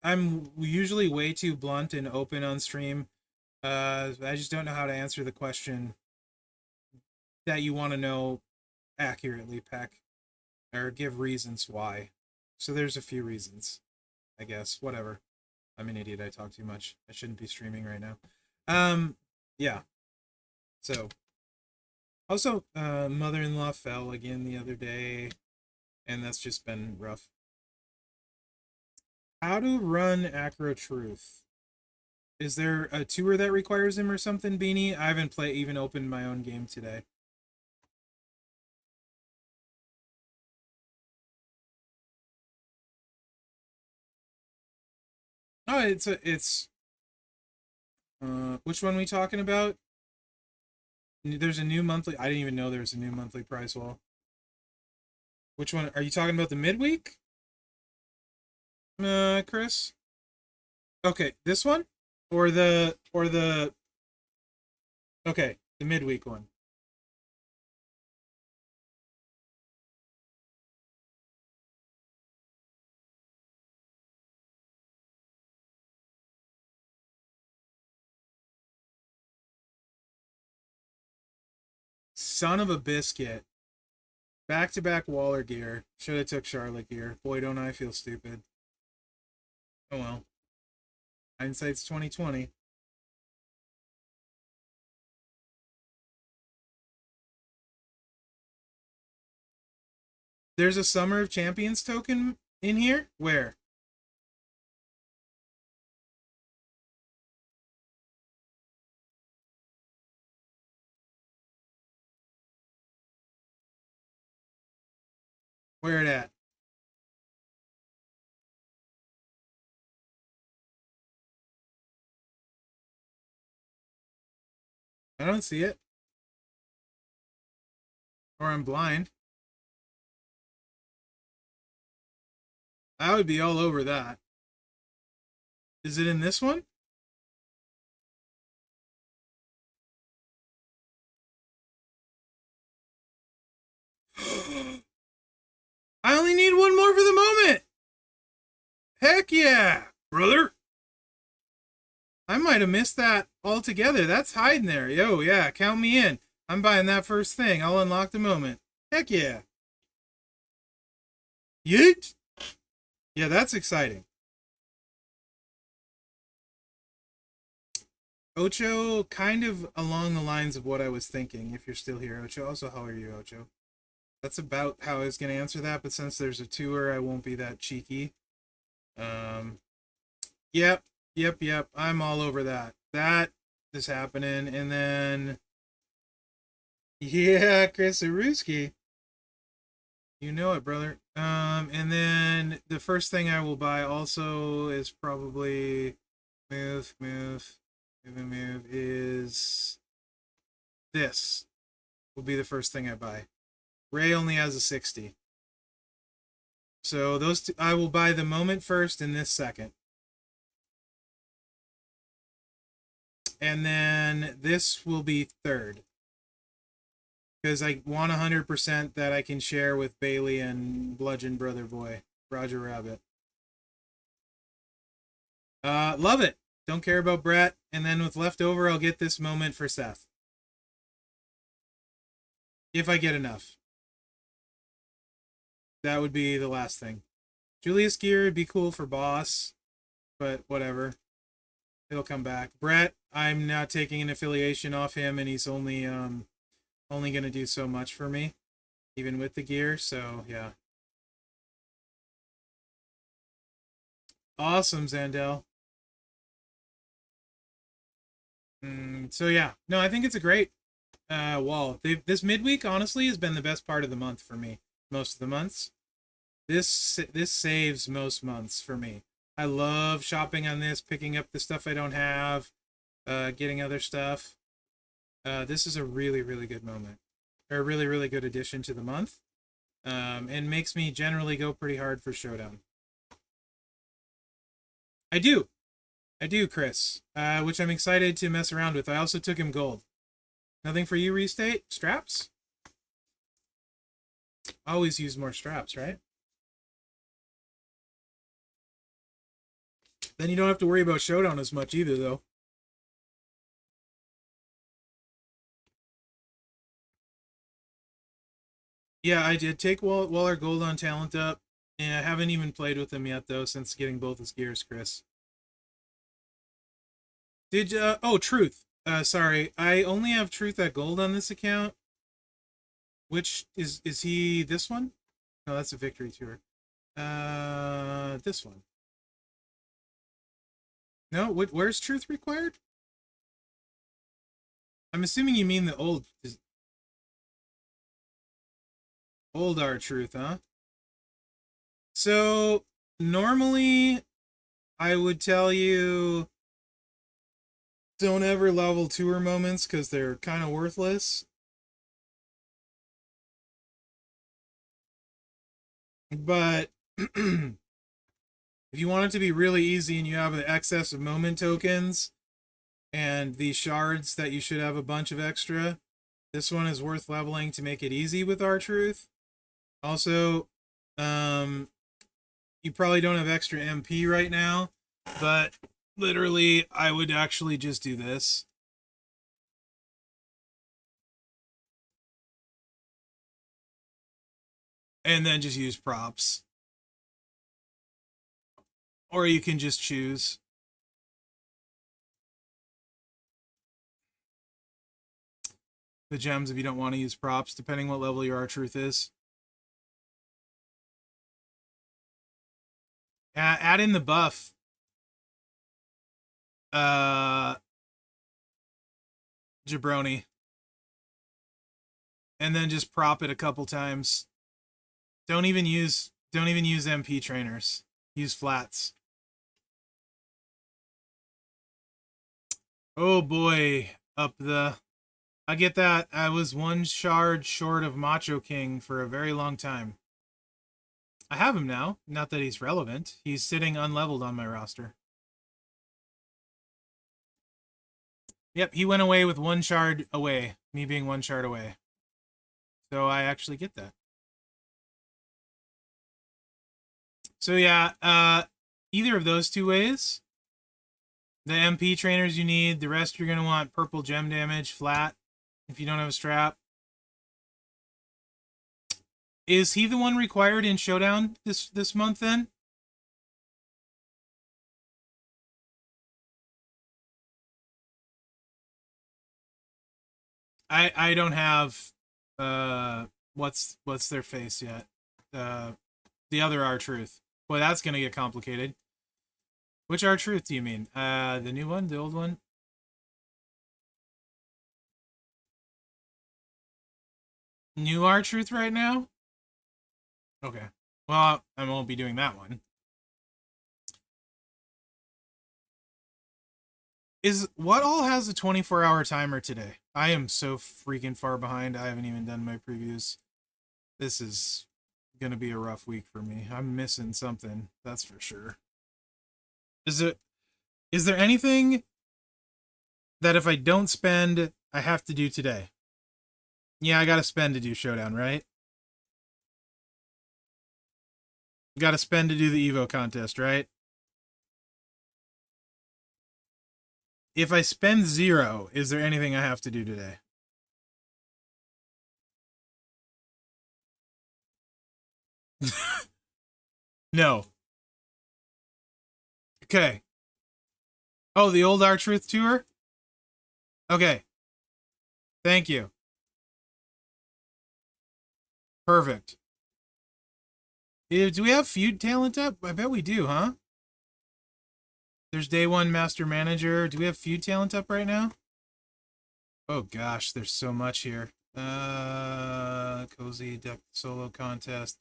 Speaker 1: I'm usually way too blunt and open on stream. I just don't know how to answer the question that you want to know accurately, Peck, or give reasons why. So there's a few reasons, I guess. Whatever. I'm an idiot. I talk too much. I shouldn't be streaming right now. Yeah. So also, mother-in-law fell again the other day, and that's just been rough. How to run Acro Truth? Is there a tour that requires him or something, Beanie? I haven't even opened my own game today. Oh, it's which one we talking about? There's a new monthly. I didn't even know there was a new monthly price wall. Which one are you talking about? The midweek? Chris? Okay, this one? Or the okay, the midweek one. Son of a biscuit. Back to back Waller gear. Should have took Charlotte gear. Boy, don't I feel stupid. Oh well. Hindsight's 2020. There's a Summer of Champions token in here? Where? Where it at? I don't see it. Or I'm blind. I would be all over that. Is it in this one? I only need one more for the moment. Heck yeah, brother. I might have missed that altogether. That's hiding there. Yo, yeah, count me in. I'm buying that first thing. I'll unlock the moment. Heck yeah. Yeet. Yeah, that's exciting. Ocho, kind of along the lines of what I was thinking, if you're still here, Ocho. Also, how are you, Ocho? That's about how I was going to answer that, but since there's a tour, I won't be that cheeky. Yep, yep. I'm all over that. That is happening. And then, yeah, Chris Aruski. You know it, brother. And then the first thing I will buy also is probably move is this. Will be the first thing I buy. Ray only has a 60. So those two, I will buy the moment first and this second. And then this will be third. Because I want 100% that I can share with Bailey and Bludgeon Brother Boy, Roger Rabbit. Love it. Don't care about Brett. And then with leftover, I'll get this moment for Seth. If I get enough. That would be the last thing. Julius Gear would be cool for boss, but whatever. He'll come back. Brett, I'm not taking an affiliation off him, and he's only gonna do so much for me, even with the gear. So yeah. Awesome, Zandel. So yeah, no, I think it's a great wall. This midweek honestly has been the best part of the month for me. Most of the months, this saves most months for me. I love shopping on this, picking up the stuff I don't have, getting other stuff. This is a really good moment, or a really good addition to the month, and makes me generally go pretty hard for Showdown. I do, Chris, which I'm excited to mess around with. I also took him gold. Nothing for you, Restate? Straps? Always use more straps, right? Then you don't have to worry about Showdown as much either, though. Yeah, I did take Waller Gold on Talent Up. And I haven't even played with him yet, though, since getting both his gears, Chris. Did, oh, Truth. Sorry. I only have Truth at Gold on this account. Which, is he this one? No, that's a Victory Tour. This one. No, where's Truth required? I'm assuming you mean the old R-Truth, huh? So, normally, I would tell you don't ever level tour moments because they're kind of worthless. But if you want it to be really easy and you have an excess of moment tokens and the shards that you should have a bunch of extra, this one is worth leveling to make it easy with R-Truth. Also, you probably don't have extra MP right now, but literally, I would actually just do this. And then just use props. Or you can just choose. The gems if you don't want to use props, depending what level your R-Truth is. Add in the buff. Jabroni. And then just prop it a couple times. Don't even use MP trainers. Use flats. Oh boy, I get that. I was one shard short of Macho King for a very long time. I have him now. Not that he's relevant. He's sitting unleveled on my roster. Yep, he went away with one shard away. Me being one shard away. So I actually get that. So yeah, either of those two ways. The MP trainers you need. The rest you're going to want purple gem damage, flat, if you don't have a strap. Is he the one required in Showdown this month then? I don't have what's their face yet. The other R-Truth. Boy, that's gonna get complicated. Which R-Truth do you mean? The new one? The old one? New R-Truth right now? Okay. Well, I won't be doing that one. What all has a 24-hour timer today? I am so freaking far behind. I haven't even done my previews. This is gonna be a rough week for me. I'm missing something, that's for sure. Is there anything that if I don't spend, I have to do today? Yeah, I gotta spend to do Showdown, right? Gotta spend to do the Evo contest, right? If I spend 0, is there anything I have to do today? No. Okay. Oh, the old R-Truth tour? Okay. Thank you. Perfect. Do we have feud talent up? I bet we do, huh? There's day 1 master manager. Do we have feud talent up right now? Oh gosh, there's so much here. Cozy deck solo contest.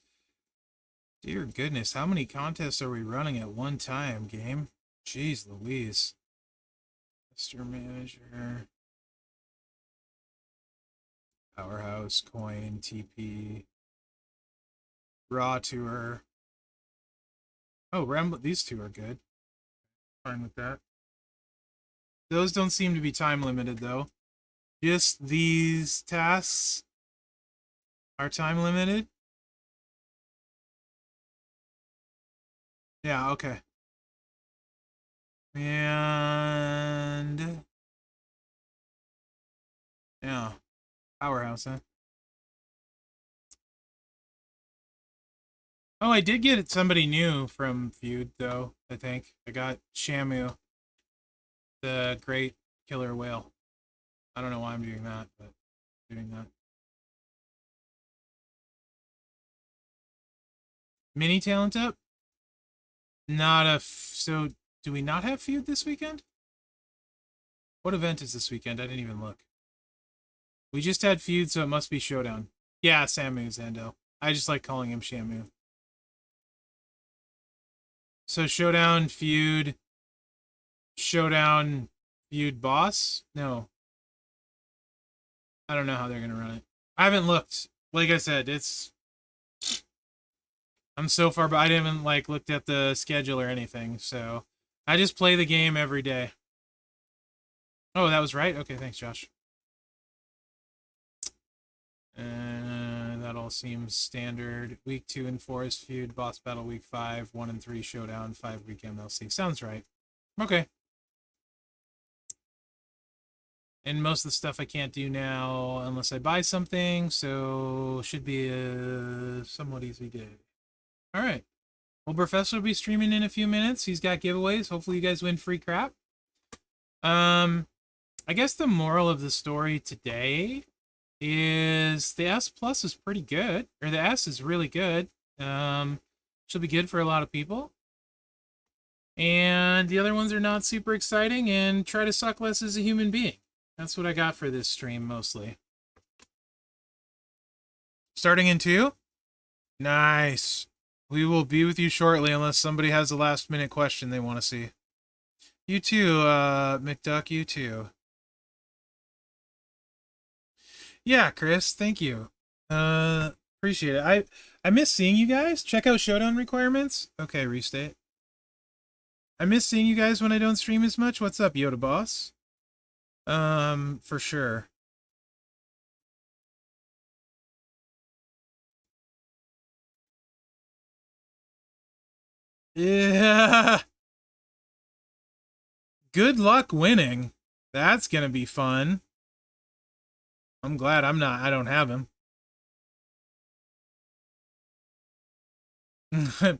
Speaker 1: Dear goodness, how many contests are we running at one time, game? Jeez Louise. Master manager. Powerhouse, coin, TP. Raw tour. Oh, Rambo, these two are good. Fine with that. Those don't seem to be time limited though. Just these tasks are time limited. Yeah, okay. And yeah, Powerhouse, huh? Oh, I did get somebody new from Feud, though, I think. I got Shamu, the great killer whale. I don't know why I'm doing that, but I'm doing that. Mini talent up? Not a... So, do we not have Feud this weekend? What event is this weekend? I didn't even look. We just had Feud, so it must be Showdown. Yeah, Samu Zando. I just like calling him Shamu. So Showdown, Feud, Showdown, Feud, Boss? No. I don't know how they're going to run it. I haven't looked. Like I said, I'm so far, but I haven't, like, looked at the schedule or anything, so I just play the game every day. Oh, that was right? Okay, thanks, Josh. That all seems standard. Week 2 and 4 is Feud, Boss Battle Week 5, 1 and 3 Showdown, 5 Week MLC. Sounds right. Okay. And most of the stuff I can't do now unless I buy something, so should be a somewhat easy day. All right. Well, Professor will be streaming in a few minutes. He's got giveaways. Hopefully you guys win free crap. I guess the moral of the story today is the S Plus is pretty good, or the S is really good. She'll be good for a lot of people. And the other ones are not super exciting, and try to suck less as a human being. That's what I got for this stream, mostly. Starting in 2? Nice. We will be with you shortly unless somebody has a last minute question they want to see. You too, McDuck, you too. Yeah, Chris, thank you. Appreciate it. I miss seeing you guys. Check out Showdown requirements. Okay, restate. I miss seeing you guys when I don't stream as much. What's up, Yoda boss? For sure. Yeah. Good luck winning. That's gonna be fun. I'm glad I don't have him.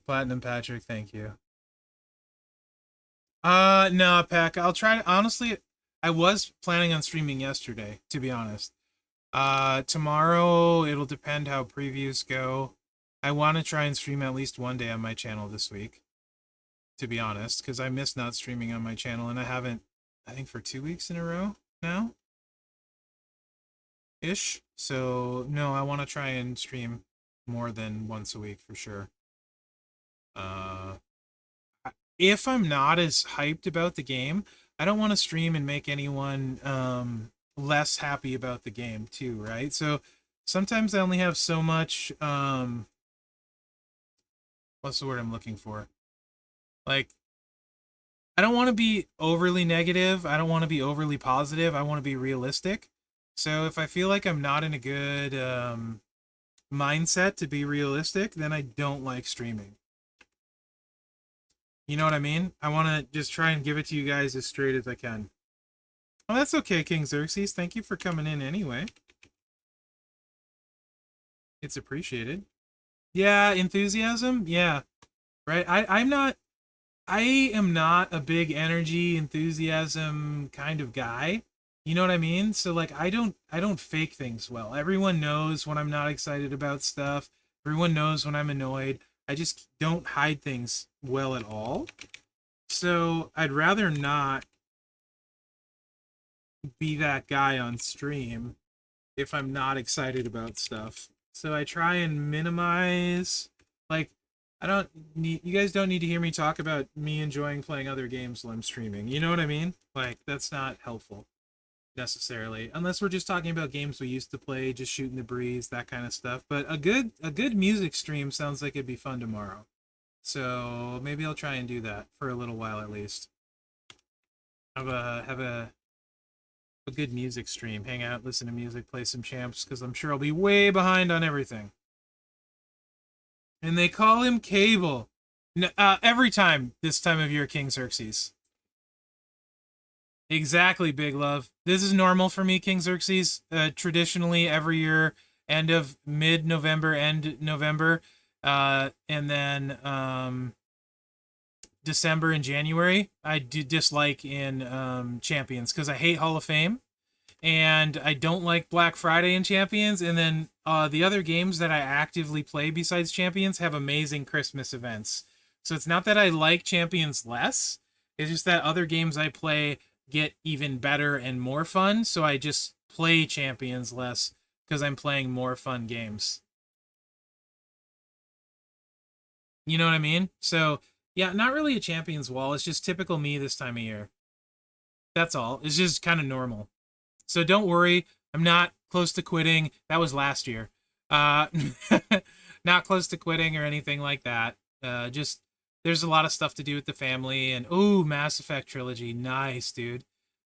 Speaker 1: Platinum Patrick, thank you. No, Pack. I'll try to, honestly, I was planning on streaming yesterday, to be honest. Tomorrow, it'll depend how previews go. I want to try and stream at least one day on my channel this week, to be honest, because I miss not streaming on my channel, and I haven't, I think, for 2 weeks in a row now. Ish. So, no, I want to try and stream more than once a week for sure. If I'm not as hyped about the game, I don't want to stream and make anyone less happy about the game too, right? So sometimes I only have so much what's the word I'm looking for? Like, I don't want to be overly negative, I don't want to be overly positive, I want to be realistic. So if I feel like I'm not in a good mindset to be realistic, then I don't like streaming. You know what I mean? I want to just try and give it to you guys as straight as I can. Oh, that's okay, King Xerxes. Thank you for coming in anyway. It's appreciated. Yeah, enthusiasm? Yeah. Right? I am not a big energy enthusiasm kind of guy. You know what I mean? So like I don't fake things well. Everyone knows when I'm not excited about stuff. Everyone knows when I'm annoyed. I just don't hide things well at all. So I'd rather not be that guy on stream if I'm not excited about stuff. So I try and minimize, like, I don't need, you guys don't need to hear me talk about me enjoying playing other games while I'm streaming. You know what I mean? Like, that's not helpful necessarily, unless we're just talking about games we used to play, just shooting the breeze, that kind of stuff. But a good music stream sounds like it'd be fun tomorrow. So maybe I'll try and do that for a little while at least. Have a good music stream. Hang out, listen to music, play some champs, because I'm sure I'll be way behind on everything. And they call him Cable. Every time this time of year, King Xerxes. Exactly, Big Love. This is normal for me, King Xerxes. Traditionally, every year, end of mid-November, end November, and then December and January, I do dislike in Champions because I hate Hall of Fame and I don't like Black Friday in Champions. And then the other games that I actively play besides Champions have amazing Christmas events. So it's not that I like Champions less. It's just that other games I play get even better and more fun. So I just play Champions less because I'm playing more fun games. You know what I mean? So yeah, not really a Champions wall. It's just typical me this time of year. That's all. It's just kind of normal. So don't worry, I'm not close to quitting. That was last year. Uh, not close to quitting or anything like that. Just there's a lot of stuff to do with the family and ooh, Mass Effect trilogy, nice, dude.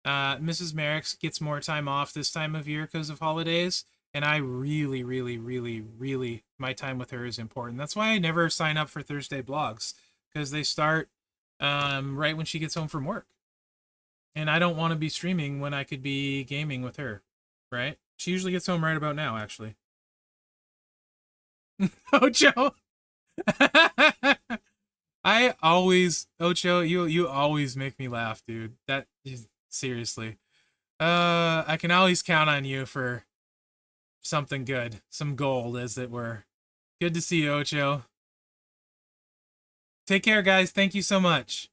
Speaker 1: Mrs. Mherex gets more time off this time of year because of holidays, and I really, really, really, really, my time with her is important. That's why I never sign up for Thursday blogs because they start right when she gets home from work and I don't want to be streaming when I could be gaming with her, right? She usually gets home right about now, actually. Ocho, I always Ocho, you always make me laugh, dude. That is seriously. I can always count on you for something good, some gold, as it were. Good to see you, Ocho. Take care, guys. Thank you so much.